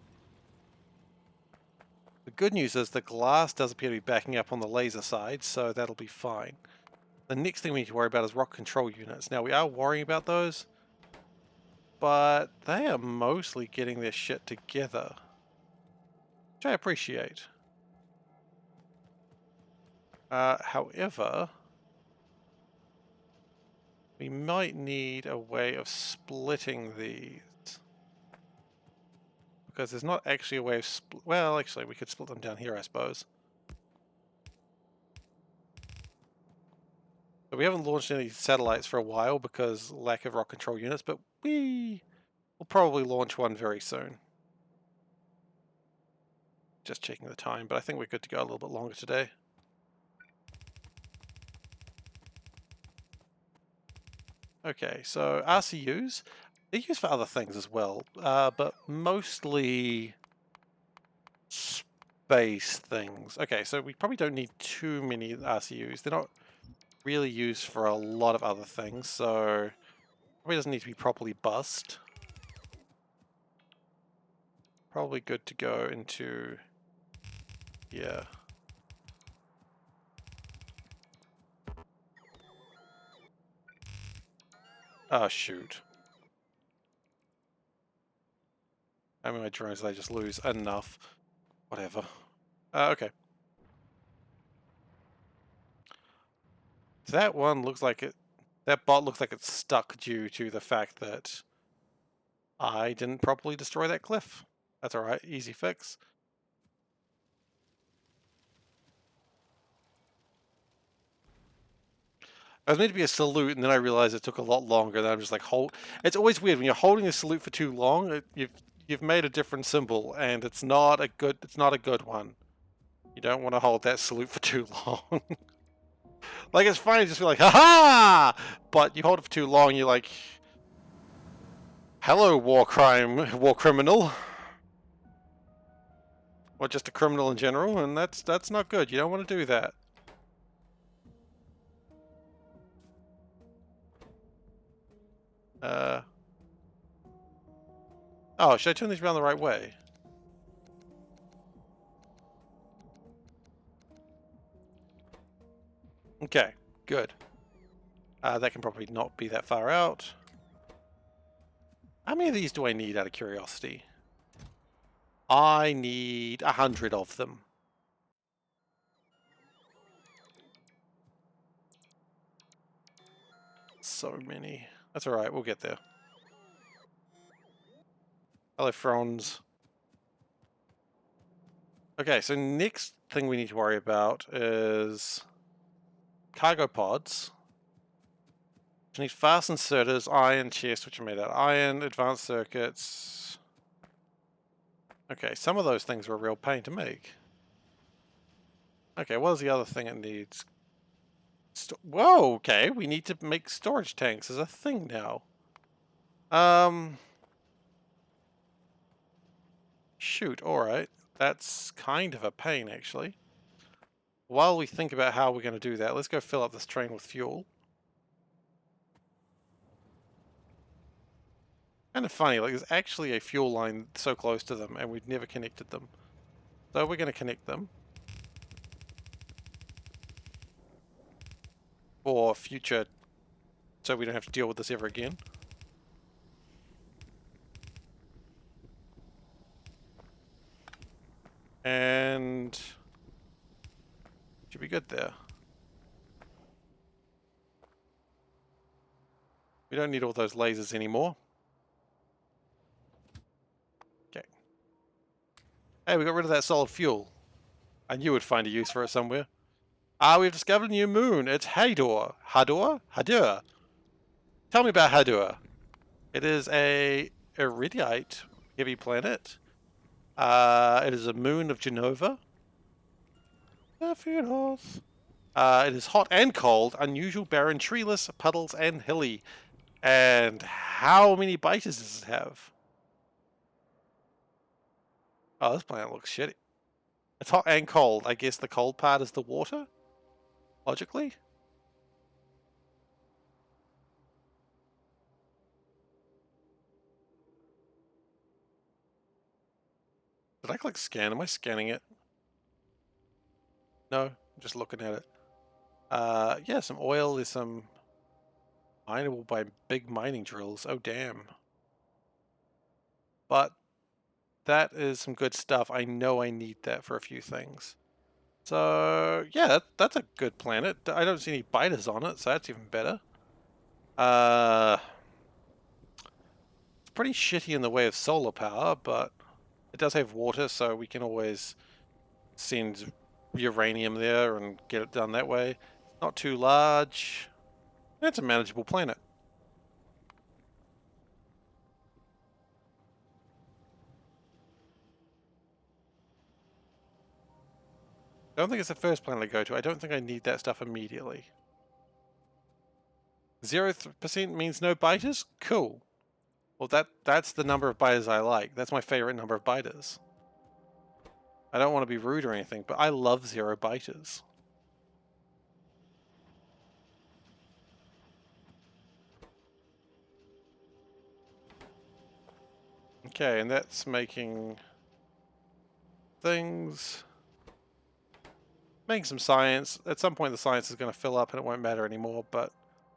The good news is the glass does appear to be backing up on the laser side, so that'll be fine. The next thing we need to worry about is rock control units. Now, we are worrying about those, but they are mostly getting their shit together, which I appreciate. However, we might need a way of splitting these. Because there's not actually a way of well, actually, we could split them down here, I suppose. But we haven't launched any satellites for a while because lack of rock control units, but we will probably launch one very soon. Just checking the time, but I think we're good to go a little bit longer today. Okay, so RCUs, they're used for other things as well, but mostly space things. Okay, so we probably don't need too many RCUs. They're not really used for a lot of other things, so probably doesn't need to be properly bussed. Probably good to go into here. Oh, shoot. How many drones did I just lose? Enough. Whatever. Okay. So that one looks like it... That bot looks like it's stuck due to the fact that I didn't properly destroy that cliff. That's alright. Easy fix. I was meant to be a salute, and then I realized it took a lot longer. Then I'm just like, hold. It's always weird when you're holding a salute for too long. You've made a different symbol, and it's not a good one. You don't want to hold that salute for too long. Like, it's fine to just be like, ha-ha! But you hold it for too long, you're like, hello, war criminal. Or just a criminal in general, and that's not good. You don't want to do that. Oh, should I turn these around the right way? Okay, good. That can probably not be that far out. How many of these do I need out of curiosity? I need 100 of them. So many. That's alright, we'll get there. Hello, Franz. Okay, so next thing we need to worry about is cargo pods. We need fast inserters, iron chest, which are made out of iron, advanced circuits. Okay, some of those things are a real pain to make. Okay, what is the other thing it needs? Whoa, okay, we need to make storage tanks as a thing now. Shoot, alright. That's kind of a pain, actually. While we think about how we're going to do that, let's go fill up this train with fuel. Kind of funny, like there's actually a fuel line so close to them and we've never connected them. So we're going to connect them. For future, so we don't have to deal with this ever again. And should be good there. We don't need all those lasers anymore. Okay. Hey, we got rid of that solid fuel. I knew we'd find a use for it somewhere. Ah, we've discovered a new moon. It's Hador. Hador? Hadur. Tell me about Hadur. It is a iridite heavy planet. It is a moon of Genova. It is hot and cold, unusual, barren, treeless, puddles, and hilly. And how many biters does it have? Oh, this planet looks shitty. It's hot and cold. I guess the cold part is the water? Logically? Did I click scan? Am I scanning it? No, I'm just looking at it. Yeah, some oil. There's some mineable by big mining drills. Oh, damn. But that is some good stuff. I know I need that for a few things. So, yeah, that's a good planet. I don't see any biters on it, so that's even better. It's pretty shitty in the way of solar power, but it does have water, so we can always send uranium there and get it done that way. Not too large. It's a manageable planet. I don't think it's the first planet I go to. I don't think I need that stuff immediately. 0% means no biters? Cool. Well, that's the number of biters I like. That's my favorite number of biters. I don't want to be rude or anything, but I love 0 biters. Okay, and that's making things. Making some science. At some point the science is going to fill up and it won't matter anymore, but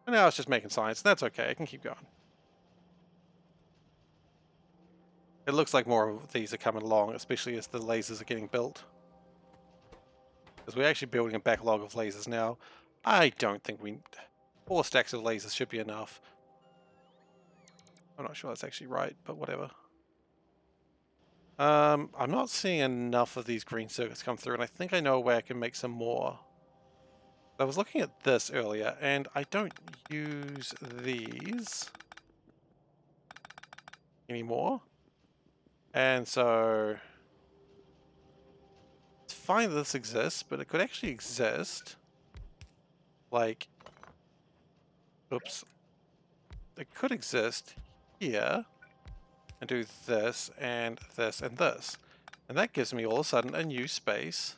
for now it's just making science. That's okay, I can keep going. It looks like more of these are coming along, especially as the lasers are getting built. Because we're actually building a backlog of lasers now. I don't think 4 stacks of lasers should be enough. I'm not sure that's actually right, but whatever. I'm not seeing enough of these green circuits come through, and I think I know a way I can make some more. I was looking at this earlier, and I don't use these anymore. And so it's fine that this exists, but it could actually exist like, oops, it could exist here and do this and this and this. And that gives me all of a sudden a new space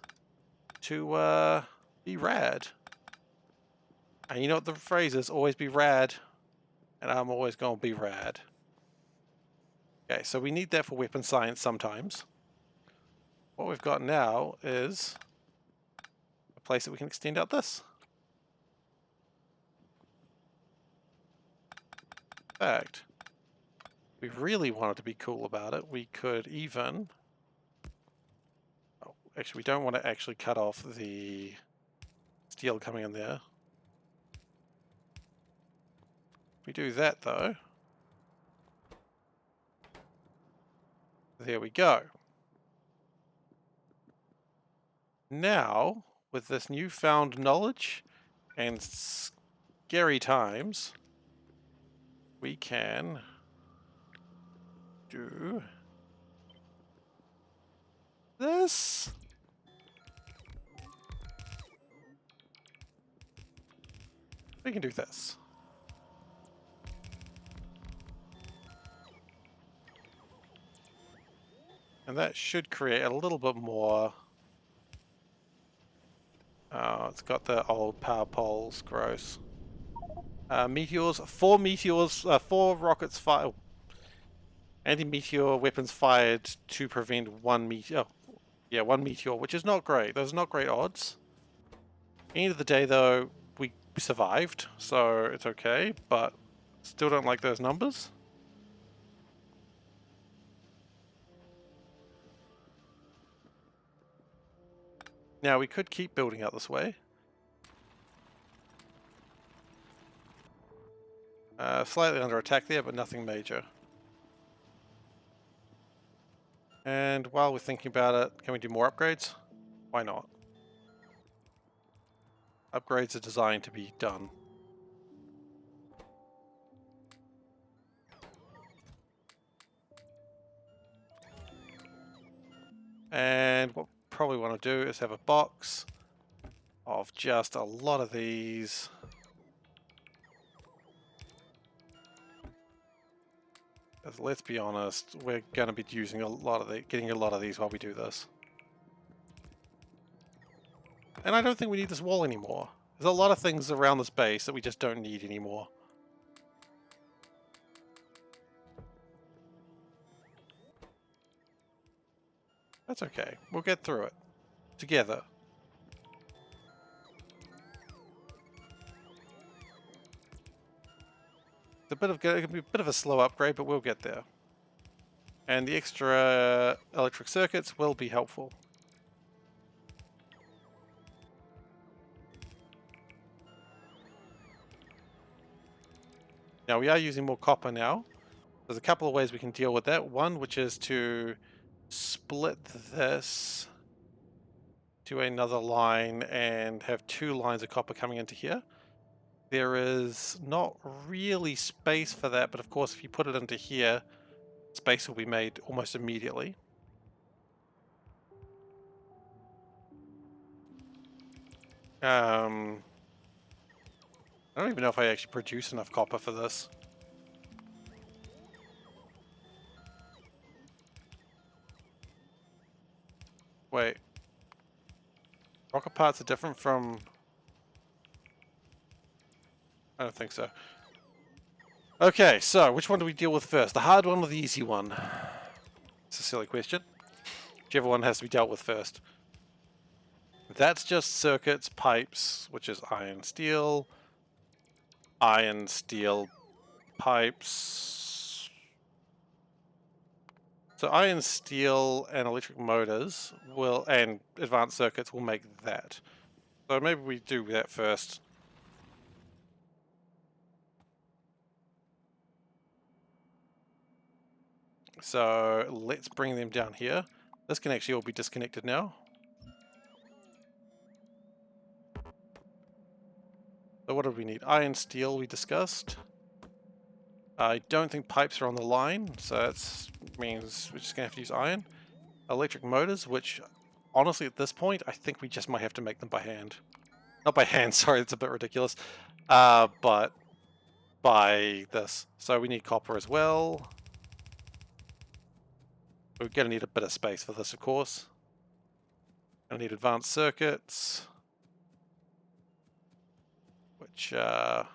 to be rad. And you know what the phrase is, always be rad. And I'm always going to be rad. Okay, so we need that for weapon science sometimes. What we've got now is a place that we can extend out this. In fact, we really wanted to be cool about it, we could even Actually, we don't want to actually cut off the steel coming in there. If we do that though, there we go. Now, with this newfound knowledge and scary times, we can do this. We can do this. And that should create a little bit more. Oh, it's got the old power poles. Gross. Meteors. 4 rockets fired. Anti-meteor weapons fired to prevent 1 meteor. Oh, yeah, 1 meteor, which is not great. Those are not great odds. End of the day, though, we survived, so it's okay, but still don't like those numbers. Now, we could keep building out this way. Slightly under attack there, but nothing major. And while we're thinking about it, can we do more upgrades? Why not? Upgrades are designed to be done. And what we probably want to do is have a box of just a lot of these. Because let's be honest, we're going to be using getting a lot of these while we do this. And I don't think we need this wall anymore. There's a lot of things around this base that we just don't need anymore. That's okay. We'll get through it. Together. It can be a bit of a slow upgrade, but we'll get there. And the extra electric circuits will be helpful. Now we are using more copper now. There's a couple of ways we can deal with that. One, which is to split this to another line and have 2 lines of copper coming into here. There is not really space for that, but of course if you put it into here, space will be made almost immediately. I don't even know if I actually produce enough copper for this. Wait. Rocket parts are different from... I don't think so. Okay, so which one do we deal with first? The hard one or the easy one? It's a silly question. Whichever one has to be dealt with first. That's just circuits, pipes, which is iron, steel, pipes. So iron, steel, and electric motors and advanced circuits will make that. So maybe we do that first. So let's bring them down here. This can actually all be disconnected now. So what do we need? Iron, steel we discussed. I don't think pipes are on the line, so that means we're just going to have to use iron. Electric motors, which honestly at this point, I think we just might have to make them by hand. Not by hand, sorry, that's a bit ridiculous. But by this. So we need copper as well. We're going to need a bit of space for this, of course. Going to need advanced circuits, which are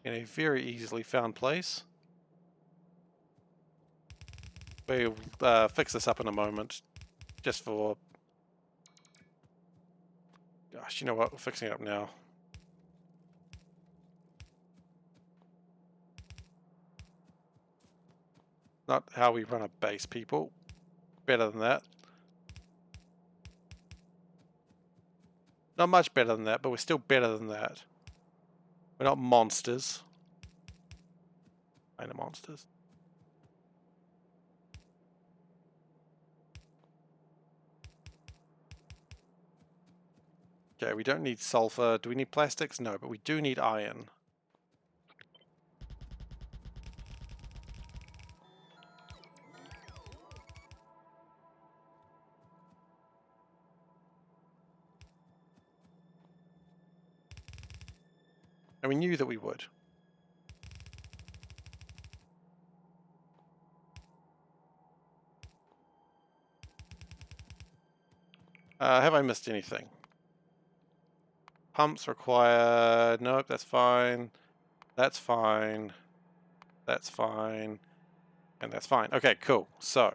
in a very easily found place. We'll fix this up in a moment, just for... Gosh, you know what? We're fixing it up now. Not how we run a base, people. Better than that. Not much better than that, but we're still better than that. We're not monsters. Kind of monsters. Okay, we don't need sulfur. Do we need plastics? No, but we do need iron. And we knew that we would. Have I missed anything? Pumps required. Nope, that's fine. That's fine. That's fine. And that's fine. Okay, cool. So.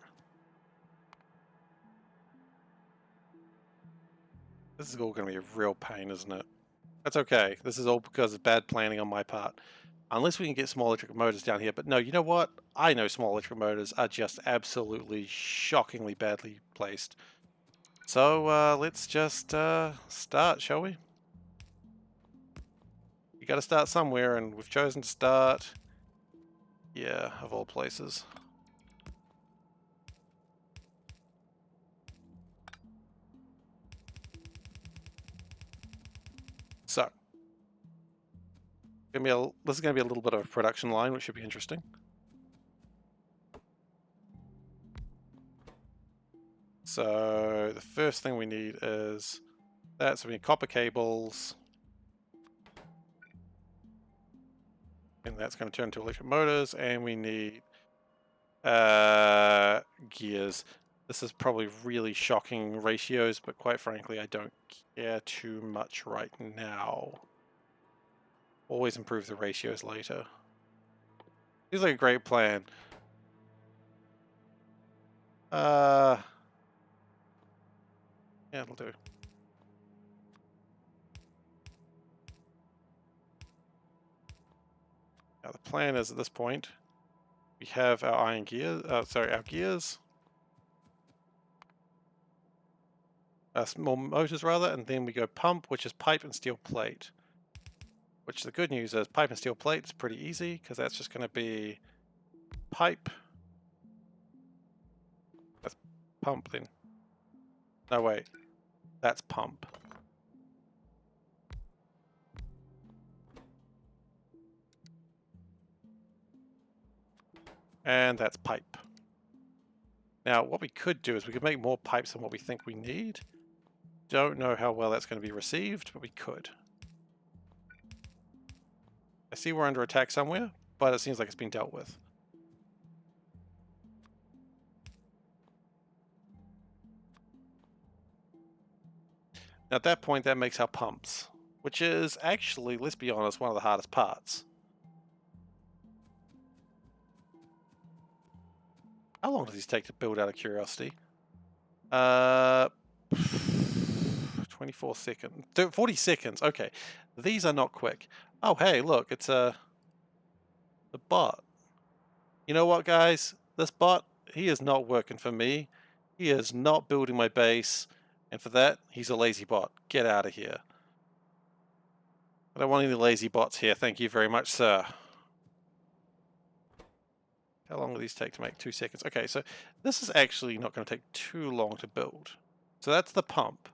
This is all going to be a real pain, isn't it? That's okay. This is all because of bad planning on my part. Unless we can get small electric motors down here. But no, you know what? I know small electric motors are just absolutely shockingly badly placed. So let's just start, shall we? You got to start somewhere, and we've chosen to start, yeah, of all places. So, this is going to be a little bit of a production line, which should be interesting. So the first thing we need is that. So we need copper cables. And that's going to turn into electric motors, and we need gears. This is probably really shocking ratios, but quite frankly, I don't care too much right now. Always improve the ratios later. Seems like a great plan. Yeah, it'll do. Now the plan is at this point, we have our iron gears, our gears. Small motors rather, and then we go pump, which is pipe and steel plate. Which the good news is pipe and steel plate is pretty easy, because that's just going to be pipe. That's pump then. No, wait. That's pump. And that's pipe. Now, what we could do is we could make more pipes than what we think we need. Don't know how well that's going to be received, but we could. I see we're under attack somewhere, but it seems like it's been dealt with. Now, at that point, that makes our pumps, which is actually, let's be honest, one of the hardest parts. How long does these take to build, out of curiosity? 24 seconds. 40 seconds. Okay. These are not quick. Oh, hey, look, it's the bot. You know what, guys? This bot, he is not working for me. He is not building my base. And for that, he's a lazy bot. Get out of here. I don't want any lazy bots here. Thank you very much, sir. How long will these take to make? 2 seconds. Okay, so this is actually not going to take too long to build. So that's the pump.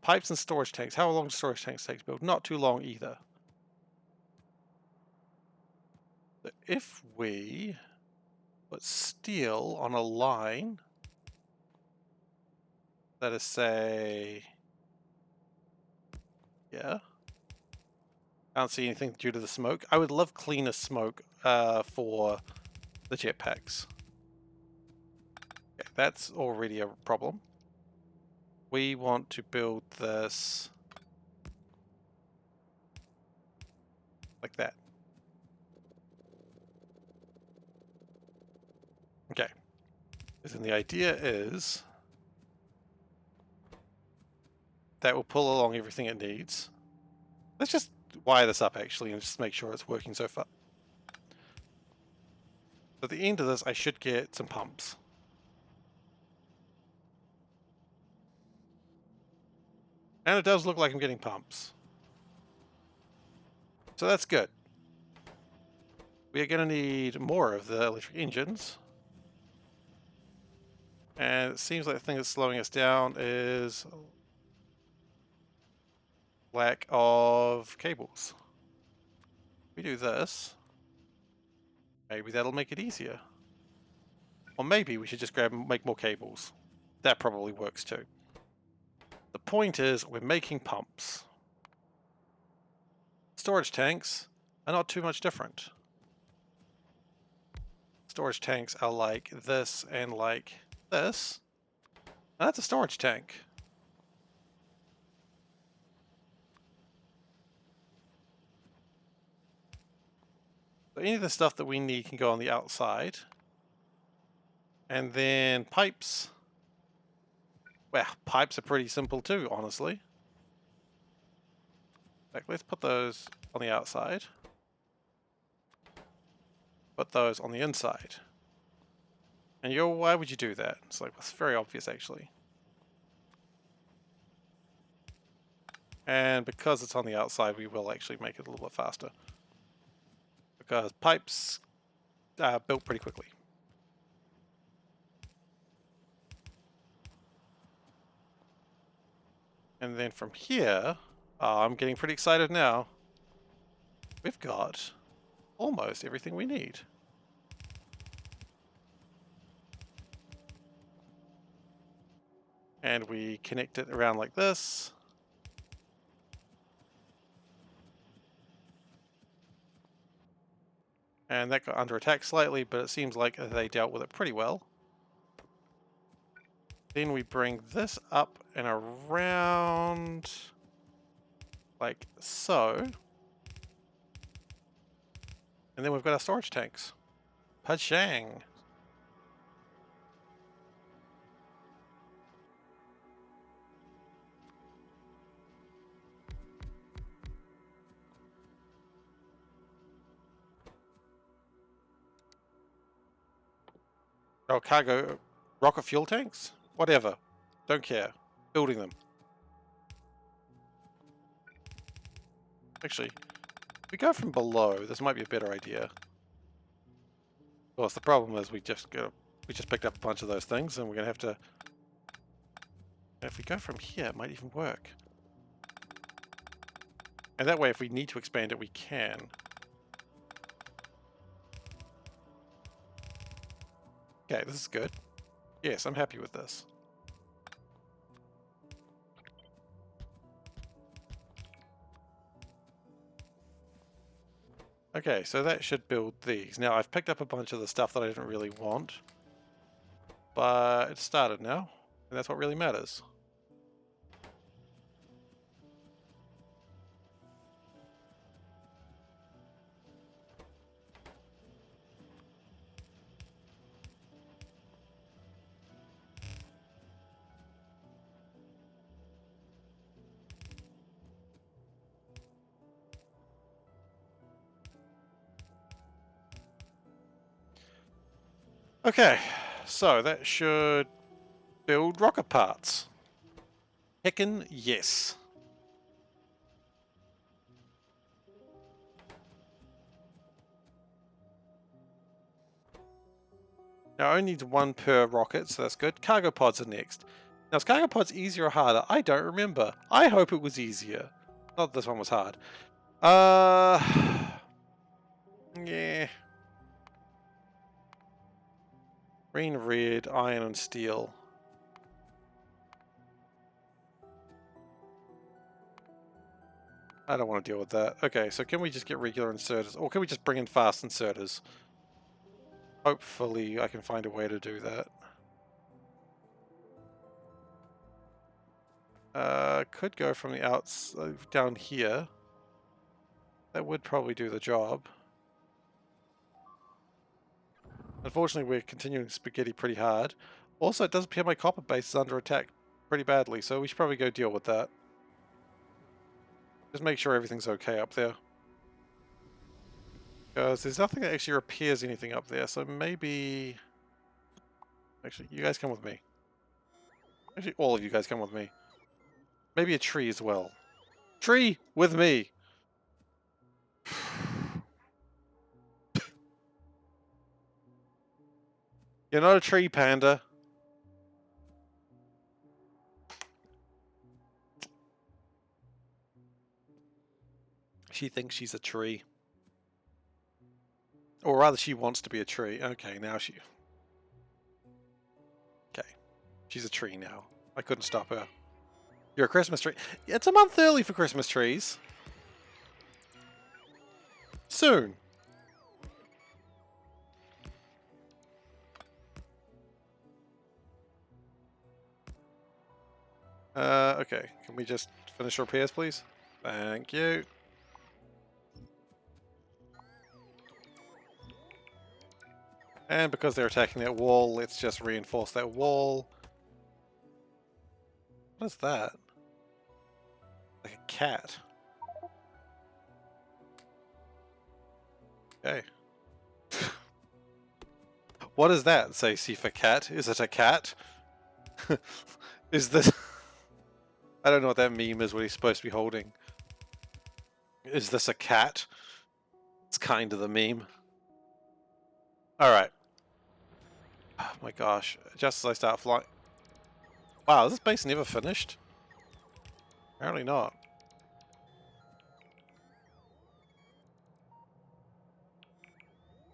Pipes and storage tanks. How long do storage tanks take to build? Not too long either. So if we put steel on a line, let us say, yeah. I don't see anything due to the smoke. I would love cleaner smoke for the jetpacks. Okay, that's already a problem. We want to build this like that. Okay. And then the idea is that will pull along everything it needs. Let's just wire this up actually and just make sure it's working so far. So at the end of this, I should get some pumps. And it does look like I'm getting pumps. So that's good. We are going to need more of the electric engines. And it seems like the thing that's slowing us down is lack of cables. We do this. Maybe that'll make it easier. Or maybe we should just grab and make more cables. That probably works too. The point is, we're making pumps. Storage tanks are not too much different. Storage tanks are like this and like this. And that's a storage tank. So any of the stuff that we need can go on the outside. And then pipes. Well, pipes are pretty simple too, honestly. In fact, let's put those on the outside. Put those on the inside. And you go, why would you do that? It's like, it's very obvious actually. And because it's on the outside, we will actually make it a little bit faster. Because pipes are built pretty quickly. And then from here, I'm getting pretty excited now. We've got almost everything we need. And we connect it around like this. And that got under attack slightly, but it seems like they dealt with it pretty well. Then we bring this up and around like so. And then we've got our storage tanks. Pachang! Oh, cargo rocket fuel tanks? Whatever. Don't care. Building them. Actually, if we go from below, this might be a better idea. Of course, the problem is we just picked up a bunch of those things, and we're gonna have to. If we go from here, it might even work. And that way, if we need to expand it, we can. Okay, this is good. Yes, I'm happy with this. Okay, so that should build these. Now, I've picked up a bunch of the stuff that I didn't really want. But it's started now, and that's what really matters. Okay, so that should build rocket parts. Heckin' yes. Now I only need one per rocket, so that's good. Cargo pods are next. Now is cargo pods easier or harder? I don't remember. I hope it was easier. Not this one was hard. Yeah. Green, red, iron, and steel. I don't want to deal with that. Okay, so can we just get regular inserters? Or can we just bring in fast inserters? Hopefully I can find a way to do that. Could go from the outside down here. That would probably do the job. Unfortunately, we're continuing spaghetti pretty hard. Also, it does appear my copper base is under attack pretty badly, so we should probably go deal with that. Just make sure everything's okay up there. Because there's nothing that actually repairs anything up there, so maybe... Actually, you guys come with me. Actually, all of you guys come with me. Maybe a tree as well. Tree with me! You're not a tree, Panda. She thinks she's a tree. Or rather, she wants to be a tree. Okay, now she... Okay. She's a tree now. I couldn't stop her. You're a Christmas tree. It's a month early for Christmas trees. Soon. Okay. Can we just finish repairs, please? Thank you. And because they're attacking that wall, let's just reinforce that wall. What is that? Like a cat. Okay. What is that? Say SeiferKatt. Is it a cat? Is this... I don't know what that meme is, what he's supposed to be holding. Is this a cat? It's kind of the meme. Alright. Oh my gosh. Just as I start flying... Wow, is this base never finished? Apparently not.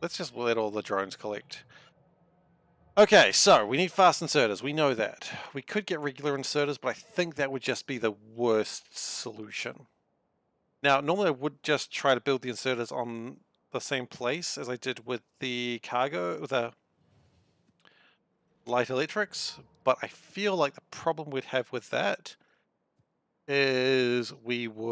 Let's just let all the drones collect. Okay, so we need fast inserters. We know that. We could get regular inserters, but I think that would just be the worst solution. Now, normally I would just try to build the inserters on the same place as I did with the cargo, with the light electrics, but I feel like the problem we'd have with that is we'd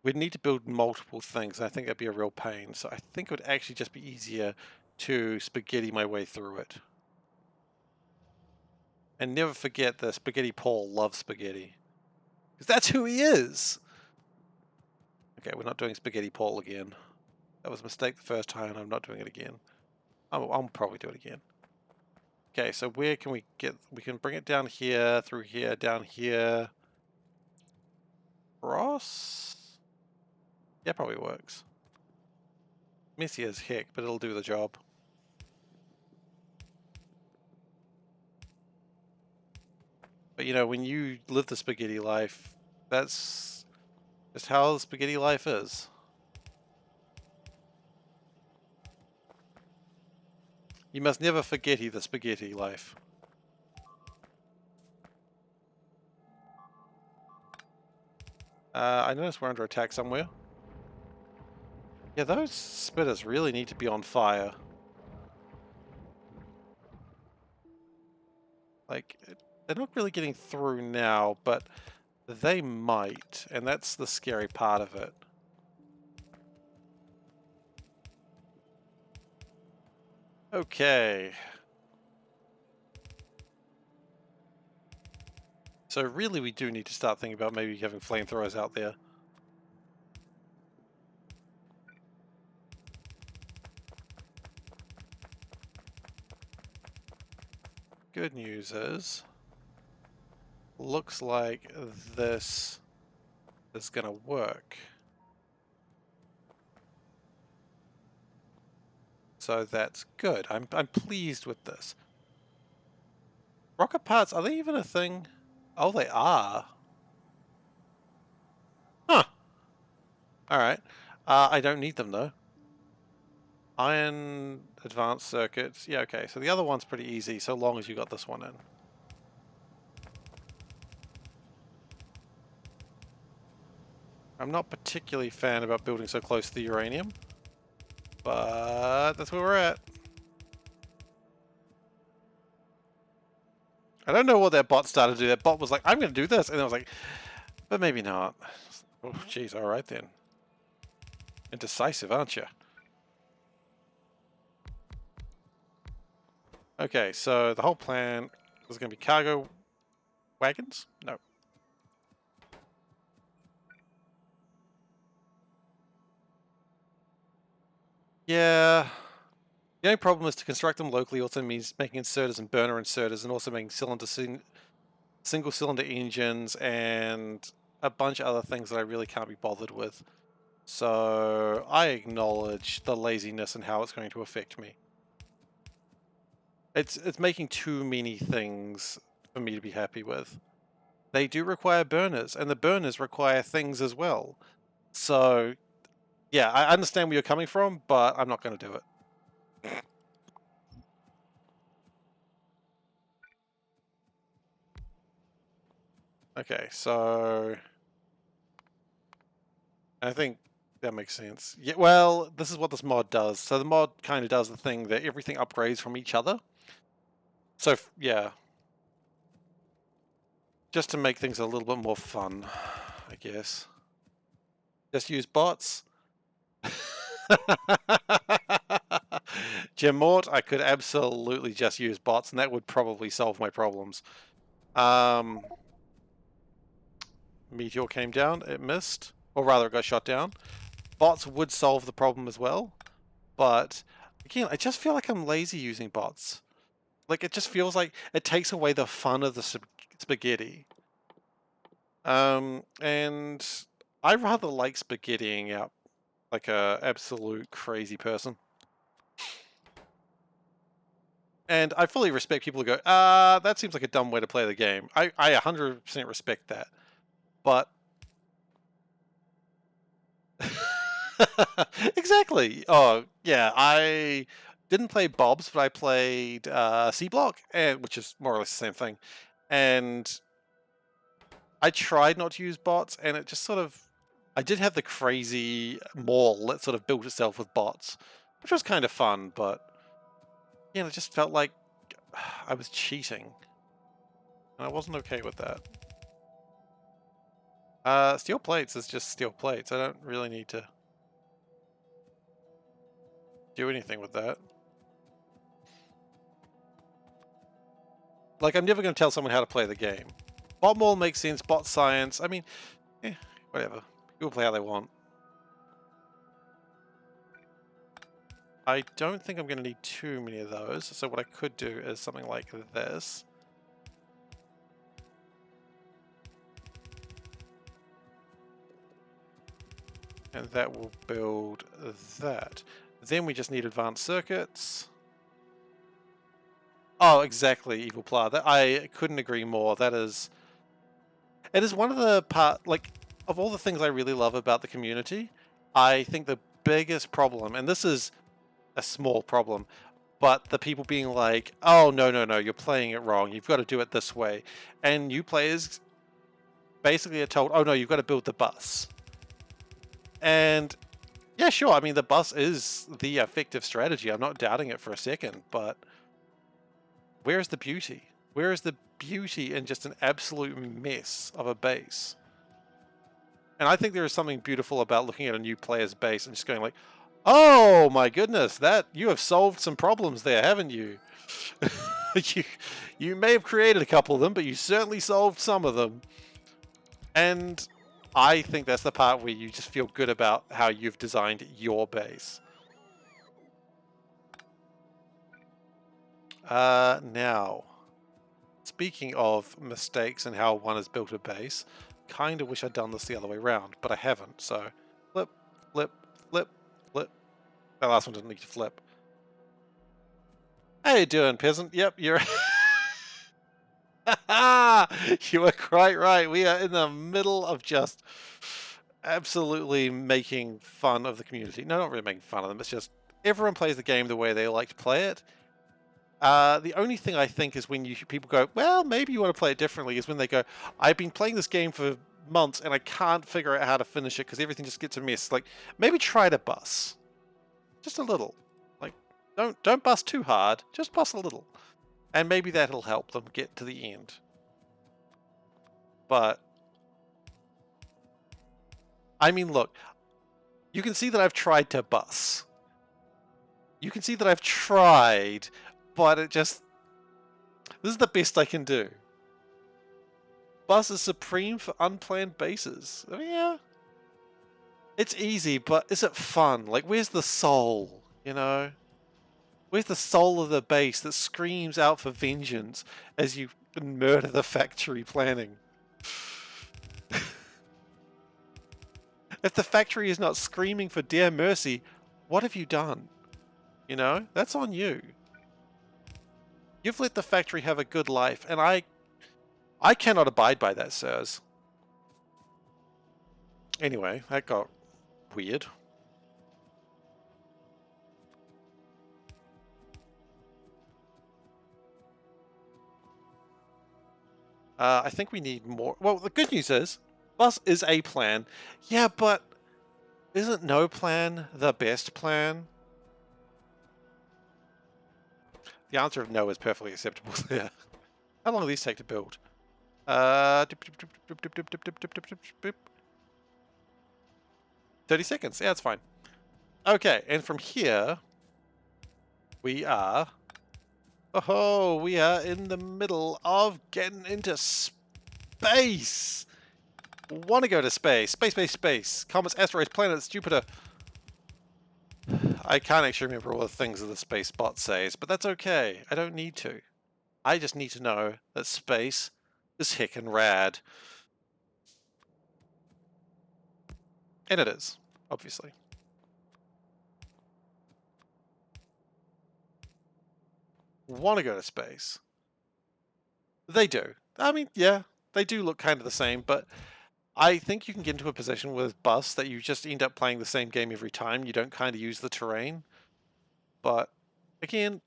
need to build multiple things, and I think that'd be a real pain. So I think it would actually just be easier to spaghetti my way through it. And never forget that Spaghetti Paul loves spaghetti. Because that's who he is! Okay, we're not doing Spaghetti Paul again. That was a mistake the first time, and I'm not doing it again. I'll probably do it again. Okay, so where can we get... We can bring it down here, through here, down here. Cross? Yeah, probably works. Messy as heck, but it'll do the job. But you know, when you live the spaghetti life, that's just how the spaghetti life is. You must never forget the spaghetti life. I noticed we're under attack somewhere. Yeah, those spitters really need to be on fire. Like, they're not really getting through now, but they might, and that's the scary part of it. Okay. So really we do need to start thinking about maybe having flamethrowers out there. Good news is, looks like this is gonna work. So that's good. I'm pleased with this. Rocket parts, are they even a thing? Oh, they are. Huh. Alright. I don't need them though. Iron advanced circuits. Yeah, okay. So the other one's pretty easy so long as you got this one in. I'm not particularly a fan about building so close to the uranium, but that's where we're at. I don't know what that bot started to do. That bot was like, I'm going to do this. And I was like, but maybe not. Oh, jeez. All right then. Indecisive, aren't you? Okay, so the whole plan is going to be cargo wagons? No. Yeah. The only problem is to construct them locally also means making inserters and burner inserters and also making single cylinder engines, and a bunch of other things that I really can't be bothered with. So I acknowledge the laziness and how it's going to affect me. It's making too many things for me to be happy with. They do require burners, and the burners require things as well. So yeah, I understand where you're coming from, but I'm not going to do it. Okay, so I think that makes sense. Yeah, well, this is what this mod does. So the mod kind of does the thing that everything upgrades from each other. So yeah, just to make things a little bit more fun, I guess. Just use bots. Jim Mort, I could absolutely just use bots, and that would probably solve my problems. Meteor came down, it missed, or rather it got shot down. Bots would solve the problem as well, but again, I just feel like I'm lazy using bots. Like, it just feels like it takes away the fun of the spaghetti. And I rather like spaghettiing out like a absolute crazy person. And I fully respect people who go, that seems like a dumb way to play the game. I 100% respect that. But exactly. Oh, yeah, I didn't play Bob's, but I played C Block, which is more or less the same thing. And I tried not to use bots, and it just sort of... I did have the crazy mall that sort of built itself with bots, which was kind of fun, but yeah, it just felt like I was cheating. And I wasn't okay with that. Steel plates is just steel plates. I don't really need to do anything with that. Like, I'm never going to tell someone how to play the game. Bot mall makes sense, bot science, I mean, whatever. People play how they want. I don't think I'm going to need too many of those, so what I could do is something like this. And that will build that. Then we just need advanced circuits. Oh, exactly, Evil Pla. I couldn't agree more. It is one of the of all the things I really love about the community, I think the biggest problem, and this is a small problem, but the people being like, oh, no, you're playing it wrong. You've got to do it this way. And new players basically are told, oh, no, you've got to build the bus. And yeah, sure, I mean, the bus is the effective strategy. I'm not doubting it for a second, but where's the beauty? Where is the beauty in just an absolute mess of a base? And I think there is something beautiful about looking at a new player's base and just going like, oh my goodness, you have solved some problems there, haven't you? You may have created a couple of them, but you certainly solved some of them. And I think that's the part where you just feel good about how you've designed your base. Now, speaking of mistakes and how one has built a base, kind of wish I'd done this the other way around, but I haven't. So flip, flip, flip, flip. That last one didn't need to flip. How you doing, peasant? Yep, you're... You were quite right. We are in the middle of just absolutely making fun of the community. No, not really making fun of them. It's just everyone plays the game the way they like to play it. The only thing I think is when people go, well, maybe you want to play it differently, is when they go, I've been playing this game for months and I can't figure out how to finish it because everything just gets a mess. Like, maybe try to bus. Just a little. Like, don't bust too hard. Just bust a little. And maybe that'll help them get to the end. But I mean, look, you can see that I've tried to bus. You can see that I've tried, but this is the best I can do. Bus is supreme for unplanned bases. I mean, yeah. It's easy, but is it fun? Like, where's the soul, you know? Where's the soul of the base that screams out for vengeance as you And murder the factory planning. If the factory is not screaming for dear mercy, what have you done? You know, that's on you. You've let the factory have a good life, and I cannot abide by that, sirs. Anyway, that got weird. I think we need more. Well, the good news is, bus is a plan. Yeah, but isn't no plan the best plan? The answer of no is perfectly acceptable there. How long do these take to build? 30 seconds. Yeah, that's fine. Okay, and from here, we are... Oh, we are in the middle of getting into space! Want to go to space. Space, space, space. Comets, asteroids, planets, Jupiter. I can't actually remember all the things that the space bot says, but that's okay. I don't need to. I just need to know that space is heckin' rad. And it is, obviously. Want to go to space. They do. I mean, yeah, they do look kind of the same, but I think you can get into a position with bus that you just end up playing the same game every time. You don't kind of use the terrain. But again,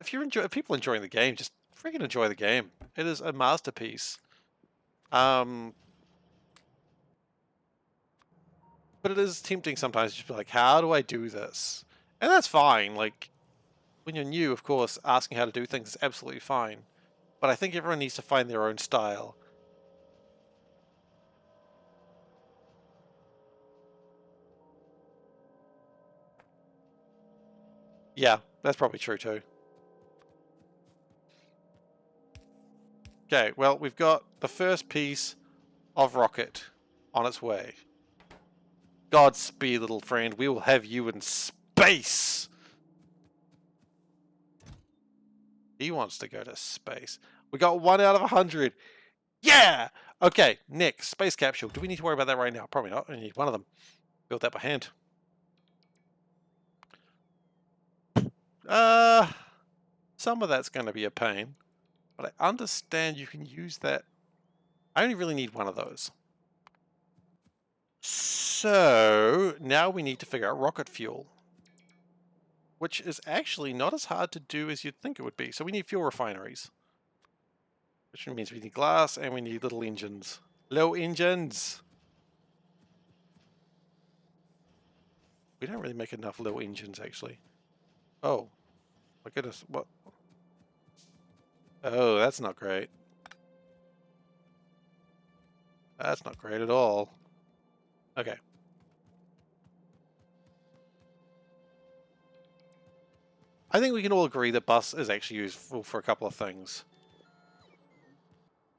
if people enjoying the game, just freaking enjoy the game. It is a masterpiece. But it is tempting sometimes to just be like, how do I do this? And that's fine. Like, when you're new, of course, asking how to do things is absolutely fine. But I think everyone needs to find their own style. Yeah, that's probably true too. Okay, well, we've got the first piece of rocket on its way. Godspeed, little friend. We will have you in space! He wants to go to space. We got 1 out of 100. Yeah! Okay, next, space capsule. Do we need to worry about that right now? Probably not. We need one of them. Build that by hand. Some of that's going to be a pain. But I understand you can use that. I only really need one of those. So, now we need to figure out rocket fuel. Which is actually not as hard to do as you'd think it would be. So we need fuel refineries. Which means we need glass and we need little engines. Little engines! We don't really make enough little engines, actually. Oh. My goodness, what? Oh, that's not great. That's not great at all. Okay. I think we can all agree that bus is actually useful for a couple of things.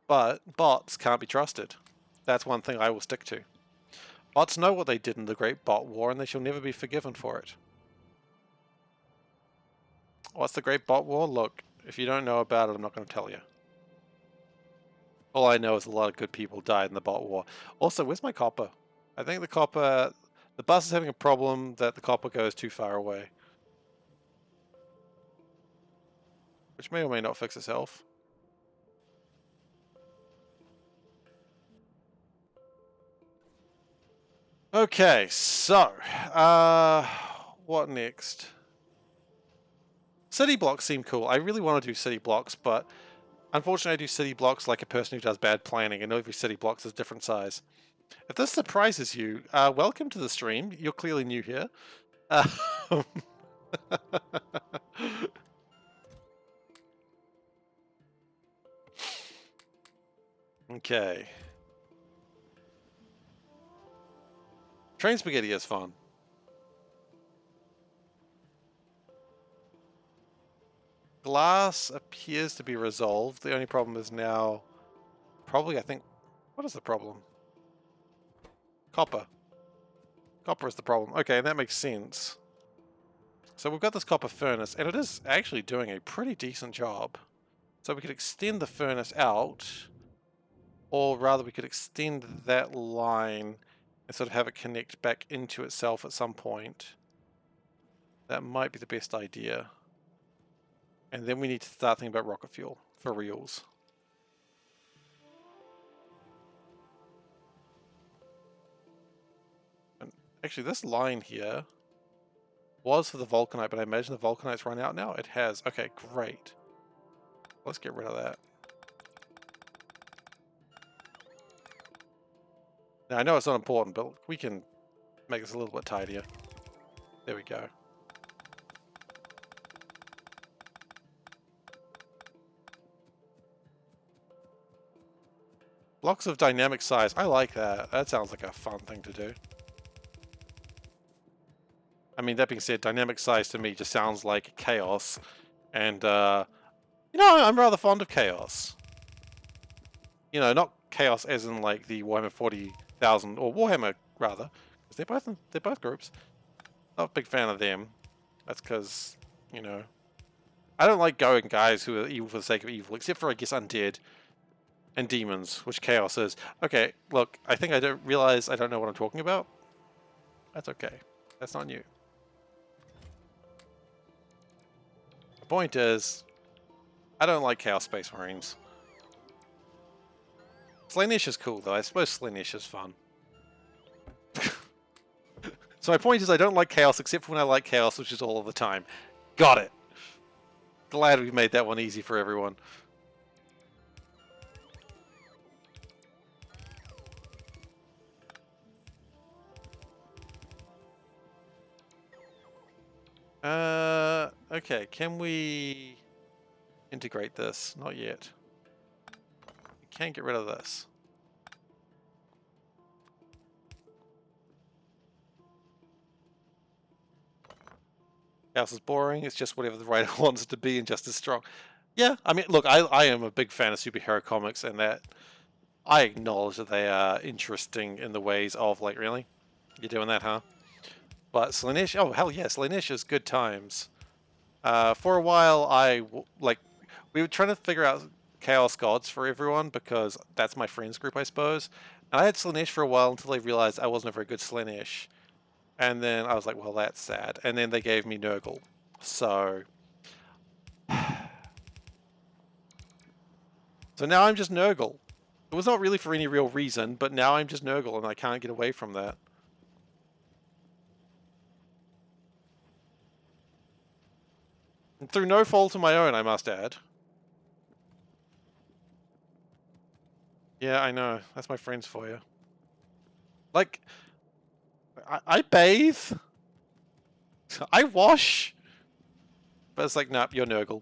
But bots can't be trusted. That's one thing I will stick to. Bots know what they did in the Great Bot War, and they shall never be forgiven for it. What's the Great Bot War? Look, if you don't know about it, I'm not going to tell you. All I know is a lot of good people died in the bot war. Also, where's my copper? I think the bus is having a problem that the copper goes too far away. Which may or may not fix itself. Okay, so, what next? City blocks seem cool. I really want to do city blocks, but unfortunately I do city blocks like a person who does bad planning, and every city blocks is a different size. If this surprises you, welcome to the stream. You're clearly new here. Okay. Train spaghetti is fun. Glass appears to be resolved. The only problem is now... Probably, I think... What is the problem? Copper. Copper is the problem. Okay, that makes sense. So we've got this copper furnace, and it is actually doing a pretty decent job. So we could extend the furnace out, or rather we could extend that line and sort of have it connect back into itself at some point. That might be the best idea. And then we need to start thinking about rocket fuel for reals. And actually this line here was for the vulcanite, but I imagine the vulcanite's run out now? It has. Okay, great. Let's get rid of that. Now I know it's not important, but we can make this a little bit tidier. There we go. Blocks of dynamic size. I like that. That sounds like a fun thing to do. I mean, that being said, dynamic size to me just sounds like chaos. And, you know, I'm rather fond of chaos. You know, not chaos as in like the Warhammer 40,000, or Warhammer rather, because they're both groups. Not a big fan of them. That's because, you know, I don't like going guys who are evil for the sake of evil, except for, I guess, undead and demons, which chaos is. Okay, look, I think I don't realize I don't know what I'm talking about. That's okay. That's not new. The point is, I don't like Chaos Space Marines. Slaanesh is cool, though. I suppose Slaanesh is fun. So my point is, I don't like Chaos, except for when I like Chaos, which is all of the time. Got it! Glad we made that one easy for everyone. Okay, can we integrate this? Not yet. We can get rid of this. Chaos is boring, it's just whatever the writer wants it to be and just as strong. Yeah, I mean, look, I am a big fan of superhero comics, and that I acknowledge that they are interesting in the ways of, like, really? You're doing that, huh? But Slaanesh, oh, hell yeah, Slaanesh is good times. For a while, we were trying to figure out Chaos Gods for everyone, because that's my friends group, I suppose. And I had Slaanesh for a while until I realized I wasn't a very good Slaanesh. And then I was like, well, that's sad. And then they gave me Nurgle. So... so now I'm just Nurgle. It was not really for any real reason, but now I'm just Nurgle and I can't get away from that. And through no fault of my own, I must add. Yeah, I know. That's my friends for you. Like, I bathe. I wash. But it's like, nah, you're Nurgle.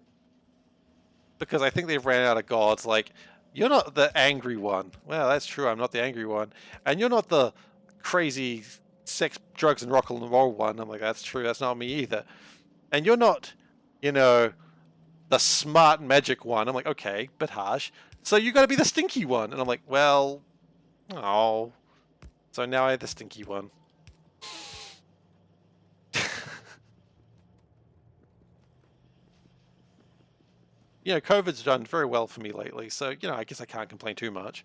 Because I think they've ran out of gods. Like, you're not the angry one. Well, that's true, I'm not the angry one. And you're not the crazy sex, drugs, and rock and roll one. I'm like, that's true, that's not me either. And you're not, you know, the smart magic one. I'm like, okay, but harsh. So you gotta be the stinky one. And I'm like, well, oh. So now I have the stinky one. You know, COVID's done very well for me lately, so, you know, I guess I can't complain too much.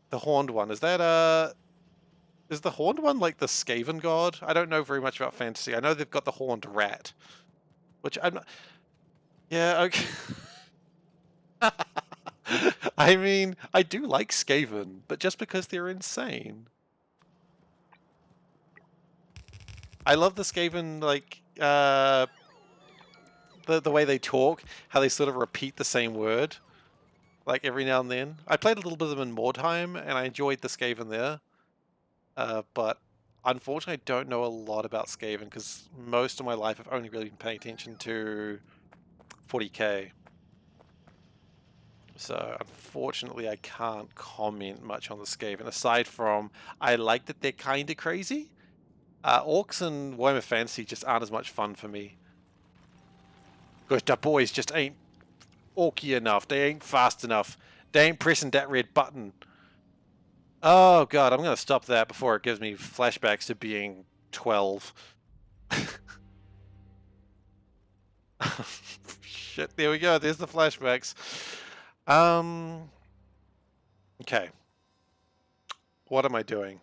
The Horned one, is that, is the Horned one like the Skaven god? I don't know very much about fantasy. I know they've got the Horned Rat, which I'm not... Yeah, okay. I mean, I do like Skaven, but just because they're insane. I love the Skaven, like, the way they talk, how they sort of repeat the same word, like every now and then. I played a little bit of them in Mordheim, and I enjoyed the Skaven there. But unfortunately, I don't know a lot about Skaven, because most of my life I've only really been paying attention to 40k. So unfortunately, I can't comment much on the Skaven, aside from I like that they're kind of crazy. Orcs and Warhammer Fantasy just aren't as much fun for me. Because the boys just ain't orky enough. They ain't fast enough. They ain't pressing that red button. Oh god, I'm going to stop that before it gives me flashbacks to being 12. Shit, there we go. There's the flashbacks. Okay. What am I doing?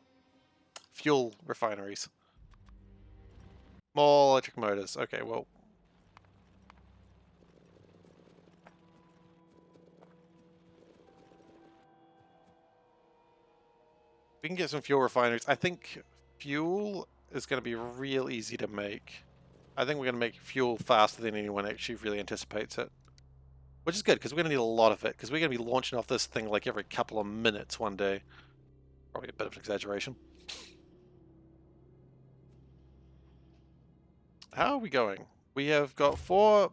Fuel refineries. More electric motors. Okay, well. We can get some fuel refineries. I think fuel is going to be real easy to make. I think we're going to make fuel faster than anyone actually really anticipates it. Which is good, because we're going to need a lot of it, because we're going to be launching off this thing like every couple of minutes one day. Probably a bit of an exaggeration. How are we going? We have got 4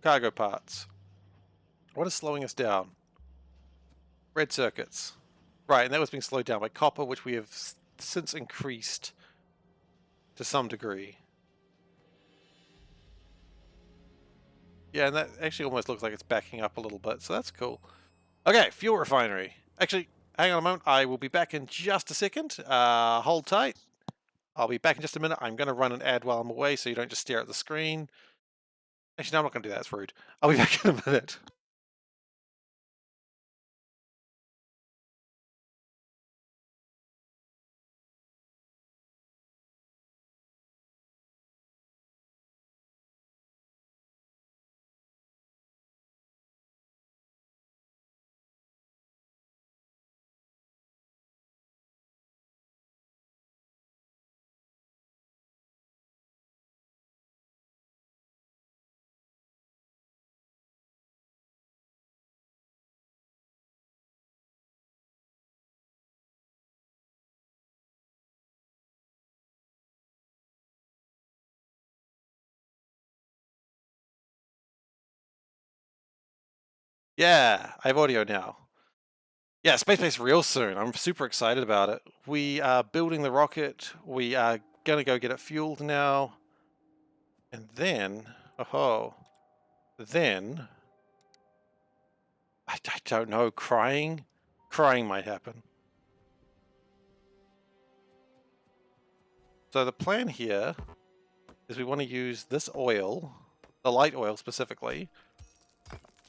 cargo parts. What is slowing us down? Red circuits. Right, and that was being slowed down by copper, which we have since increased to some degree. Yeah, and that actually almost looks like it's backing up a little bit, so that's cool. Okay, fuel refinery. Actually, hang on a moment. I will be back in just a second. Hold tight. I'll be back in just a minute. I'm going to run an ad while I'm away, so you don't just stare at the screen. Actually, no, I'm not going to do that. That's rude. I'll be back in a minute. Yeah, I have audio now. Yeah, space base real soon. I'm super excited about it. We are building the rocket. We are going to go get it fueled now. And then, then, I don't know, crying? Crying might happen. So the plan here is we want to use this oil, the light oil specifically,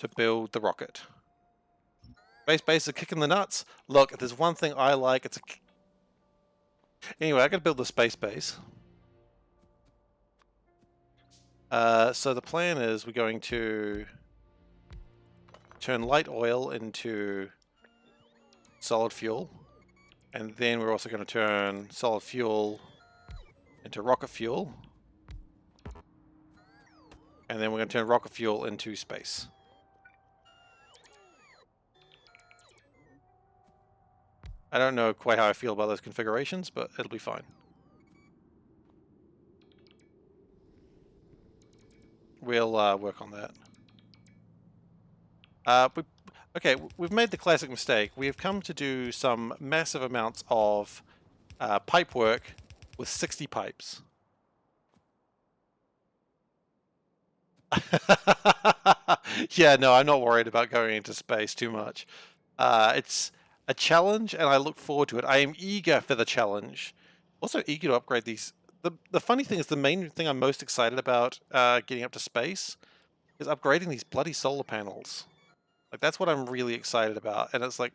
to build the rocket. Space base is kicking the nuts. Look, if there's one thing I like, it's a... Anyway, I gotta build the space base. So the plan is we're going to turn light oil into solid fuel, and then we're also going to turn solid fuel into rocket fuel, and then we're going to turn rocket fuel into space. I don't know quite how I feel about those configurations, but it'll be fine. We'll work on that. Okay, we've made the classic mistake. We have come to do some massive amounts of pipe work with 60 pipes. Yeah, no, I'm not worried about going into space too much. It's a challenge, and I look forward to it. I am eager for the challenge. Also eager to upgrade these. The funny thing is, the main thing I'm most excited about getting up to space is upgrading these bloody solar panels. Like, that's what I'm really excited about. And it's like,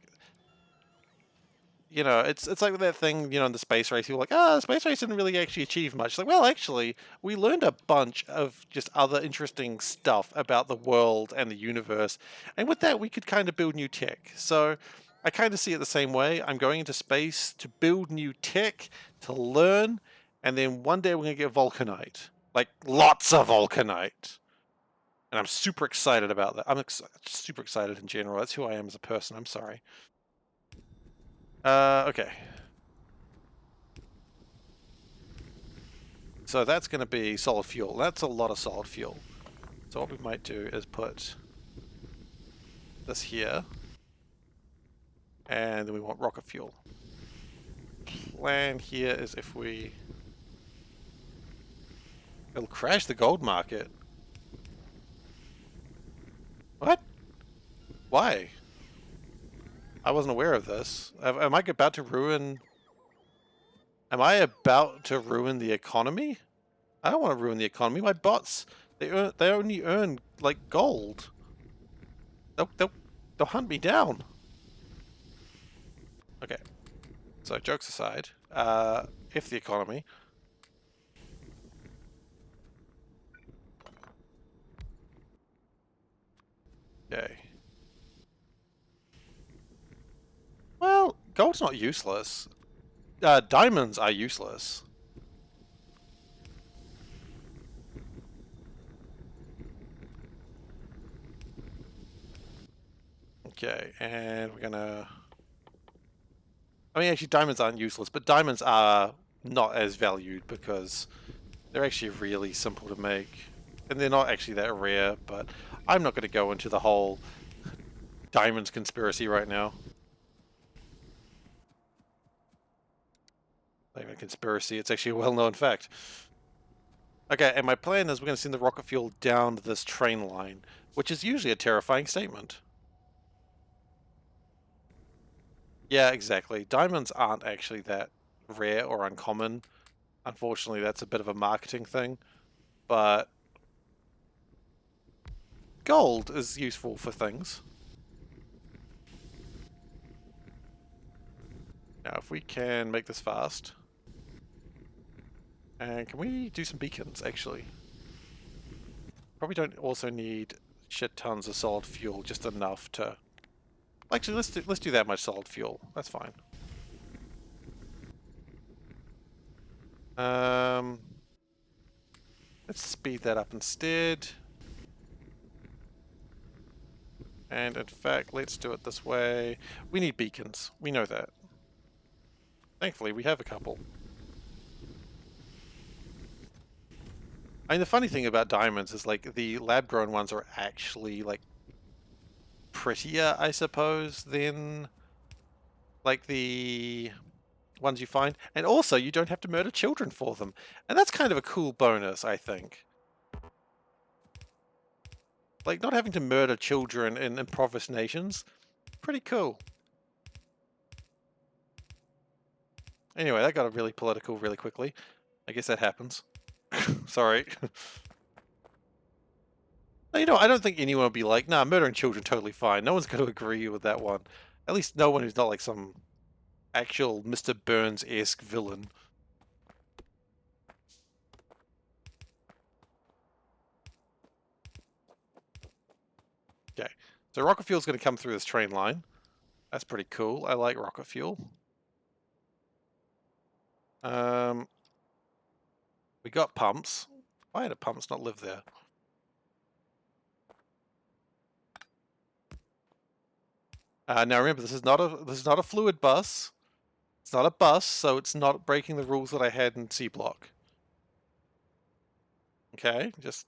you know, it's like that thing, you know, in the space race, people are like, the space race didn't really actually achieve much. Like, well, actually, we learned a bunch of just other interesting stuff about the world and the universe. And with that, we could kind of build new tech. So I kind of see it the same way. I'm going into space to build new tech, to learn, and then one day we're going to get vulcanite. Like, lots of vulcanite. And I'm super excited about that. I'm super excited in general. That's who I am as a person. I'm sorry. Okay. So that's going to be solid fuel. That's a lot of solid fuel. So what we might do is put this here. And then we want rocket fuel. Plan here is if we... It'll crash the gold market. What? Why? I wasn't aware of this. Am I about to ruin... Am I about to ruin the economy? I don't want to ruin the economy. My bots They only earn like gold. They'll hunt me down. Okay. So jokes aside, if the economy. Okay. Well, gold's not useless. Diamonds are useless. Okay, and we're gonna... I mean, actually, diamonds aren't useless, but diamonds are not as valued because they're actually really simple to make. And they're not actually that rare, but I'm not going to go into the whole diamonds conspiracy right now. Not even a conspiracy, it's actually a well-known fact. Okay, and my plan is we're going to send the rocket fuel down this train line, which is usually a terrifying statement. Yeah, exactly. Diamonds aren't actually that rare or uncommon. Unfortunately, that's a bit of a marketing thing, but gold is useful for things. Now, if we can make this fast, and can we do some beacons, actually? Probably don't also need shit tons of solid fuel, just enough to... Actually, let's do that much solid fuel. That's fine. Let's speed that up instead. And in fact, let's do it this way. We need beacons. We know that. Thankfully, we have a couple. I mean, the funny thing about diamonds is, like, the lab-grown ones are actually, like, prettier, I suppose, than, like, the ones you find. And also, you don't have to murder children for them. And that's kind of a cool bonus, I think. Like, not having to murder children in impoverished nations, pretty cool. Anyway, that got really political really quickly. I guess that happens. Sorry. You know, I don't think anyone would be like, nah, murdering children totally fine. No one's going to agree with that one. At least no one who's not like some actual Mr. Burns-esque villain. Okay, so rocket fuel's going to come through this train line. That's pretty cool. I like rocket fuel. We got pumps. Why do pumps not live there? Now remember, this is not a fluid bus. It's not a bus, so it's not breaking the rules that I had in C block. Okay, just...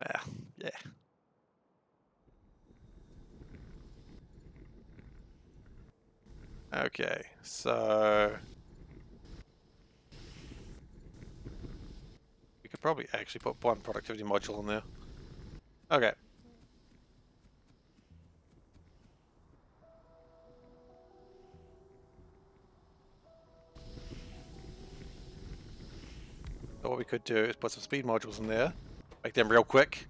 yeah. Okay, so... we could probably actually put one productivity module in there. Okay. So what we could do is put some speed modules in there, make them real quick,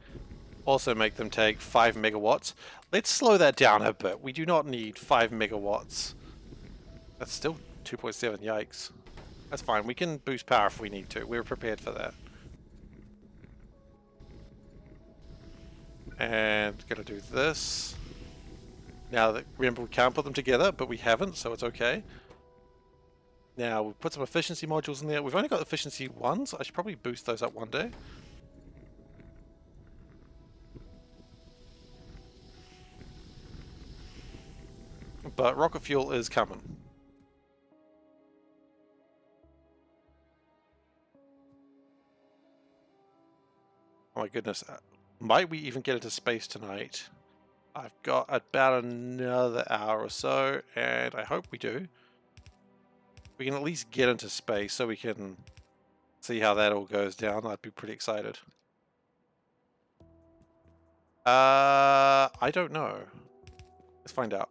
also make them take 5 megawatts. Let's slow that down a bit. We do not need 5 megawatts. That's still 2.7, yikes. That's fine, we can boost power if we need to. We're prepared for that. And gonna do this. Now, that, remember we can't put them together, but we haven't, so it's okay. Now, we'll put some efficiency modules in there. We've only got efficiency 1s. I should probably boost those up one day. But rocket fuel is coming. Oh my goodness. Might we even get into space tonight? I've got about another hour or so, and I hope we do. We can at least get into space so we can see how that all goes down. I'd be pretty excited. I don't know. Let's find out.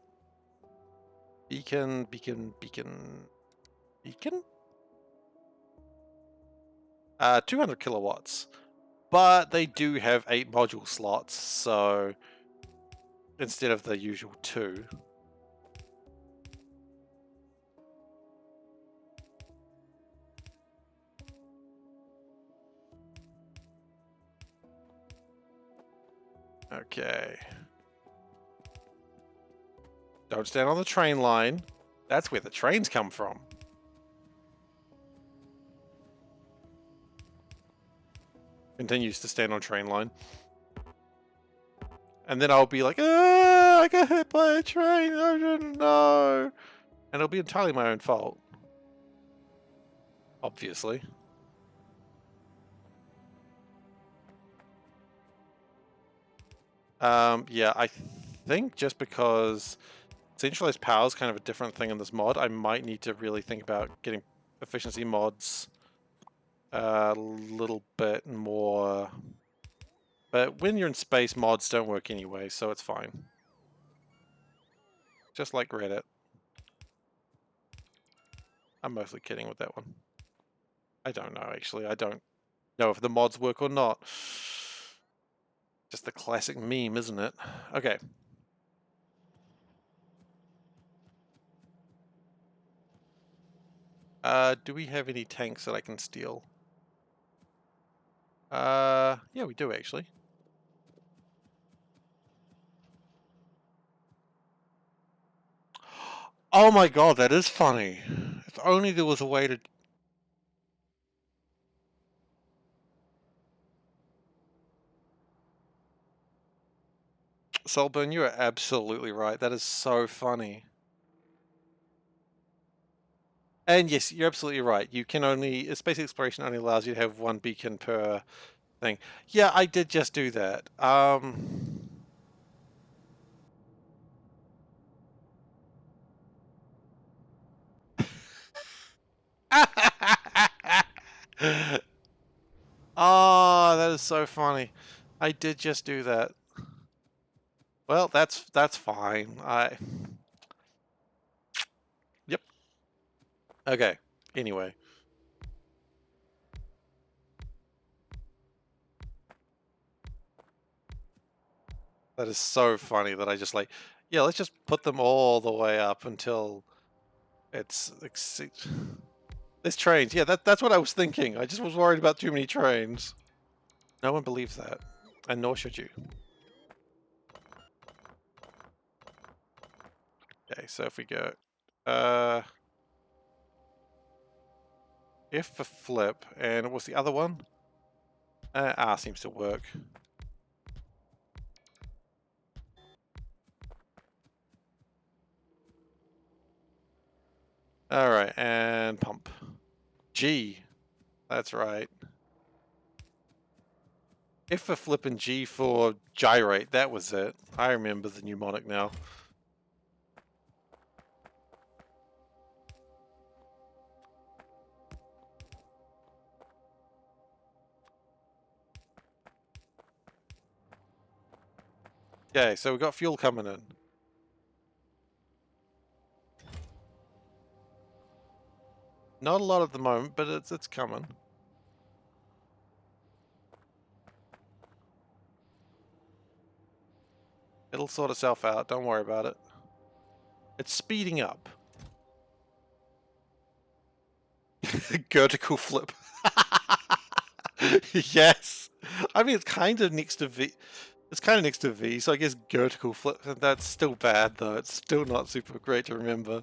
Beacon, beacon, beacon, beacon? 200 kilowatts. But they do have 8 module slots, so instead of the usual 2. Okay. Don't stand on the train line. That's where the trains come from. Continues to stand on train line. And then I'll be like, I got hit by a train, I didn't know. And it'll be entirely my own fault. Obviously. Yeah, I think just because centralized power is kind of a different thing in this mod, I might need to really think about getting efficiency mods a little bit more. But when you're in space, mods don't work anyway, so it's fine. Just like Reddit. I'm mostly kidding with that one. I don't know, actually. I don't know if the mods work or not. Just the classic meme, isn't it? Okay. Do we have any tanks that I can steal? Yeah, we do actually. Oh my god, that is funny. If only there was a way to... Salburn, you are absolutely right. That is so funny. And yes, you're absolutely right. You can only... Space exploration only allows you to have 1 beacon per thing. Yeah, I did just do that. Oh, that is so funny. I did just do that. Well, that's fine. Yep. Okay. Anyway. That is so funny that I just like, yeah, let's just put them all the way up until it's... There's trains. Yeah, that's what I was thinking. I just was worried about too many trains. No one believes that. And nor should you. Okay, so if we go... F for flip, and what's the other one? R seems to work. Alright, and pump. G. That's right. F for flip and G for gyrate. That was it. I remember the mnemonic now. Okay, so we've got fuel coming in. Not a lot at the moment, but it's coming. It'll sort itself out, don't worry about it. It's speeding up. Vertical flip. Yes. I mean, it's kind of next to V. It's kind of next to V, so I guess vertical flip. That's still bad, though. It's still not super great to remember.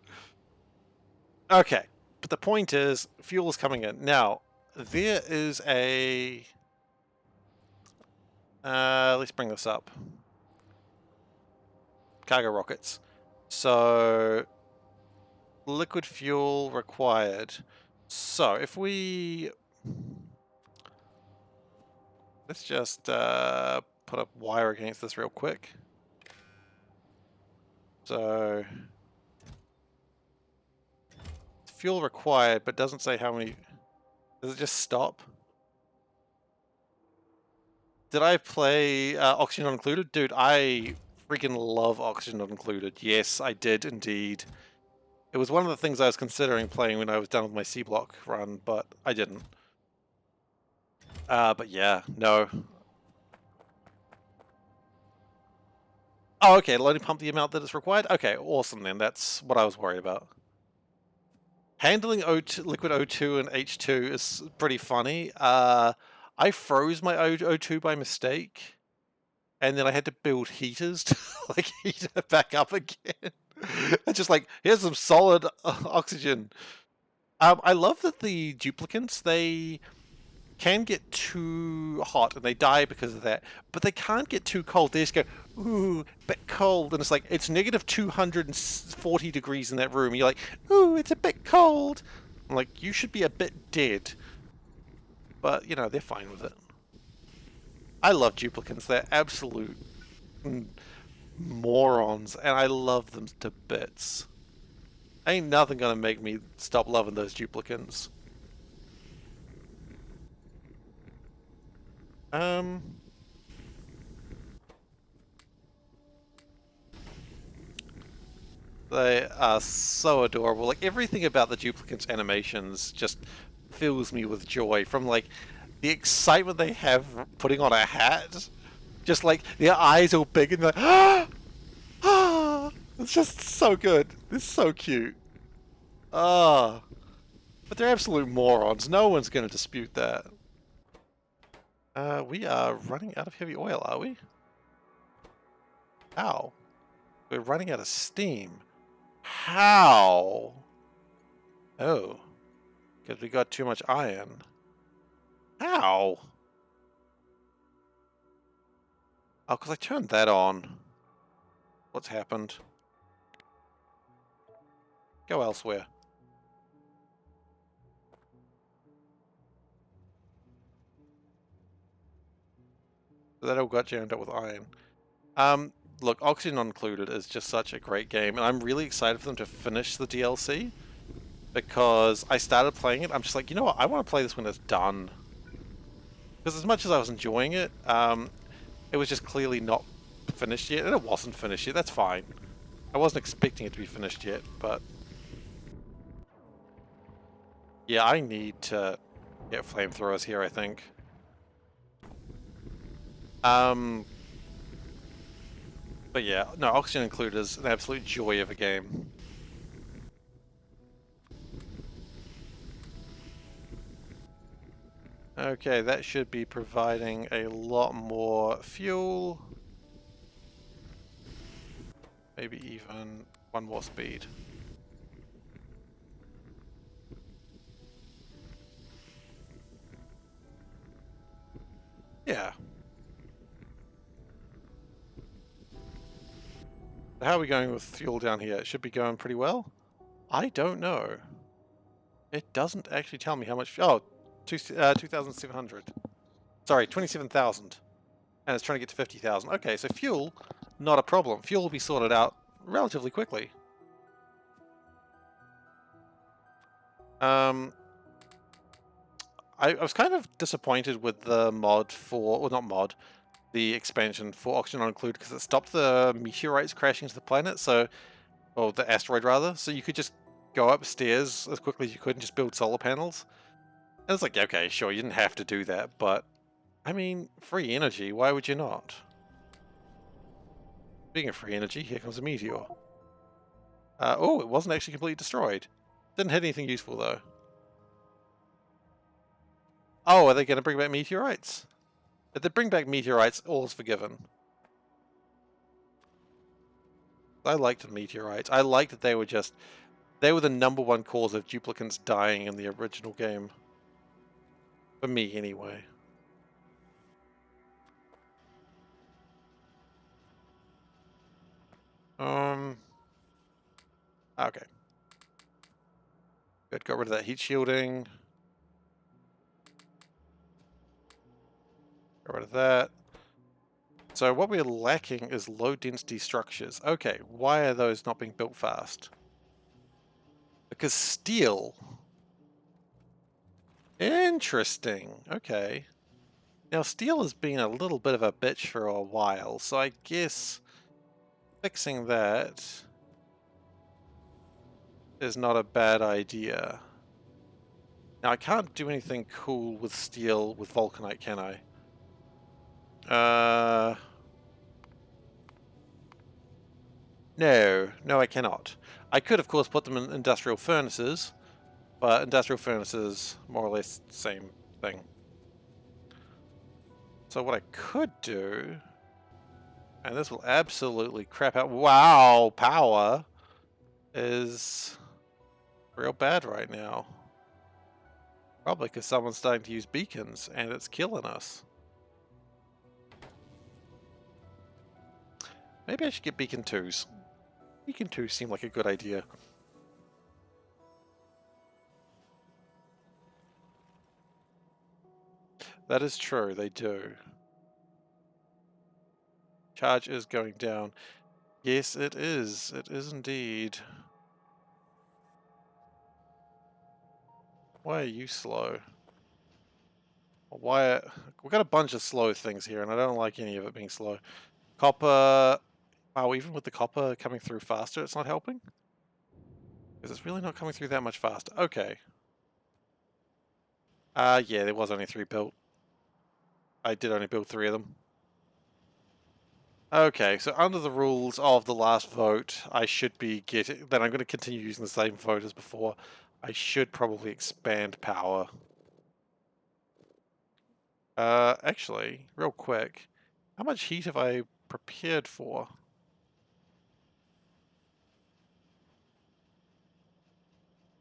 Okay, but the point is, fuel is coming in. Now, there is a... let's bring this up. Cargo rockets. So, liquid fuel required. So, if we... Let's just put a wire against this real quick. So... Fuel required, but doesn't say how many... Does it just stop? Did I play Oxygen Not Included? Dude, I freaking love Oxygen Not Included. Yes, I did indeed. It was one of the things I was considering playing when I was done with my C-Block run, but I didn't. But yeah, no. Oh, okay, it'll only pump the amount that is required? Okay, awesome then, that's what I was worried about. Handling O2, liquid O2 and H2 is pretty funny. I froze my O2 by mistake, and then I had to build heaters to like heat it back up again. It's just like, here's some solid oxygen. I love that the duplicants, they can get too hot and they die because of that, but they can't get too cold. They just go, ooh, bit cold, and it's like, it's negative 240 degrees in that room. You're like, ooh, it's a bit cold. I'm like, you should be a bit dead. But, you know, they're fine with it. I love duplicants. They're absolute morons, and I love them to bits. Ain't nothing gonna make me stop loving those duplicants. They are so adorable. Like, everything about the duplicants animations just fills me with joy. From like the excitement they have putting on a hat, just like their eyes all big and like, ah, ah, it's just so good. It's so cute. Ah, but they're absolute morons. No one's going to dispute that. We are running out of heavy oil, are we? How? We're running out of steam. How? Oh, because we got too much iron. How? Oh, because I turned that on. What's happened? Go elsewhere. That all got jammed up with iron. Look, Oxygen Not Included is just such a great game, and I'm really excited for them to finish the DLC, because I started playing it, I'm just like, you know what, I want to play this when it's done. Because as much as I was enjoying it, it was just clearly not finished yet, and it wasn't finished yet, that's fine. I wasn't expecting it to be finished yet, but... yeah, I need to get flamethrowers here, I think. But yeah, no, Oxygen Included is an absolute joy of a game. Okay, that should be providing a lot more fuel. Maybe even one more speed. Yeah. How are we going with fuel down here? It should be going pretty well. I don't know. It doesn't actually tell me how much... oh, 2,700. Sorry, 27,000. And it's trying to get to 50,000. Okay, so fuel, not a problem. Fuel will be sorted out relatively quickly. I was kind of disappointed with the mod for... well, not mod. The expansion for Oxygen Not Included, because it stopped the meteorites crashing to the planet, so... or the asteroid, rather. So you could just go upstairs as quickly as you could and just build solar panels. And it's like, okay, sure, you didn't have to do that, but... I mean, free energy, why would you not? Speaking of free energy, here comes a meteor. Oh, it wasn't actually completely destroyed. Didn't hit anything useful, though. Oh, are they going to bring back meteorites? If they bring back meteorites, all is forgiven. I liked the meteorites. I liked that they were just... they were the #1 cause of duplicants dying in the original game. For me, anyway. Okay. Good, got rid of that heat shielding. Got rid of that. So what we're lacking is low density structures. Okay, why are those not being built fast? Because steel. Interesting. Okay. Now steel has been a little bit of a bitch for a while, so I guess fixing that is not a bad idea. Now I can't do anything cool with steel with vulcanite, can I? No, I cannot. I could, of course, put them in industrial furnaces, but industrial furnaces, more or less, same thing. So what I could do, and this will absolutely crap out. Wow, power is real bad right now. Probably because someone's starting to use beacons and it's killing us. Maybe I should get beacon 2s. Beacon 2s seem like a good idea. That is true, they do. Charge is going down. Yes, it is. It is indeed. Why are you slow? Why? We've got a bunch of slow things here, and I don't like any of it being slow. Copper. Wow, even with the copper coming through faster, it's not helping? Because it's really not coming through that much faster. Okay. Yeah, there was only 3 built. I did only build 3 of them. Okay, so under the rules of the last vote, I should be getting... Then I'm going to continue using the same vote as before. I should probably expand power. Actually, real quick, how much heat have I prepared for?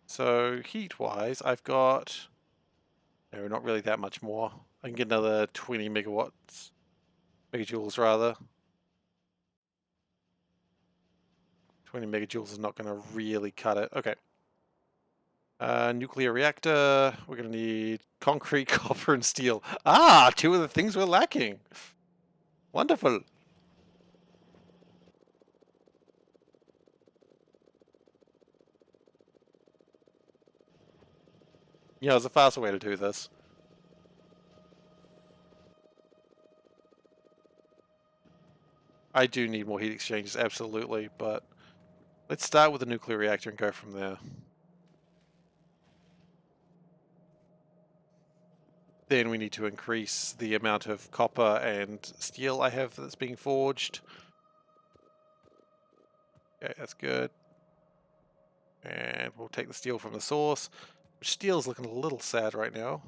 So, heat-wise, I've got... No, not really that much more. I can get another 20 megawatts. Megajoules, rather. 20 megajoules is not going to really cut it. Okay. Nuclear reactor. We're going to need concrete, copper, and steel. Ah, 2 of the things we're lacking. Wonderful. Yeah, there's a faster way to do this. I do need more heat exchangers, absolutely, but let's start with the nuclear reactor and go from there. Then we need to increase the amount of copper and steel I have that's being forged. Okay, that's good. And we'll take the steel from the source. Which steel's looking a little sad right now.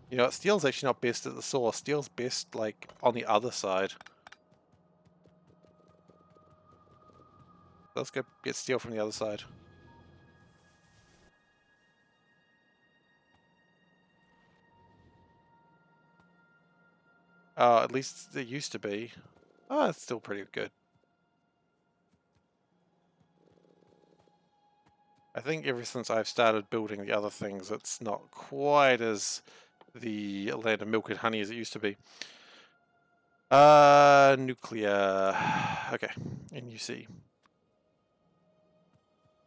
You know, steel's actually not best at the source. Steel's best, like, on the other side. Let's go get steel from the other side. At least it used to be. Oh, it's still pretty good. I think ever since I've started building the other things, it's not quite as the land of milk and honey as it used to be. Nuclear. Okay, NUC.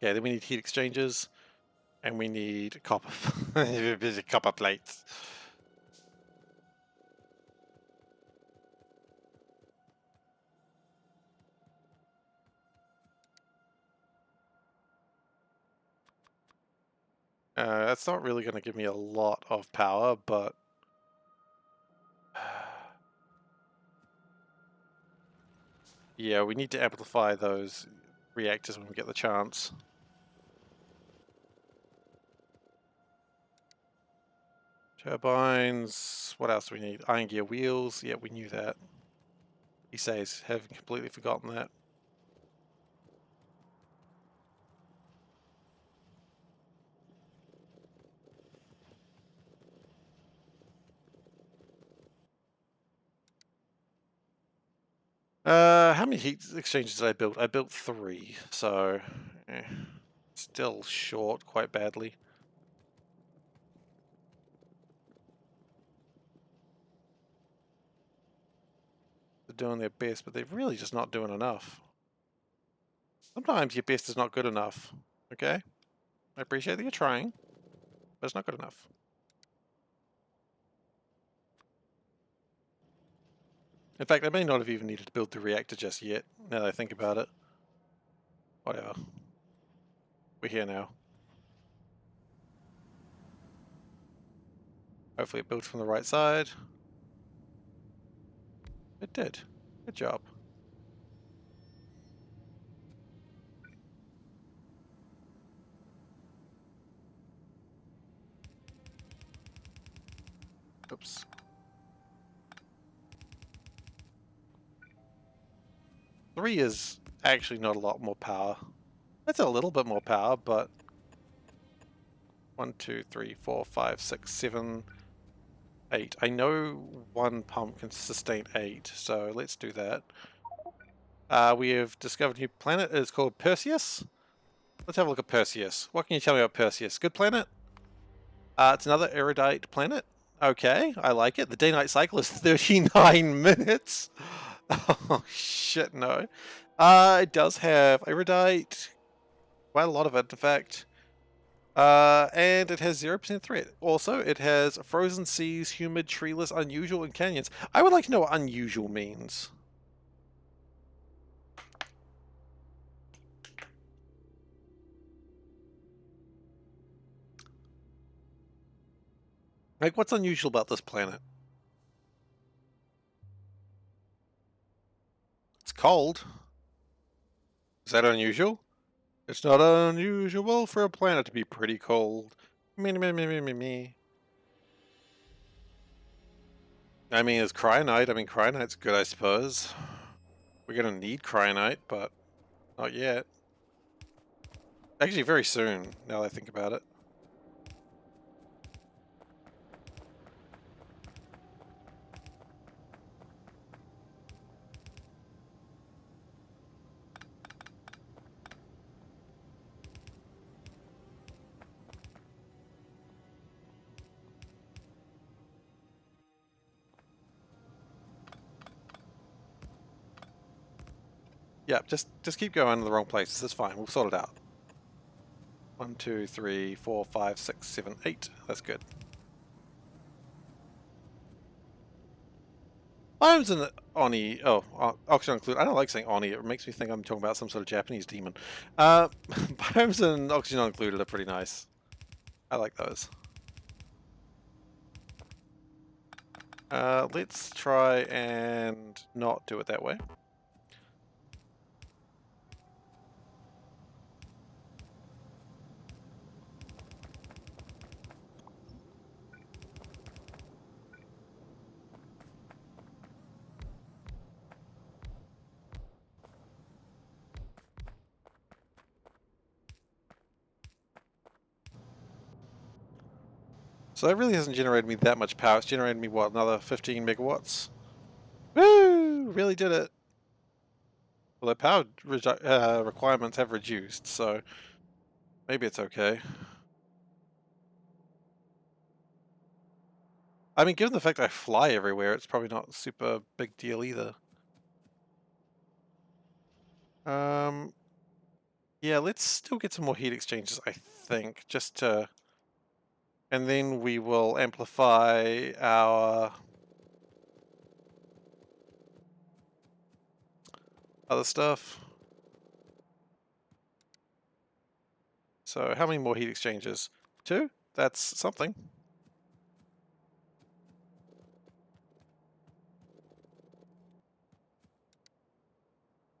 Yeah, then we need heat exchangers, and we need copper, copper plates. That's not really going to give me a lot of power, but yeah, we need to amplify those reactors when we get the chance. Turbines. What else do we need? Iron gear wheels. Yeah, we knew that. He says, having completely forgotten that. How many heat exchangers did I build? I built 3, so still short quite badly. They're doing their best, but they're really just not doing enough. Sometimes your best is not good enough, okay? I appreciate that you're trying, but it's not good enough. In fact, I may not have even needed to build the reactor just yet, now that I think about it. Whatever. We're here now. Hopefully it built from the right side. It did. Good job. Oops. Three is actually not a lot more power. That's a little bit more power, but 1, 2, 3, 4, 5, 6, 7, 8. I know one pump can sustain 8, so let's do that. We have discovered a new planet. It's called Perseus. Let's have a look at Perseus. What can you tell me about Perseus? Good planet? It's another erudite planet. Okay, I like it. The day-night cycle is 39 minutes. Oh, shit, no. It does have erudite. Quite a lot of it, in fact. And it has 0% threat. Also, it has frozen seas, humid, treeless, unusual, and canyons. I would like to know what unusual means. Like, what's unusual about this planet? It's cold. Is that unusual? It's not unusual for a planet to be pretty cold. Me, me, me, me, me, me. I mean, it's cryonite. I mean, cryonite's good, I suppose. We're gonna need cryonite, but not yet. Actually, very soon, now that I think about it. Yeah, just keep going to the wrong places. That's fine. We'll sort it out. 1, 2, 3, 4, 5, 6, 7, 8. That's good. Biomes and Oni. Oh, oxygen included. I don't like saying Oni. It makes me think I'm talking about some sort of Japanese demon. Biomes and oxygen included are pretty nice. I like those. Let's try and not do it that way. So that really hasn't generated me that much power. It's generated me, what, another 15 megawatts? Woo! Really did it. Well, the power requirements have reduced, so maybe it's okay. I mean, given the fact I fly everywhere, it's probably not a super big deal either. Yeah, let's still get some more heat exchangers, I think, just to... And then we will amplify our other stuff. So how many more heat exchangers? 2? That's something.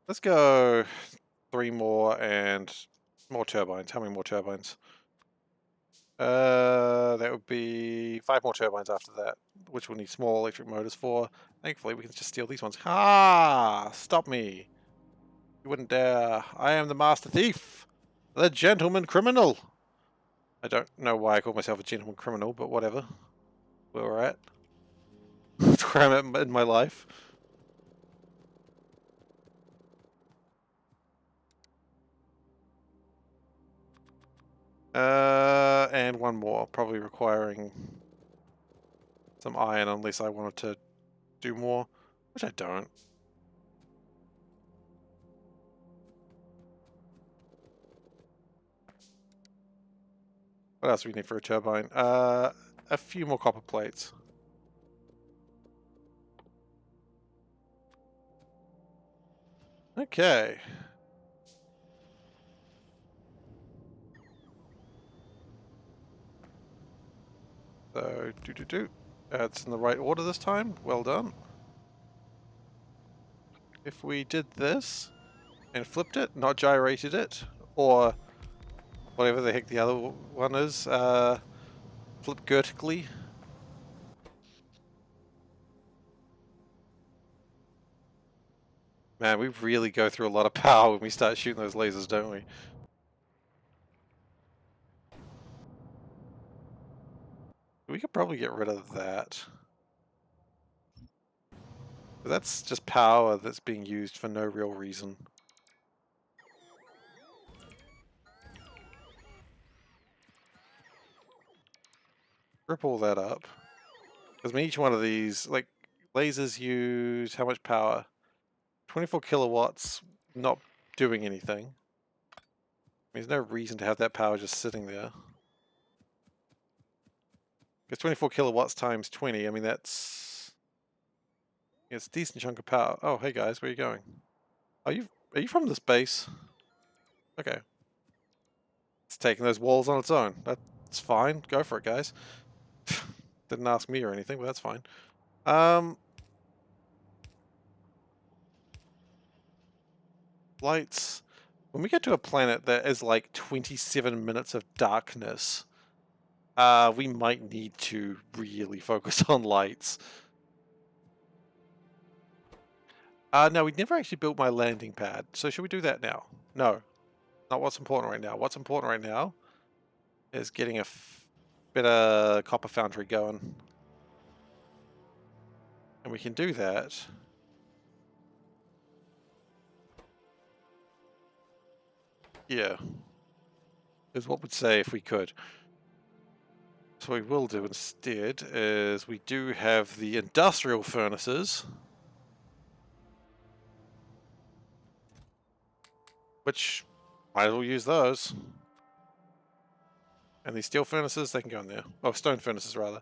Let's go 3 more and more turbines. How many more turbines? That would be 5 more turbines after that, which we'll need small electric motors for. Thankfully, we can just steal these ones. Ha! Stop me! You wouldn't dare. I am the master thief! The gentleman criminal! I don't know why I call myself a gentleman criminal, but whatever. Where we're at. That's where I'm at in my life. And one more, probably requiring some iron unless I wanted to do more, which I don't. What else do we need for a turbine? A few more copper plates. Okay. So, it's in the right order this time. Well done. If we did this and flipped it, not gyrated it, or whatever the heck the other one is, flip vertically. Man, we really go through a lot of power when we start shooting those lasers, don't we? We could probably get rid of that. But that's just power that's being used for no real reason. Rip all that up. Because each one of these, like, lasers use how much power? 24 kilowatts, not doing anything. There's no reason to have that power just sitting there. Because 24 kilowatts times 20, I mean, it's a decent chunk of power. Oh, hey guys, where are you going? Are you from this base? Okay. It's taking those walls on its own. That's fine. Go for it, guys. Didn't ask me or anything, but that's fine. Lights. When we get to a planet that is like 27 minutes of darkness, we might need to really focus on lights. No, we never actually built my landing pad, so should we do that now? No, not what's important right now. What's important right now is getting a better copper foundry going. And we can do that. Yeah. Is what we'd say if we could. So what we will do instead is we do have the industrial furnaces, which might as well use those. And these steel furnaces, they can go in there. Oh, stone furnaces rather.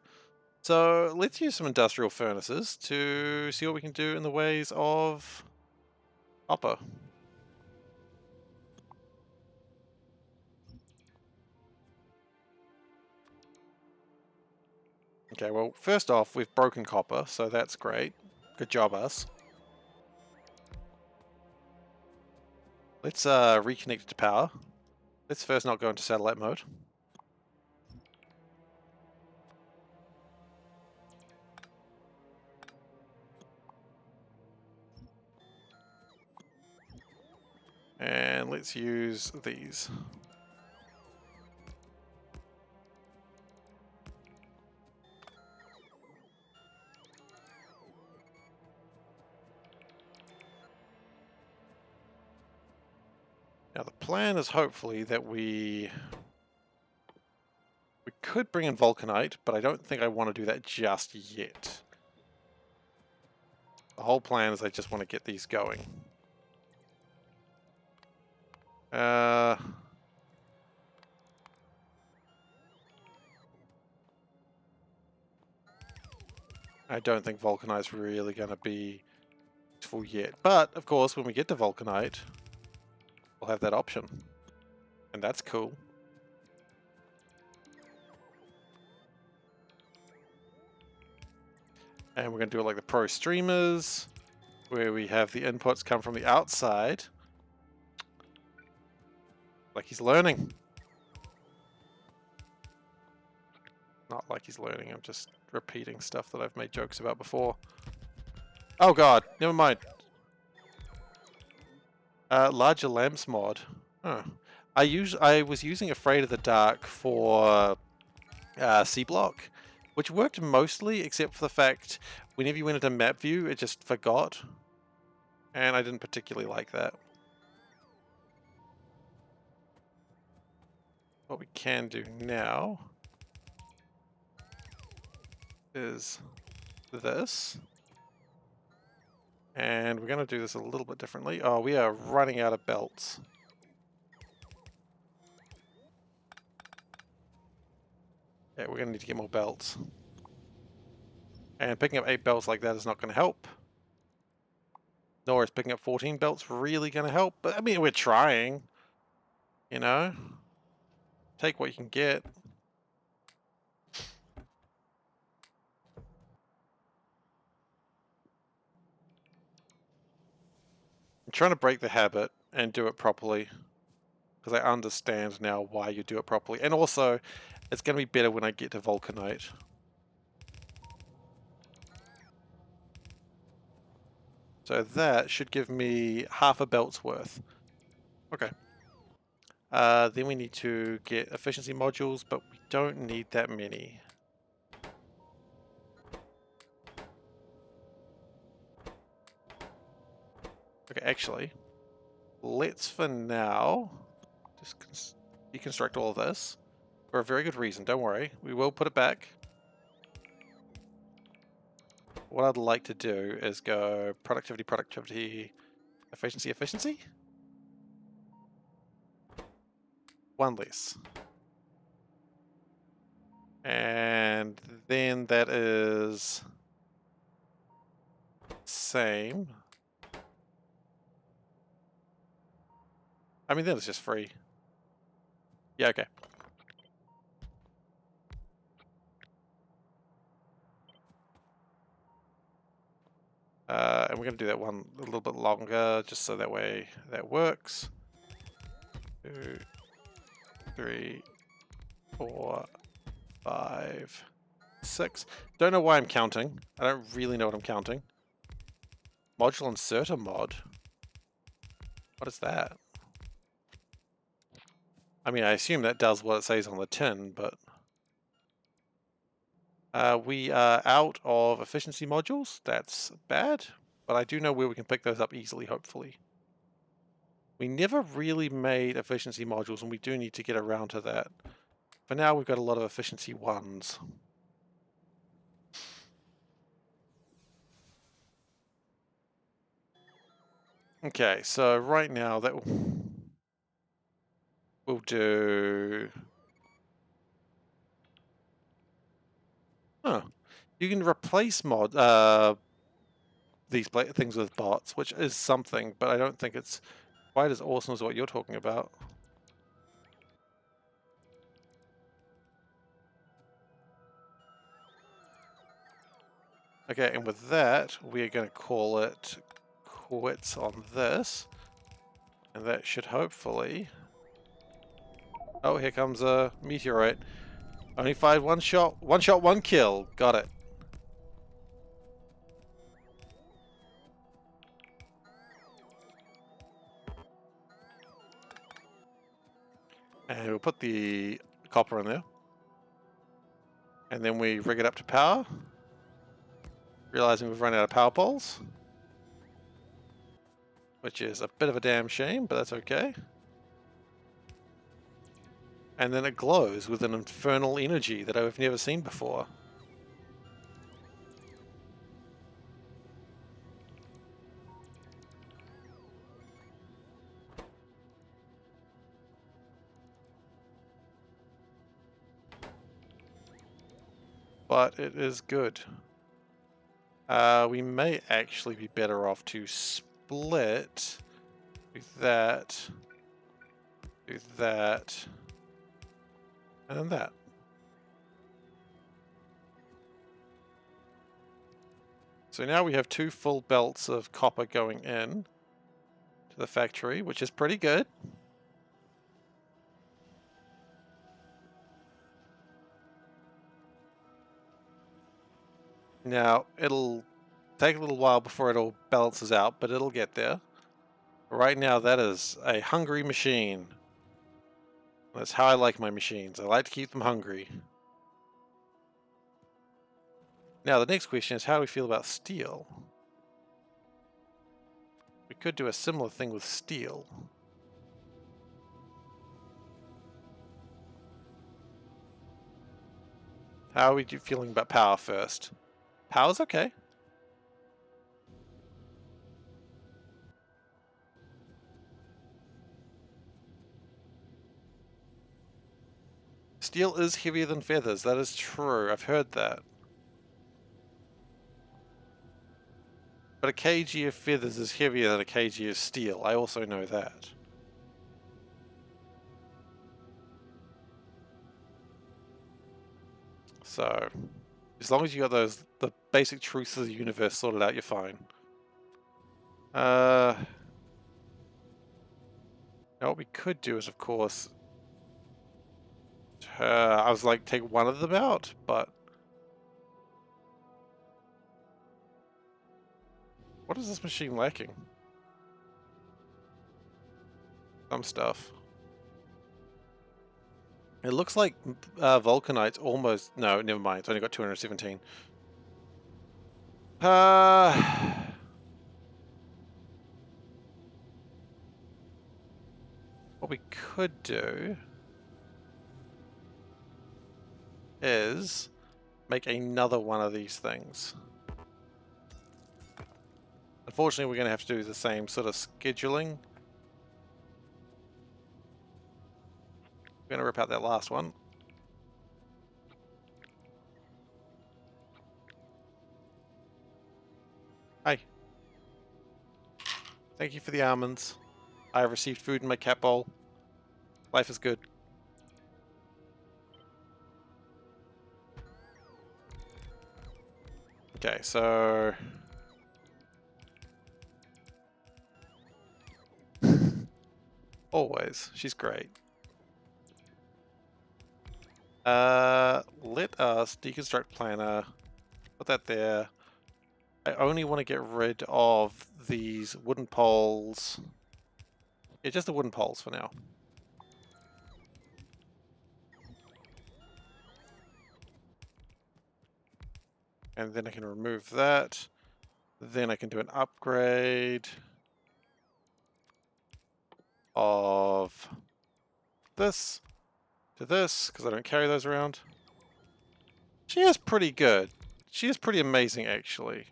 So let's use some industrial furnaces to see what we can do in the ways of copper. Okay, well, first off, we've broken copper, so that's great. Good job, us. Let's reconnect it to power. Let's first not go into satellite mode. And let's use these. Now the plan is hopefully that we could bring in vulcanite, but I don't think I want to do that just yet. The whole plan is I just want to get these going. I don't think vulcanite's really going to be useful yet. But, of course, when we get to vulcanite, we'll have that option. And that's cool. And we're going to do it like the pro streamers, where we have the inputs come from the outside. Like he's learning. Not like he's learning, I'm just repeating stuff that I've made jokes about before. Oh god, never mind. Larger lamps mod. Huh. I was using Afraid of the Dark for C-Block, which worked mostly, except for the fact whenever you went into map view, it just forgot. And I didn't particularly like that. What we can do now is this. And we're going to do this a little bit differently. Oh, we are running out of belts. Yeah, we're going to need to get more belts. And picking up 8 belts like that is not going to help. Nor is picking up 14 belts really going to help. But, I mean, we're trying. You know? Take what you can get. trying to break the habit and do it properly, because I understand now why you do it properly. And also, it's going to be better when I get to Vulcanite. So that should give me half a belt's worth. Okay. Then we need to get efficiency modules, but we don't need that many. Okay, actually, let's for now just deconstruct all of this for a very good reason. Don't worry, we will put it back. What I'd like to do is go productivity, productivity, efficiency, efficiency. One less. And then that is same. I mean, that is just free. Yeah, okay. And we're going to do that one a little bit longer, just so that way that works. 2, 3, 4, 5, 6. Don't know why I'm counting. I don't really know what I'm counting. Module inserter mod. What is that? I mean, I assume that does what it says on the tin, but... we are out of efficiency modules. That's bad, but I do know where we can pick those up easily, hopefully. We never really made efficiency modules, and we do need to get around to that. For now, we've got a lot of efficiency ones. Okay, so right now that we'll do... Huh. You can replace these things with bots, which is something, but I don't think it's quite as awesome as what you're talking about. Okay, and with that, we are going to call it quits on this. And that should hopefully... Oh, here comes a meteorite. Only fired one shot, one kill. Got it. And we'll put the copper in there. And then we rig it up to power. Realizing we've run out of power poles. Which is a bit of a damn shame, but that's okay. And then it glows with an infernal energy that I've never seen before. But it is good. We may actually be better off to split. Do that. Do that. And then that. So now we have 2 full belts of copper going in to the factory, which is pretty good. Now, it'll take a little while before it all balances out, but it'll get there. Right now, that is a hungry machine. That's how I like my machines. I like to keep them hungry. Now, the next question is, how do we feel about steel? We could do a similar thing with steel. How are we feeling about power first? Power's okay. Steel is heavier than feathers, that is true, I've heard that. But a kg of feathers is heavier than a kg of steel, I also know that. So, as long as you got the basic truths of the universe sorted out, you're fine. what we could do is, of course, I was like, take one of them out, but what is this machine lacking? Some stuff. It looks like Vulcanite's almost... No, never mind. It's only got 217. What we could do is make another one of these things. Unfortunately, we're going to have to do the same sort of scheduling. We're going to rip out that last one. Hi. Thank you for the almonds. I have received food in my cat bowl. Life is good. Okay, so... Always. She's great. Let us deconstruct planner. Put that there. I only want to get rid of these wooden poles. Yeah, just the wooden poles for now. And then I can remove that. Then I can do an upgrade of this to this, because I don't carry those around. She is pretty good. She is pretty amazing, actually.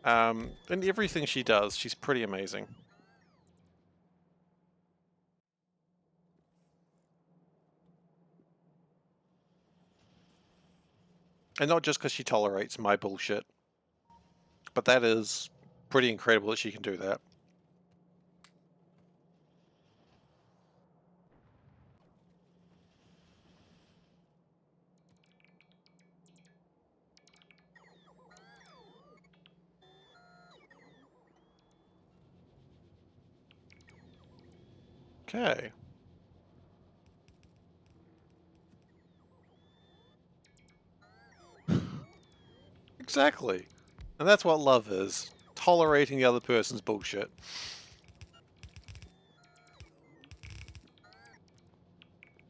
And everything she does, she's pretty amazing. And not just because she tolerates my bullshit. But that is pretty incredible that she can do that. Okay. Exactly. And that's what love is. Tolerating the other person's bullshit.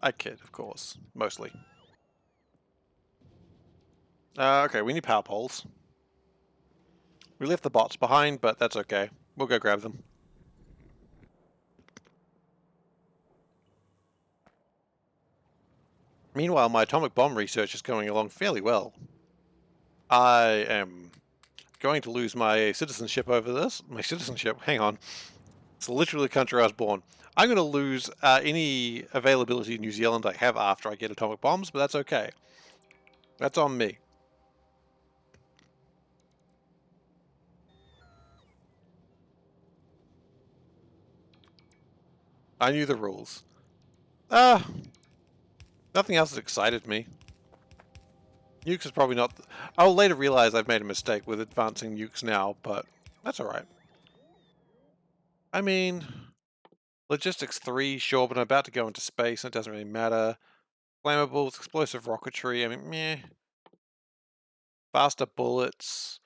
I kid, of course. Mostly. Okay, we need power poles. We left the bots behind, but that's okay. We'll go grab them. Meanwhile, my atomic bomb research is going along fairly well. I am going to lose my citizenship over this. My citizenship? Hang on. It's literally the country I was born. I'm going to lose any availability in New Zealand I have after I get atomic bombs, but that's okay. That's on me. I knew the rules. Nothing else has excited me. Nukes is probably not... I'll later realize I've made a mistake with advancing nukes now, but that's alright. I mean... Logistics 3, sure, but I'm about to go into space and it doesn't really matter. Flammables, explosive rocketry, I mean, meh. Faster bullets.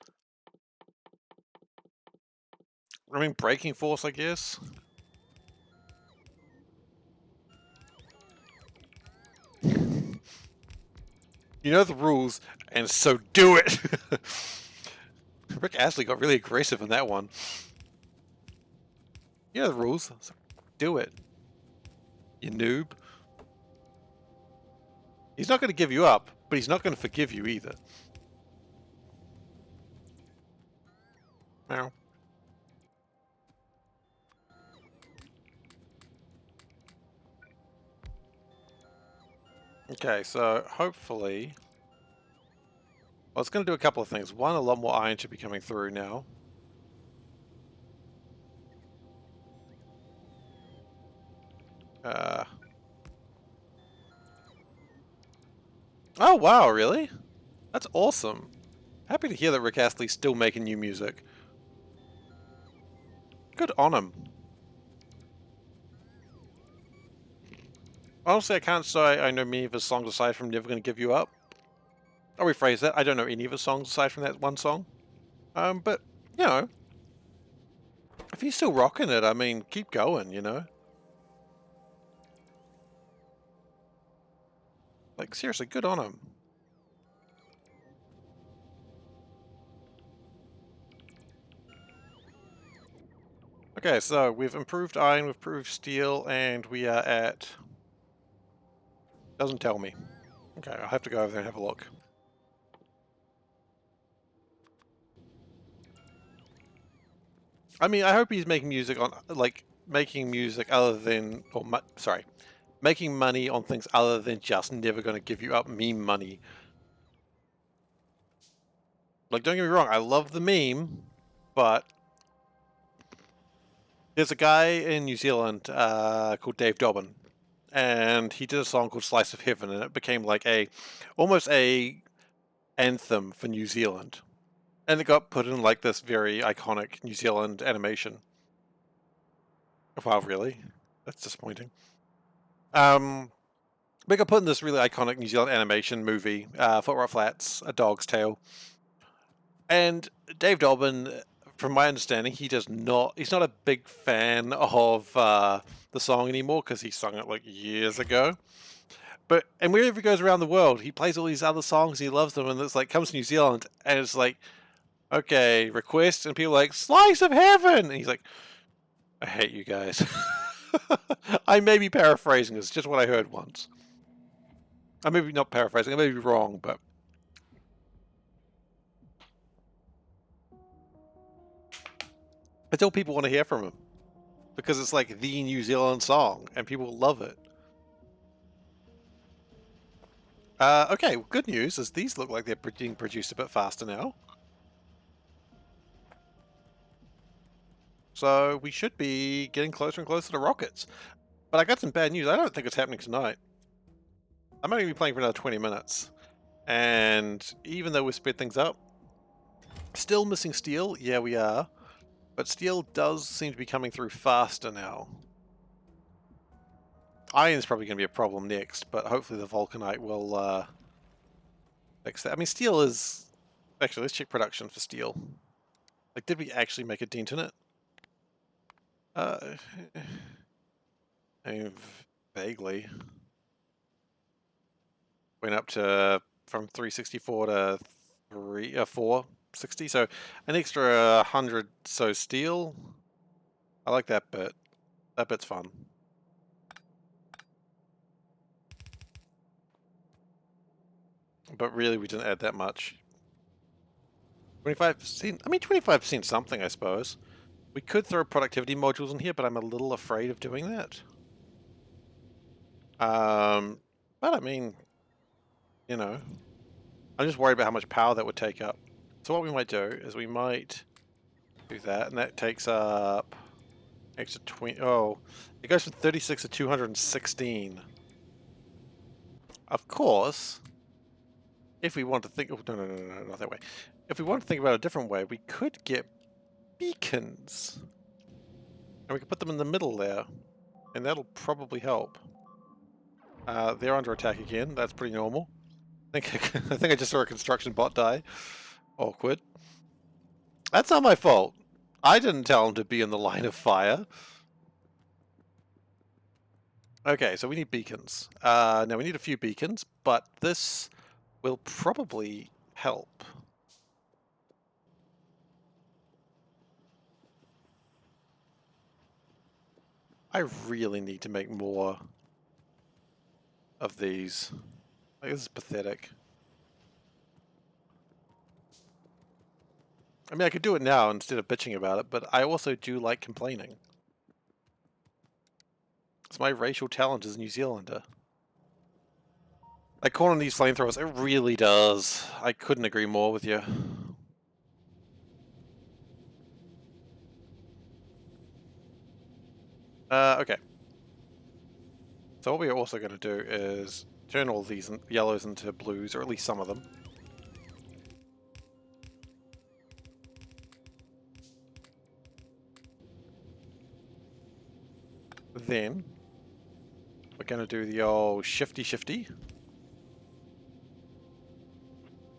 I mean, braking force, I guess. You know the rules, and so do it! Rick Astley got really aggressive in that one. You know the rules, so do it. You noob. He's not going to give you up, but he's not going to forgive you either. Meow. Okay, so hopefully... Well, it's going to do a couple of things. One, a lot more iron should be coming through now. Oh, wow, really? That's awesome. Happy to hear that Rick Astley's still making new music. Good on him. Honestly, I can't say I know many of his songs aside from Never Gonna Give You Up. I'll rephrase that. I don't know any of his songs aside from that one song. But, you know, if he's still rocking it, I mean, keep going, you know? Like, seriously, good on him. Okay, so we've improved iron, we've improved steel, and we are at... Doesn't tell me. Okay, I'll have to go over there and have a look. I mean, I hope he's making music on, like, making music other than, or, sorry, making money on things other than just Never Gonna Give You Up meme money. Like, don't get me wrong, I love the meme, but there's a guy in New Zealand called Dave Dobbin, and he did a song called Slice of Heaven, and it became like almost a anthem for New Zealand. And it got put in like this very iconic New Zealand animation. Wow, really? That's disappointing. We got put in this really iconic New Zealand animation movie, Foot Rot Flats, A Dog's Tale. And Dave Dobbin, from my understanding, he's not a big fan of the song anymore because he sung it like years ago. And wherever he goes around the world, he plays all these other songs, he loves them, and it's like, comes to New Zealand, and it's like, okay, request, and people are like, Slice of Heaven! And he's like, I hate you guys. I may be paraphrasing, it's just what I heard once. I may be not paraphrasing, I may be wrong, but... It's all people want to hear from him. Because it's like the New Zealand song, and people love it. Okay, well, good news is these look like they're being produced a bit faster now. So we should be getting closer and closer to rockets. But I got some bad news. I don't think it's happening tonight. I'm only going to be playing for another 20 minutes. And even though we've sped things up, still missing steel. Yeah, we are. But steel does seem to be coming through faster now. Iron's probably going to be a problem next, but hopefully the vulcanite will fix that. I mean, steel is... Actually, let's check production for steel. Like, did we actually make a dent in it? I mean, vaguely. Went up to from 364 to 460, so an extra 100 so steel. I like that bit. That bit's fun. But really, we didn't add that much. 25%. I mean, 25% something, I suppose. We could throw productivity modules in here, but I'm a little afraid of doing that. But I mean, you know, I'm just worried about how much power that would take up. So what we might do is we might do that, and that takes up extra 20. Oh, it goes from 36 to 216. Of course, if we want to think, oh, no, not that way. If we want to think about a different way, we could get beacons, and we could put them in the middle there, and that'll probably help. They're under attack again. That's pretty normal. I think I just saw a construction bot die. Awkward. That's not my fault. I didn't tell him to be in the line of fire. Okay, so we need beacons. Now we need a few beacons, but this will probably help. I really need to make more of these. Like, this is pathetic. I mean, I could do it now instead of bitching about it, but I also do like complaining. It's my racial talent as a New Zealander. Like, calling these flamethrowers, it really does. I couldn't agree more with you. Okay. So what we're also going to do is turn all these yellows into blues, or at least some of them. Then we're going to do the old shifty.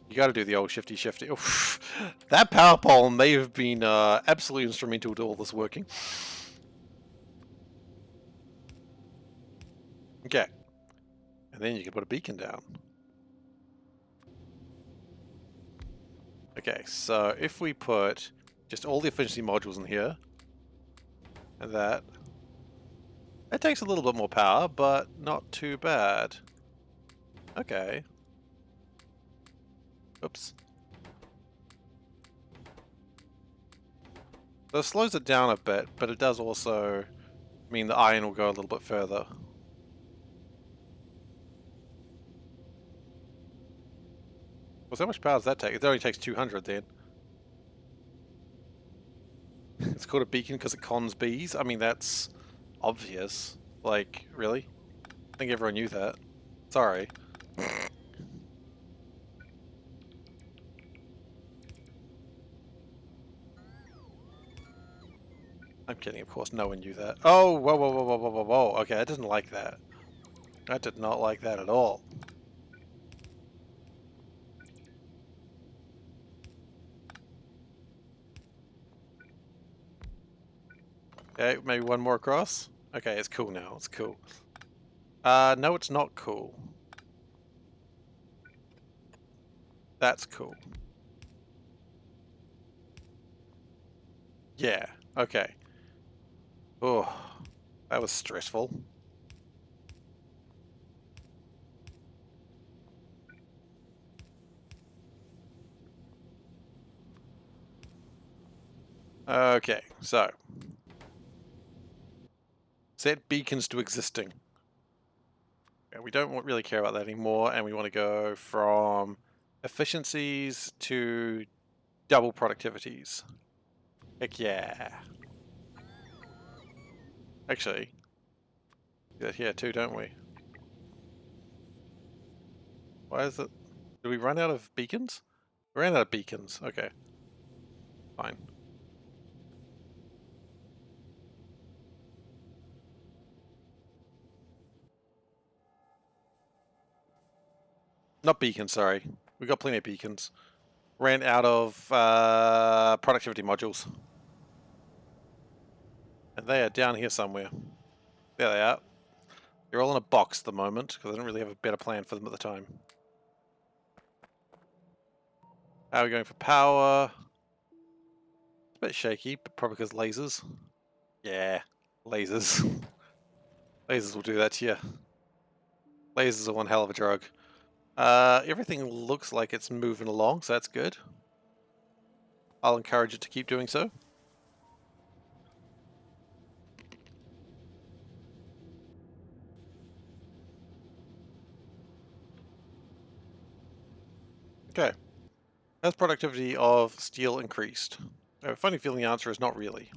You got to do the old shifty. Oof. That power pole may have been absolutely instrumental to all this working. Okay. And then you can put a beacon down. Okay, so if we put just all the efficiency modules in here, and that takes a little bit more power, but not too bad. Okay. Oops. So it slows it down a bit, but it does also mean the iron will go a little bit further. Well, so how much power does that take? It only takes 200 then. It's called a beacon because it cons bees. I mean, that's obvious. Like, really? I think everyone knew that. Sorry. I'm kidding, of course no one knew that. Oh, whoa. Okay, I didn't like that. I did not like that at all. Okay, maybe one more across. Okay, it's cool now. It's cool. No, it's not cool. That's cool. Yeah, okay. Oh, that was stressful. Okay, so set beacons to existing. Okay, we don't really care about that anymore, and we want to go from efficiencies to double productivities. Heck yeah. Actually, do that here too, don't we? Why is it? Did we run out of beacons? We ran out of beacons. Okay. Fine. Not beacons, sorry. We got plenty of beacons. Ran out of productivity modules. And they are down here somewhere. There they are. They're all in a box at the moment, because I didn't really have a better plan for them at the time. How are we going for power? It's a bit shaky, but probably because lasers. Yeah, lasers. Lasers will do that to you. Lasers are one hell of a drug. Everything looks like it's moving along, so that's good. I'll encourage it to keep doing so. Okay. Has productivity of steel increased? I have a funny feeling the answer is not really.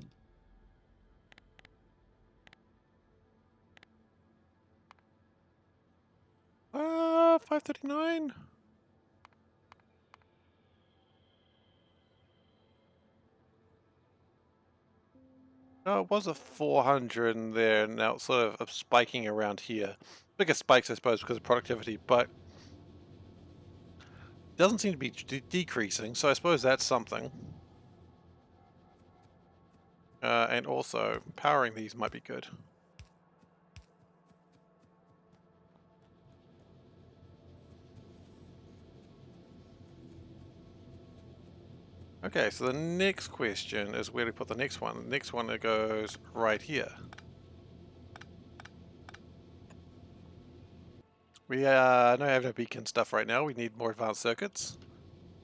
Uh, 539? No, it was a 400 in there, and now it's sort of spiking around here. Bigger spikes, I suppose, because of productivity, but doesn't seem to be decreasing, so I suppose that's something. And also, powering these might be good. Okay, so the next question is where to put the next one. The next one that goes right here. We don't have no beacon stuff right now. We need more advanced circuits.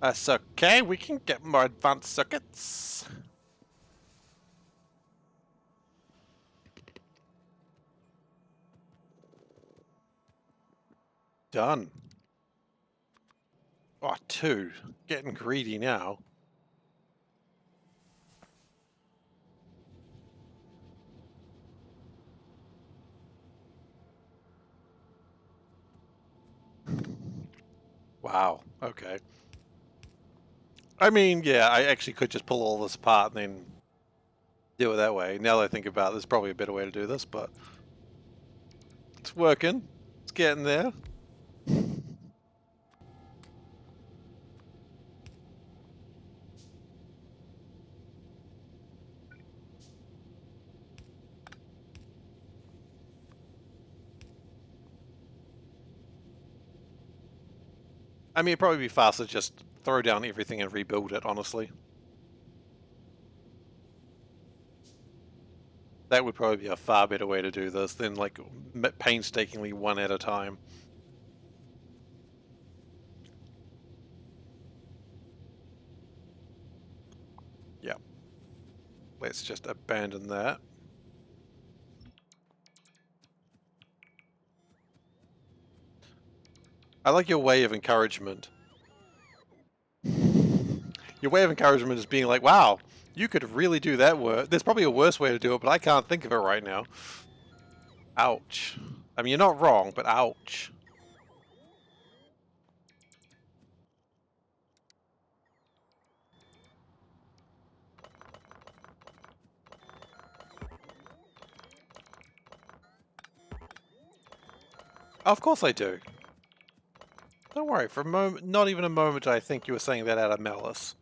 That's okay. We can get more advanced circuits. Done. Oh, 2. Getting greedy now. Wow. Okay. I mean, yeah, I actually could just pull all this apart and then do it that way. Now that I think about it, there's probably a better way to do this, but it's working. It's getting there. I mean, it'd probably be faster to just throw down everything and rebuild it, honestly. That would probably be a far better way to do this than, like, painstakingly one at a time. Yeah. Let's just abandon that. I like your way of encouragement. Your way of encouragement is being like, wow, you could really do that work. There's probably a worse way to do it, but I can't think of it right now. Ouch. I mean, you're not wrong, but ouch. Of course I do. Don't worry, for a moment, not even a moment did I think you were saying that out of malice.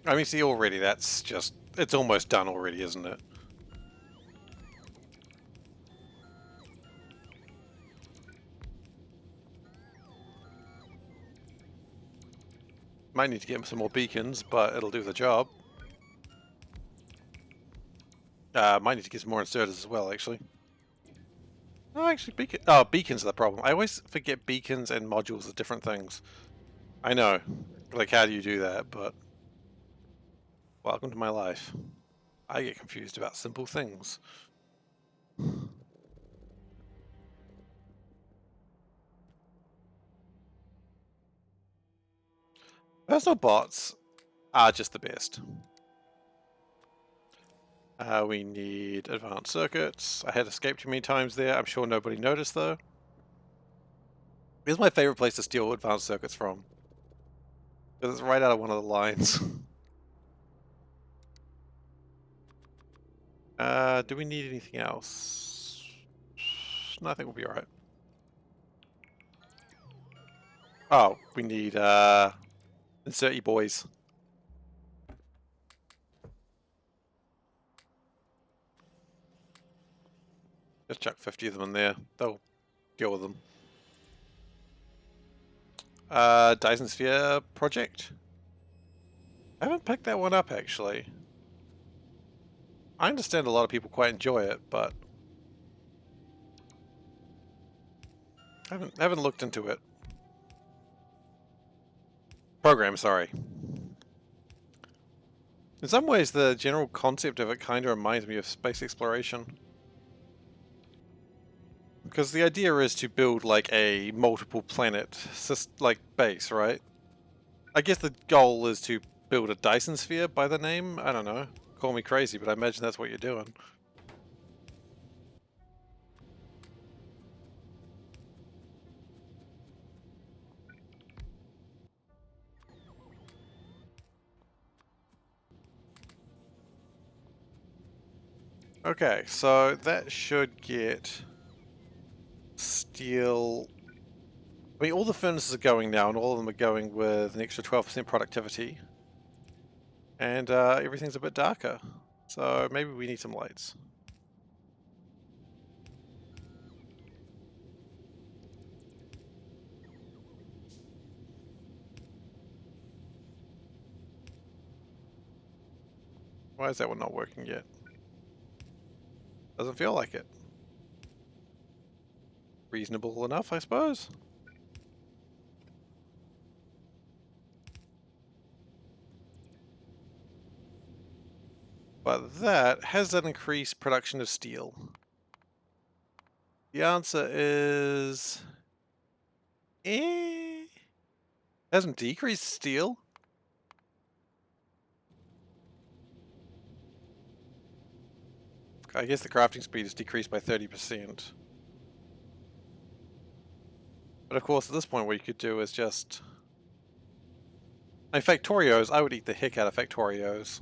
I mean, see, already that's just, it's almost done already, isn't it? Might need to get some more beacons, but it'll do the job. Might need to get some more inserters as well, actually. No, actually, beacons are the problem. I always forget beacons and modules are different things. I know. Like, how do you do that? But welcome to my life. I get confused about simple things. Personal bots are just the best. We need advanced circuits. I had escaped too many times there. I'm sure nobody noticed, though. This is my favorite place to steal advanced circuits from. Because it's right out of one of the lines. Do we need anything else? No, I think we'll be alright. Oh, we need, insert you boys. Just chuck 50 of them in there. They'll deal with them. Dyson Sphere project? I haven't picked that one up, actually. I understand a lot of people quite enjoy it, but I haven't looked into it. Program, sorry. In some ways, the general concept of it kind of reminds me of space exploration. Because the idea is to build like a multiple planet like base, right? I guess the goal is to build a Dyson sphere by the name. I don't know. Call me crazy, but I imagine that's what you're doing. Okay, so that should get steel. I mean, all the furnaces are going now, and all of them are going with an extra 12% productivity. And everything's a bit darker. So maybe we need some lights. Why is that one not working yet? Doesn't feel like it. Reasonable enough, I suppose. But that has that increased production of steel. The answer is... Hasn't decreased steel? I guess the crafting speed is decreased by 30%. But of course, at this point, what you could do is just... I mean, Factorios, I would eat the heck out of Factorios.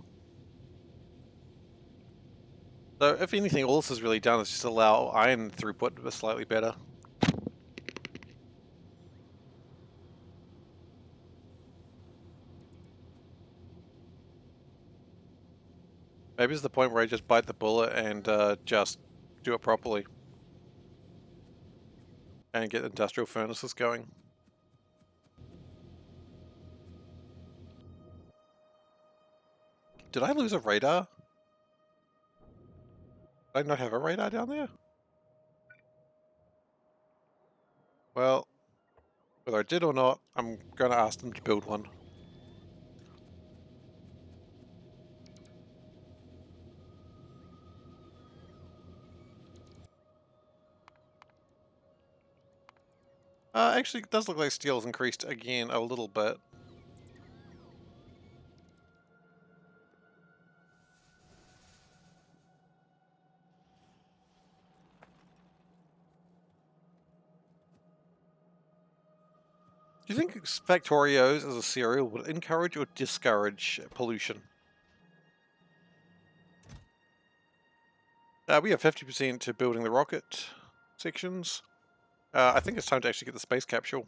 So, if anything, all this has really done is just allow iron throughput to be slightly better. Maybe it's the point where I just bite the bullet and just do it properly. And get industrial furnaces going. Did I lose a radar? Did I not have a radar down there? Well, whether I did or not, I'm going to ask them to build one. Actually, it does look like steel's increased again a little bit. Do you think Factorios as a cereal would encourage or discourage pollution? We have 50% to building the rocket sections. I think it's time to actually get the space capsule.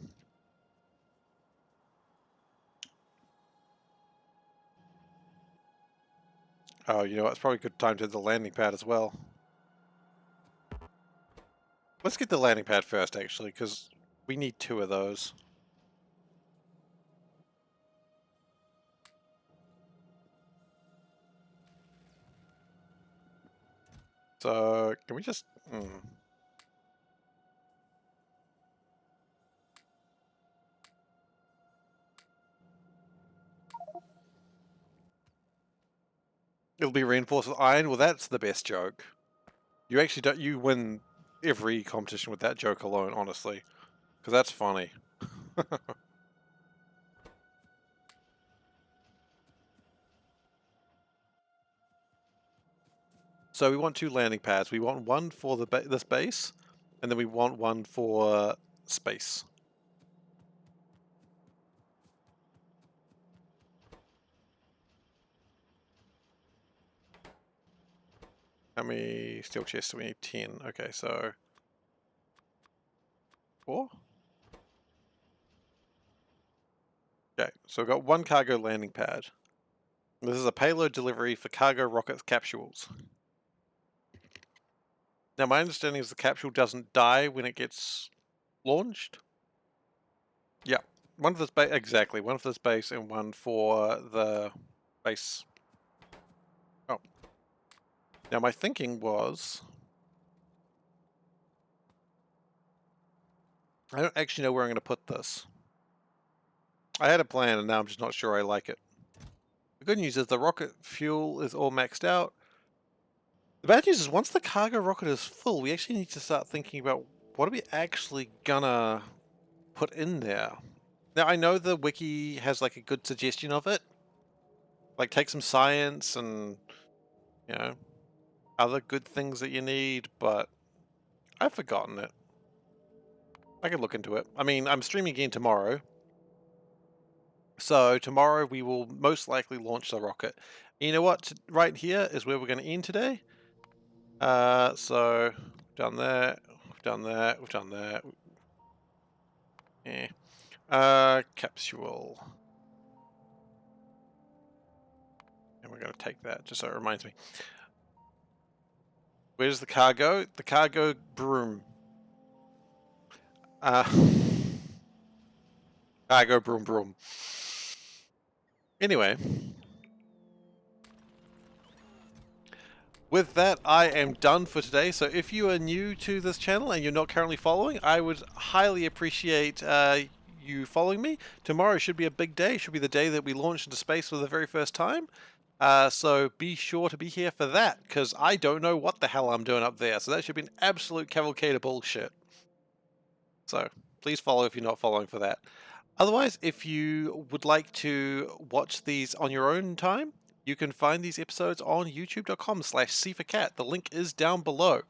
Oh, you know what? It's probably a good time to the landing pad as well. Let's get the landing pad first, actually, because we need 2 of those. So, can we just... It'll be reinforced with iron? Well, that's the best joke. You actually don't... You win every competition with that joke alone, honestly. Because that's funny. So we want 2 landing pads. We want one for the this base, and then we want one for space. How many steel chests do we need? 10. Okay, so 4? Okay, so we've got 1 cargo landing pad. This is a payload delivery for cargo rocket capsules. Now my understanding is the capsule doesn't die when it gets launched. Yeah, one for this base, exactly. One for this base and one for the base. Oh. Now my thinking was... I don't actually know where I'm going to put this. I had a plan and now I'm just not sure I like it. The good news is the rocket fuel is all maxed out. The bad news is once the cargo rocket is full, we actually need to start thinking about what are we actually gonna put in there. Now I know the wiki has like a good suggestion of it. Like take some science and, you know, other good things that you need, but I've forgotten it. I could look into it. I mean, I'm streaming again tomorrow. So tomorrow we will most likely launch the rocket. You know what? Right here is where we're going to end today. So we've done that, we've done that, we've done that. Yeah. Capsule. And we're going to take that just so it reminds me. Where's the cargo? The cargo broom. Cargo broom broom. Anyway. With that, I am done for today. So if you are new to this channel and you're not currently following, I would highly appreciate you following me. Tomorrow should be a big day. It should be the day that we launch into space for the very first time. So be sure to be here for that, because I don't know what the hell I'm doing up there. So that should be an absolute cavalcade of bullshit. So please follow if you're not following for that. Otherwise, if you would like to watch these on your own time, you can find these episodes on youtube.com/SeiferKatt. The link is down below.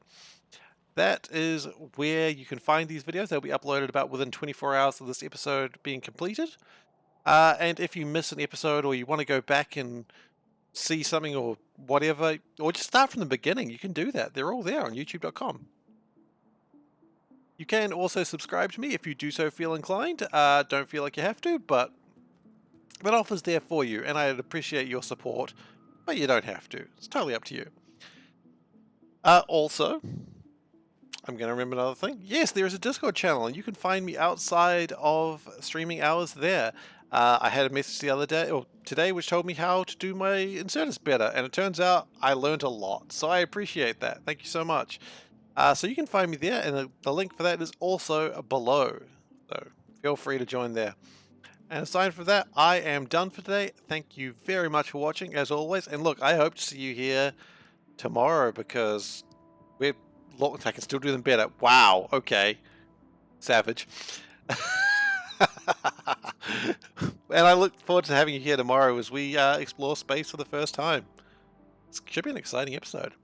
That is where you can find these videos. They'll be uploaded about within 24 hours of this episode being completed. And if you miss an episode or you want to go back and see something or whatever, or just start from the beginning, you can do that. They're all there on youtube.com. You can also subscribe to me if you do so feel inclined. Don't feel like you have to, but that offer's there for you, and I'd appreciate your support, but you don't have to. It's totally up to you. Also, I'm going to remember another thing. Yes, there is a Discord channel, and you can find me outside of streaming hours there. I had a message the other day, or today, which told me how to do my inserters better, and it turns out I learned a lot, so I appreciate that. Thank you so much. So you can find me there, and the link for that is also below, so feel free to join there. And aside from that, I am done for today. Thank you very much for watching, as always, and look, I hope to see you here tomorrow, because we're I can still do them better. Wow, okay. Savage. And I look forward to having you here tomorrow as we explore space for the first time. It should be an exciting episode.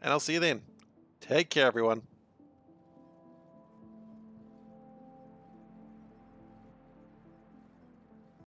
And I'll see you then. Take care, everyone.